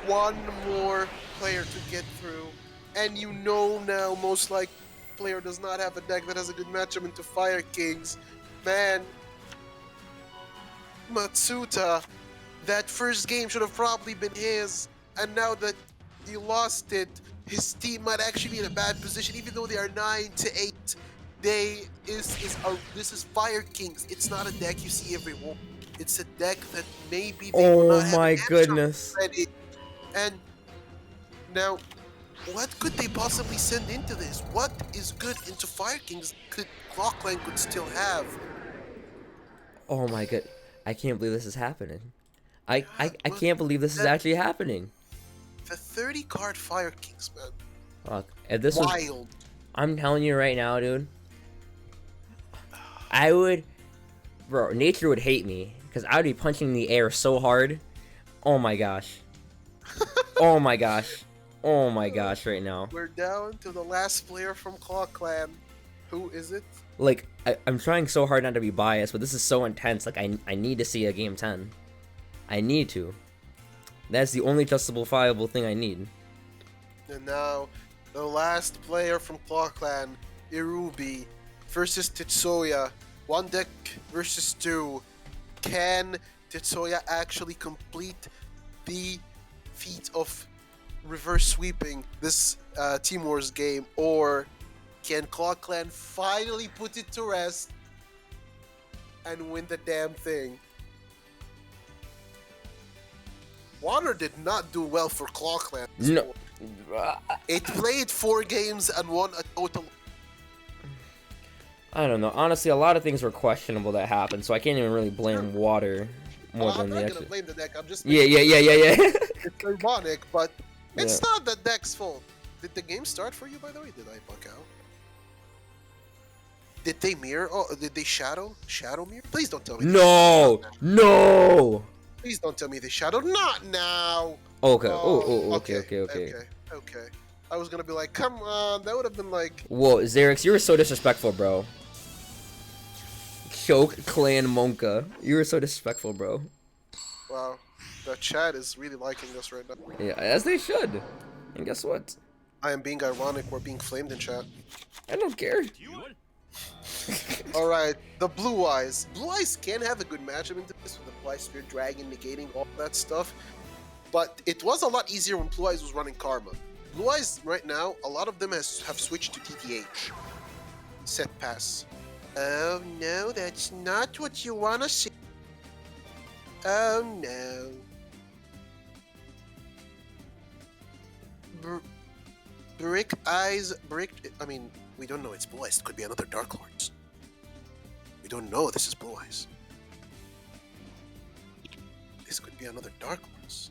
one more player to get through. And you know now, most likely, player does not have a deck that has a good matchup into Fire Kings. Man, Matsuta, that first game should have probably been his. And now that he lost it, his team might actually be in a bad position, even though they are 9-8. This is Fire Kings. It's not a deck you see every week. It's a deck that maybe they will not have my an goodness. ready. And now, what could they possibly send into this? What is good into Fire Kings ClawClan could still have? Oh my god, I can't believe this is happening. I can't believe this is actually happening. The 30-card Fire Kings, man. Fuck. If this Wild. was, I'm telling you right now, dude. I would, bro. Nature would hate me because I would be punching the air so hard. Oh my gosh. Oh my gosh. Oh my gosh! Right now. We're down to the last player from ClawClan. Who is it? Like I'm trying so hard not to be biased, but this is so intense. Like I need to see a game 10. I need to. That's the only justifiable thing I need. And now, the last player from ClawClan, Irubi, versus Tetsuya. One deck versus two. Can Tetsuya actually complete the feat of reverse sweeping this Team Wars game, or can ClawClan finally put it to rest and win the damn thing? Water did not do well for ClawClan. No. It played 4 games and won a total. I don't know. Honestly, a lot of things were questionable that happened, so I can't even really blame Water more than I'm the not extra. gonna blame the deck. I'm just Yeah. It's ironic, but it's not the deck's fault. Did the game start for you, by the way? Did I bug out? Did they mirror? Oh, did they shadow mirror? Please don't tell me. No. Please don't tell me they shadowed. Not now. Okay. Okay. I was gonna be like, come on, that would have been like. Whoa, Xerix, you were so disrespectful, bro. Choke Clan Monka. You were so disrespectful, bro. Wow, the chat is really liking us right now. Yeah, as they should. And guess what? I am being ironic. We're being flamed in chat. I don't care. Alright, the Blue Eyes. Blue Eyes can have a good matchup into this with the Blue Eyes Spear Dragon negating all that stuff. But it was a lot easier when Blue Eyes was running Karma. Blue Eyes right now, a lot of them have switched to TTH. Set pass. Oh no, that's not what you wanna see. Oh no. Brick Eyes, I mean, we don't know it's Blue Eyes. It could be another Dark Lords. We don't know this is Blue Eyes. This could be another Dark Lords.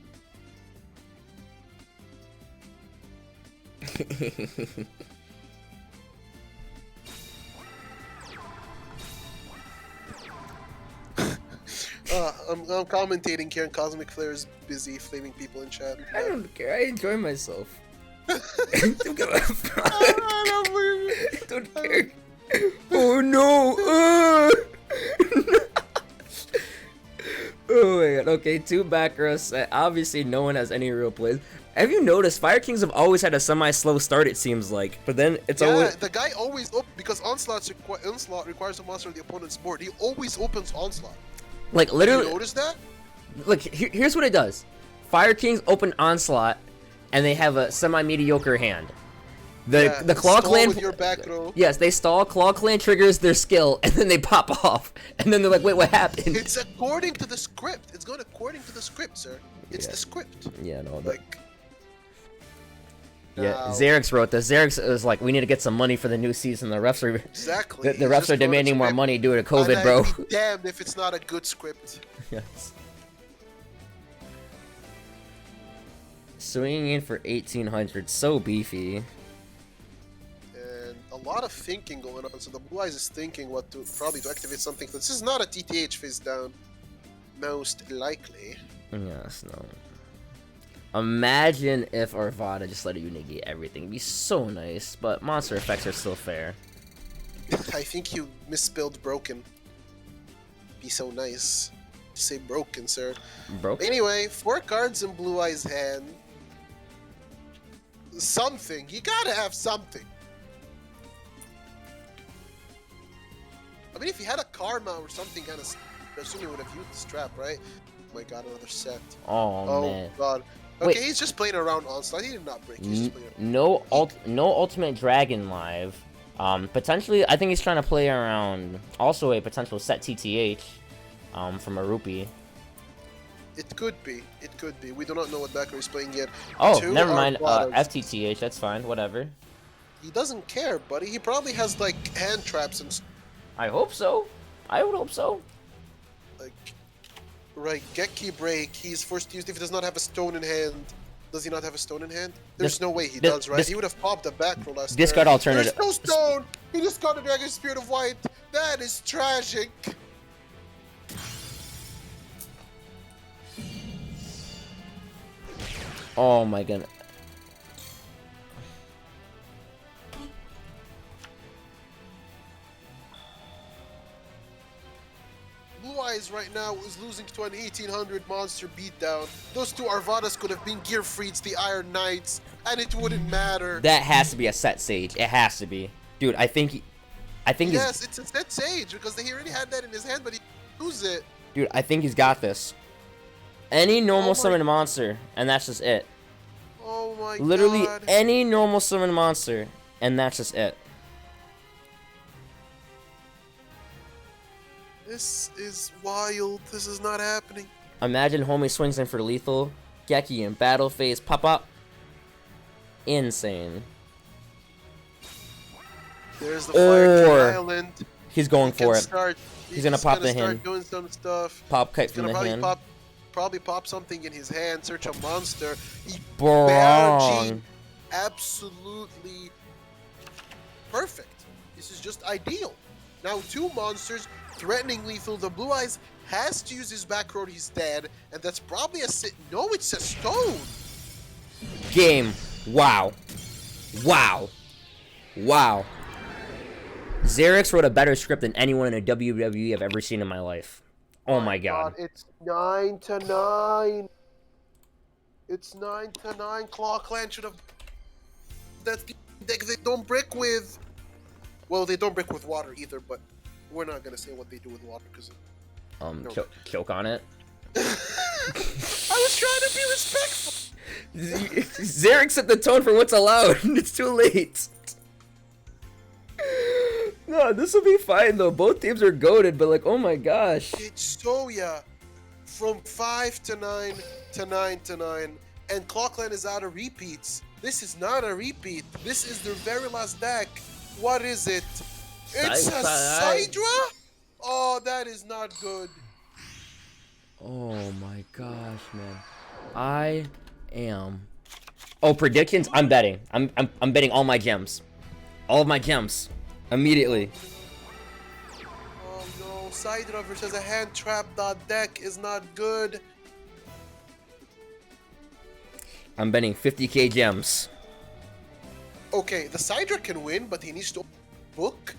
I'm commentating here, and CosmicFlare is busy flaming people in chat. I don't care. I enjoy myself. Don't care. Oh no! Oh my god. Okay, 2 back rows. Obviously, no one has any real plays. Have you noticed Fire Kings have always had a semi-slow start? It seems like, but then it's always the guy always because onslaught requires a monster on the opponent's board. He always opens onslaught. Like literally. You notice that? Look, here's what it does. Fire Kings open onslaught, and they have a semi-mediocre hand. The ClawClan with your back row. Yes, they stall. ClawClan triggers their skill, and then they pop off, and then they're like, "Wait, what happened?" It's according to the script. It's going according to the script, sir. It's the script. Yeah, no, like. Yeah, Xerix wrote this. Xerix was like, "We need to get some money for the new season. The refs are exactly. The refs are demanding more money due to COVID, bro." I'd be damned if it's not a good script. Yes. Swinging in for 1800, so beefy. And a lot of thinking going on. So the Blue Eyes is thinking what to probably to activate something. This is not a TTH face down, most likely. Yes, no. Imagine if Arvada just let you negate everything. It'd be so nice, but monster effects are still fair. I think you misspelled broken. Be so nice. Say broken, sir. Broken? Anyway, 4 cards in Blue Eyes' hand. Something. You gotta have something. I mean, if he had a Karma or something, kind of, I assume he would have used this trap, right? Oh my god, another set. Oh man. God. Okay, Wait. He's just playing around onslaught. He did not break. He's just playing around. No ultimate dragon live. Potentially, I think he's trying to play around also a potential set TTH. From a rupee. It could be. It could be. We do not know what backer he's playing yet. Oh, never mind. FTTH. That's fine. Whatever. He doesn't care, buddy. He probably has like hand traps and. I hope so. I would hope so. Like, right, get key break. He's forced to use if he does not have a stone in hand. Does he not have a stone in hand? There's no way he does, right? He would have popped a back for last Discard turn. alternative. There's no stone! He discarded Dragon Spirit of White! That is tragic! Oh my goodness. Blue Eyes right now is losing to an 1800 monster beatdown. Those 2 Arvadas could have been Gear Freeds, the Iron Knights, and it wouldn't matter. That has to be a set Sage. It has to be. Dude, I think yes, it's a set Sage, because he already had that in his hand, but he used it. Dude, I think he's got this. Any normal summon monster, and that's just it. Oh my Literally god. any normal summon monster, and that's just it. This is wild. This is not happening. Imagine homie swings in for lethal. Geki in battle phase. Pop up. Insane. There's the Fire King Or Island. he's going for it. He's gonna pop the start hand. doing some stuff. Pop kite He's from gonna the hand. probably pop something in his hand. Search a monster. Bro. Absolutely perfect. This is just ideal. Now 2 monsters threatening lethal. The Blue Eyes has to use his back row. He's dead, and that's probably a no. It's a stone. Game. Wow. Wow. Wow. Xerix wrote a better script than anyone in a WWE I've ever seen in my life. Oh my god. It's 9-9. It's 9-9. ClawClan should have. That's the deck they don't brick with. Well, they don't brick with water either, but we're not gonna say what they do with water because. Choke on it. I was trying to be respectful. Xerix set the tone for what's allowed. It's too late. No, this will be fine though. Both teams are goated, but like, oh my gosh. It's Soya from 5-9 to 9-9, and ClawClan is out of repeats. This is not a repeat. This is their very last deck. What is it? It's a Sidra? Oh, that is not good. Oh my gosh, man. I am. Oh, predictions? I'm betting. I'm betting all my gems. All of my gems. Immediately. Oh no, Sidra versus a hand trap. That deck is not good. I'm betting 50k gems. Okay, the Sidra can win, but he needs to book.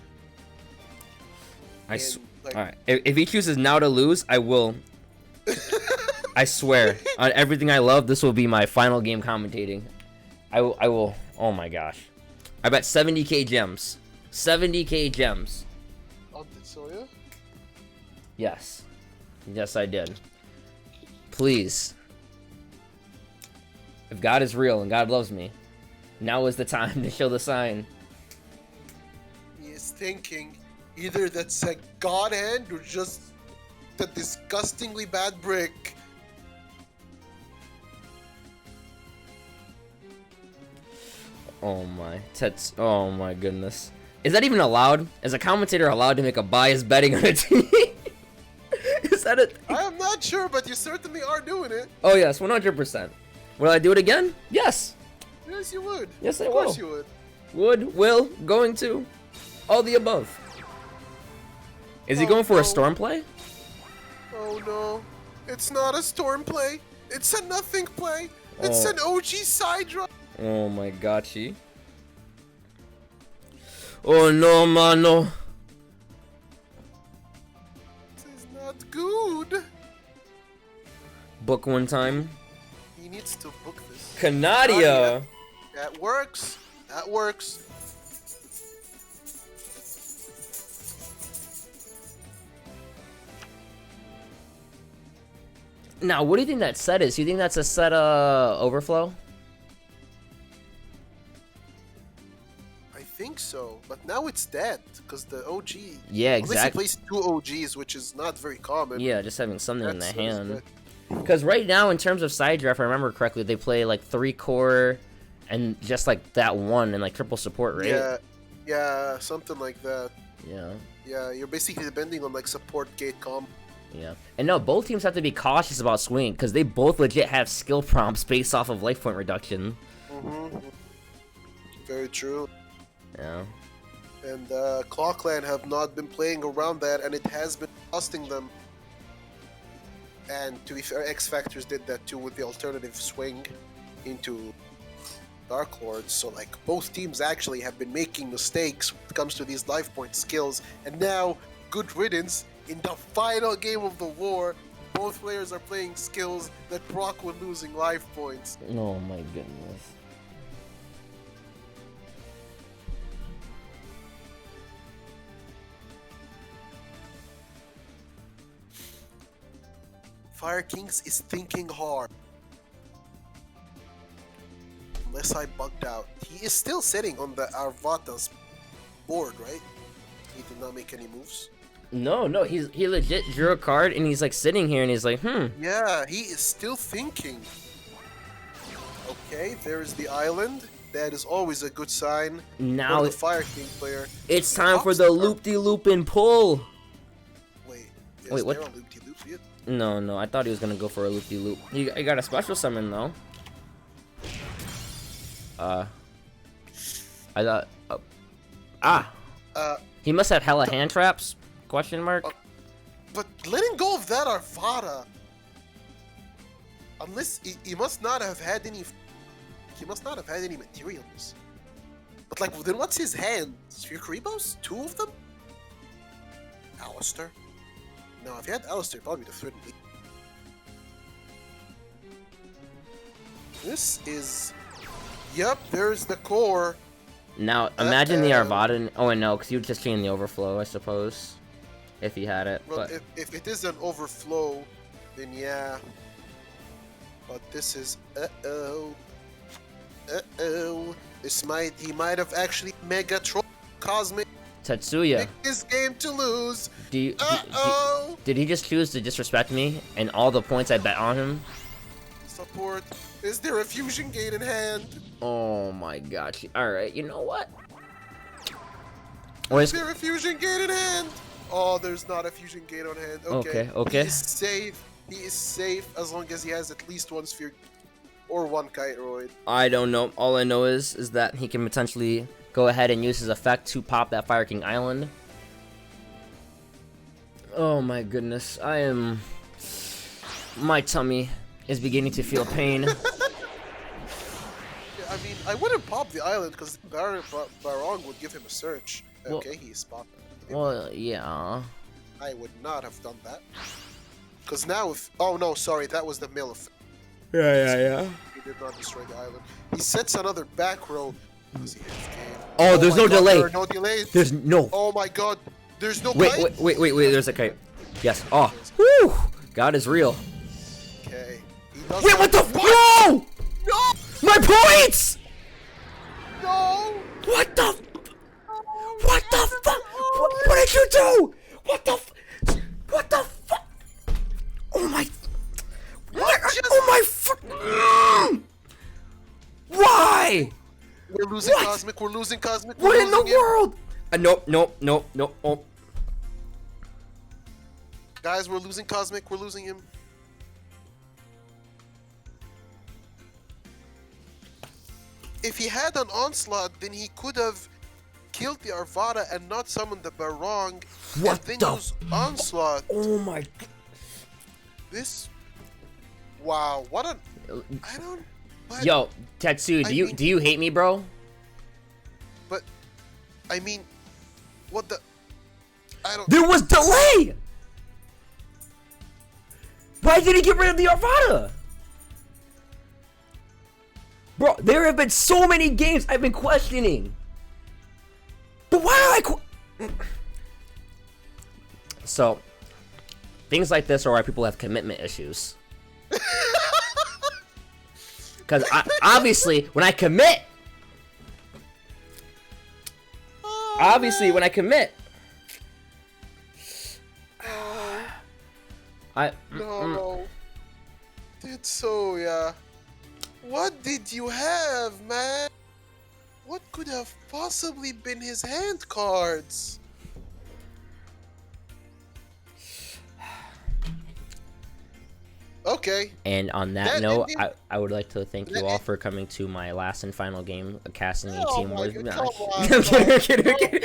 Alright, if he chooses now to lose, I will. I swear, on everything I love, this will be my final game commentating. I will. Oh my gosh. I bet 70k gems. 70k gems. On Tetsuya? Yes. Yes, I did. Please. If God is real and God loves me, now is the time to show the sign. He is thinking either that's a god hand or just a disgustingly bad brick. Oh my. Oh my goodness. Is that even allowed? Is a commentator allowed to make a biased betting on a team? Is that a... I am not sure, but you certainly are doing it. Oh yes, 100%. Will I do it again? Yes. Yes, you would. Yes, I will. Of course you would. Would, will, going to. All the above. Is he going for a storm play? Oh no. It's not a storm play. It's a nothing play. It's an OG Sidra. Oh my gotchi. Oh no, mano. This is not good. Book one time. He needs to book this. Canadia. That works. That works. Now, what do you think that set is? Do you think that's a set overflow? I think so, but now it's dead because the OG. Yeah, Unless he exactly. plays 2 OGs, which is not very common. Yeah, just having something in the That's hand. Because right now, in terms of side draft, if I remember correctly, they play like 3 core and just like that one and like triple support, right? Yeah, something like that. Yeah. Yeah, you're basically depending on like support gate comp. Yeah. And no, both teams have to be cautious about swinging because they both legit have skill prompts based off of life point reduction. Very true. Yeah. And ClawClan have not been playing around that, and it has been costing them. And to be fair, X Factors did that too with the alternative swing into Dark Lords. So like both teams actually have been making mistakes when it comes to these life point skills. And now, good riddance, in the final game of the war, both players are playing skills that proc when losing life points. Oh my goodness. Fire Kings is thinking hard. unless I bugged out. He is still sitting on the Arvata's board, right? He did not make any moves. No, he legit drew a card and he's like sitting here and he's like, Yeah, he is still thinking. Okay, there's the island. That is always a good sign Now for the Fire King player. it's time for the loop-de-loop and pull. Wait, Wait, what? There a loop-de-loop yet? No, I thought he was gonna go for a loop-de-loop. He got a special summon though. I thought. He must have hella hand traps? Question mark. But letting go of that Arvada, unless he must not have had any. He must not have had any materials. But like, then what's his hand? Sphere Karibos? 2 of them? Alistair? No, if he had Alistair, probably the third lead. This is. Yep, there's the core. Now imagine the Arvada. Oh no, because you would just chain the overflow, I suppose, if he had it. Well, but if it is an overflow, then yeah. But this is uh-oh. He might have actually mega troll Cosmic. Tetsuya, Pick this game to lose. did he just choose to disrespect me and all the points I bet on him? Support. Is there a fusion gate in hand? Oh my gosh. Alright, you know what? Is there a fusion gate in hand? Oh, there's not a fusion gate on hand. Okay. Okay. He is safe. He is safe as long as he has at least 1 sphere or 1 Kiteroid. I don't know. All I know is that he can potentially go ahead and use his effect to pop that Fire King Island. Oh my goodness. My tummy is beginning to feel pain. Yeah, I mean, I wouldn't pop the island because Barong would give him a search. Okay, he's spotted. Well, yeah. I would not have done that. Because now if... Oh no, sorry, that was the mill effect. Yeah. He did not destroy the island. He sets another back row. Does he have game? Oh, there's no delay. There are no delays. There's no... Oh my god. There's no kite? Wait, there's a kite. Yes. Oh. Woo! God is real. Okay. Wait, what the... No! No! My points! No! What the... What the fuck? What did you do? What the fuck? Oh my... Oh my fuck... Why? We're losing What? Cosmic. We're losing Cosmic. What in the world? Nope. Oh. Guys, we're losing Cosmic. We're losing him. If he had an onslaught, then he could have killed the Arvada and not summoned the Barong. What and then the use onslaught. Oh my... This... Wow, what a... I don't... But, Yo, Tetsu, do you hate me, bro? But, I mean... What the... I don't... There was delay! Why did he get rid of the Arvada? Bro, there have been so many games I've been questioning. But why do I So, things like this are why people have commitment issues. Because obviously, when I commit... No. Tetsuya. What did you have, man? What could have possibly been his hand cards? Okay. And on that note, I would like to thank you all for coming to my last and final game of casting a team war. I'm kidding. Okay,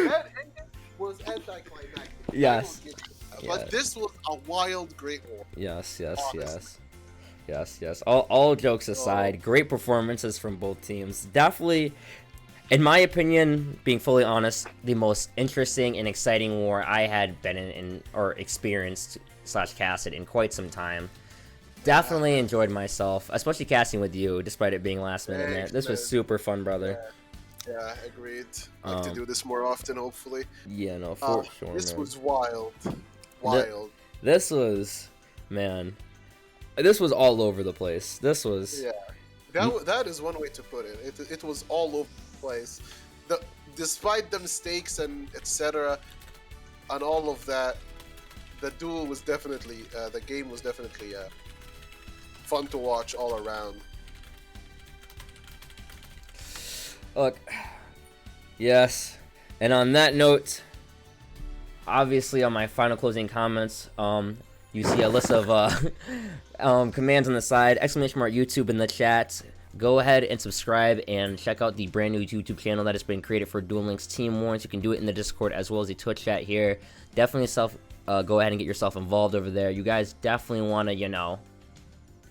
that ending was anticlimactic. Yes. But this was a wild Great War. Yes. All jokes aside, great performances from both teams. Definitely, in my opinion, being fully honest, the most interesting and exciting war I had been in or experienced / casted in quite some time. Definitely enjoyed myself, especially casting with you, despite it being last minute, man. This was super fun, brother. Yeah, agreed. I'd like to do this more often, hopefully. Yeah, no, for sure, This man. was wild. Wild. This was, man, this was all over the place. This was, That is one way to put it. It was all over the place. Despite the mistakes and etc. and all of that, the duel was definitely the game was definitely fun to watch all around. Look, yes, and on that note, obviously on my final closing comments, you see a list of commands on the side, exclamation mark YouTube in the chat. Go ahead and subscribe and check out the brand new YouTube channel that has been created for Duel Links Team Wars. You can do it in the Discord as well as the Twitch chat here. Definitely go ahead and get yourself involved over there. You guys definitely want to,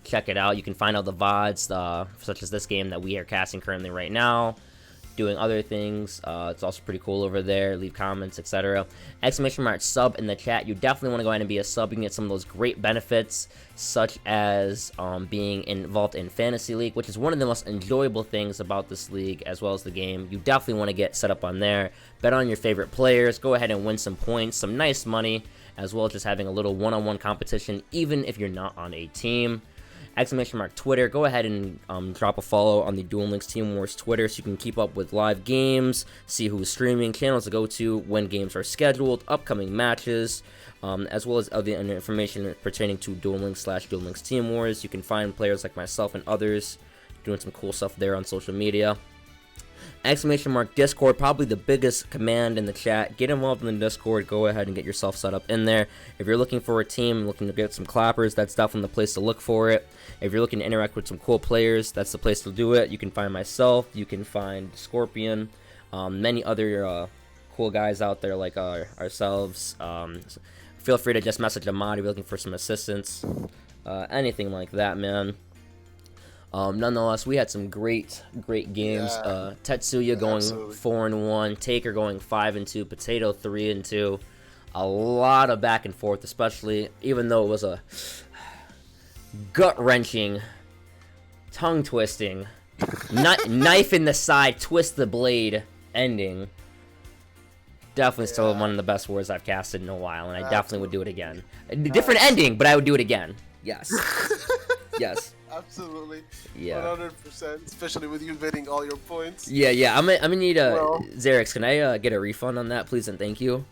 check it out. You can find out the VODs, such as this game that we are casting currently right now, doing other things. It's also pretty cool over there. Leave comments, etc. Exclamation mark sub in the chat. You definitely want to go ahead and be a sub. You can get some of those great benefits, such as being involved in Fantasy League, which is one of the most enjoyable things about this league, as well as the game. You definitely want to get set up on there. Bet on your favorite players. Go ahead and win some points, some nice money, as well as just having a little one-on-one competition, even if you're not on a team. Exclamation mark Twitter. Go ahead and drop a follow on the Duel Links Team Wars Twitter so you can keep up with live games, see who's streaming, channels to go to, when games are scheduled, upcoming matches, as well as other information pertaining to Duel Links / Duel Links Team Wars. You can find players like myself and others doing some cool stuff there on social media. Exclamation mark Discord, probably the biggest command in the chat. Get involved in the Discord. Go ahead and get yourself set up in there. If you're looking for a team, looking to get some clappers, that's definitely the place to look for it. If you're looking to interact with some cool players, that's the place to do it. You can find myself, you can find Skorpian, many other cool guys out there like ourselves. Feel free to just message Ahmad if you're looking for some assistance, anything like that, man. Nonetheless, we had some great games. Yeah, Tetsuya going absolutely. 4-1, Taker going 5-2, Potato 3-2. A lot of back and forth, especially even though it was a gut-wrenching, tongue-twisting, knife in the side, twist the blade ending. Definitely still one of the best wars I've casted in a while, and I definitely would do it again. A different ending, but I would do it again. Yes. Yes. Absolutely. Yeah. 100%. Especially with you winning all your points. Yeah. I'm gonna need Well. Xerix, can I get a refund on that, please, and thank you?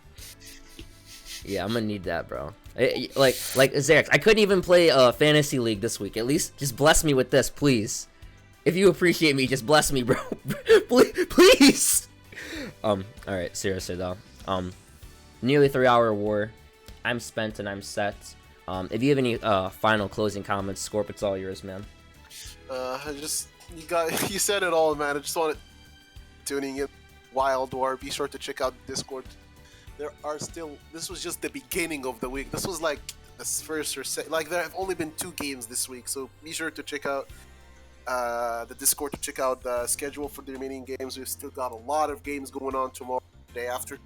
Yeah, I'm gonna need that, bro. Like Xerix, I couldn't even play Fantasy League this week. At least just bless me with this, please. If you appreciate me, just bless me, bro. Please. All right, seriously though. Nearly 3-hour war. I'm spent and I'm set. If you have any final closing comments, Scorp, it's all yours, man. You said it all, man. I just wanted tuning in. Wild War. Be sure to check out Discord. This was just the beginning of the week. This was like the first or second. Like there have only been 2 games this week, so be sure to check out the Discord to check out the schedule for the remaining games. We've still got a lot of games going on tomorrow, day after.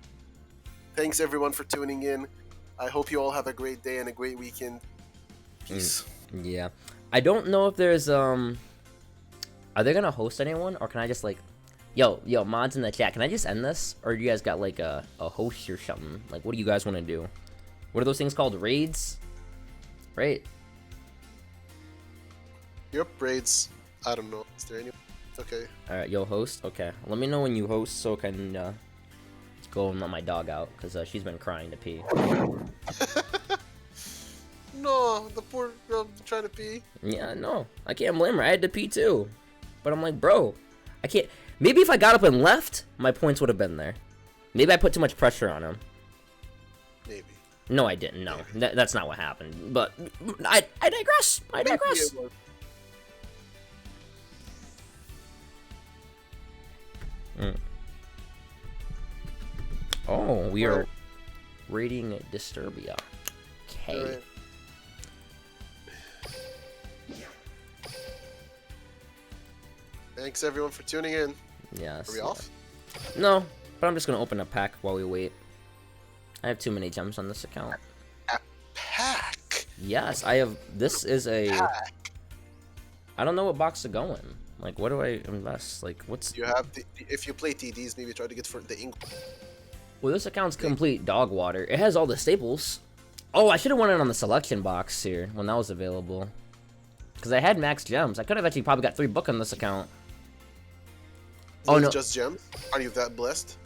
Thanks everyone for tuning in. I hope you all have a great day and a great weekend. Peace. Yeah. I don't know if there's are they gonna host anyone, or can I just like yo mods in the chat, can I just end this, or do you guys got like a host or something? Like, what do you guys want to do? What are those things called? Raids, right? Yep, raids. I don't know. Is there any? Okay. All right, yo, host. Okay, let me know when you host so I can go and let my dog out, because she's been crying to pee. No, the poor girl trying to pee. Yeah, no, I can't blame her. I had to pee too, but I'm like, bro, I can't. Maybe if I got up and left, my points would have been there. Maybe I put too much pressure on him. Maybe. No, I didn't. No, that's not what happened. But I digress. I digress. Maybe it was. Oh, we are raiding Disturbia. Okay. Alright. Thanks everyone for tuning in. Yes. Are we off? No, but I'm just gonna open a pack while we wait. I have too many gems on this account. A pack. Yes, I have. This is a. Pack. I don't know what box to go in. Like, what do I invest? Like, what's? You have if you play TDs, maybe try to get for the ink. Well, this account's complete dog water. It has all the staples. Oh, I should have went in on the selection box here when that was available. Because I had max gems. I could have actually probably got 3 book on this account. Oh no. Just gems? Are you that blessed?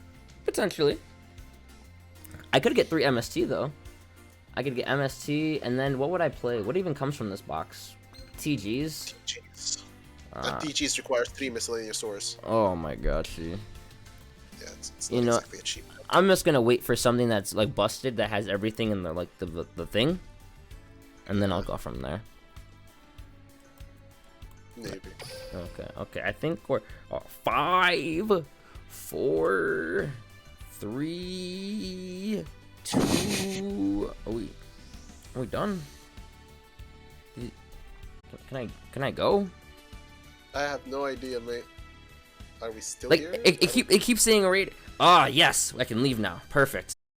Potentially. I could get 3 MST though. I could get MST, and then what would I play? What even comes from this box? TGs? TGs. TGs requires 3 miscellaneous ores. Oh my gosh, see. Yeah, it's not exactly a cheap. I'm just gonna wait for something that's like busted that has everything in the like the thing, and then I'll go from there. Maybe. Okay. I think we're 5, 4, 3, 2. Are we done? Can I go? I have no idea, mate. Are we still Like here? it keeps saying raid. Ah, yes, I can leave now. Perfect.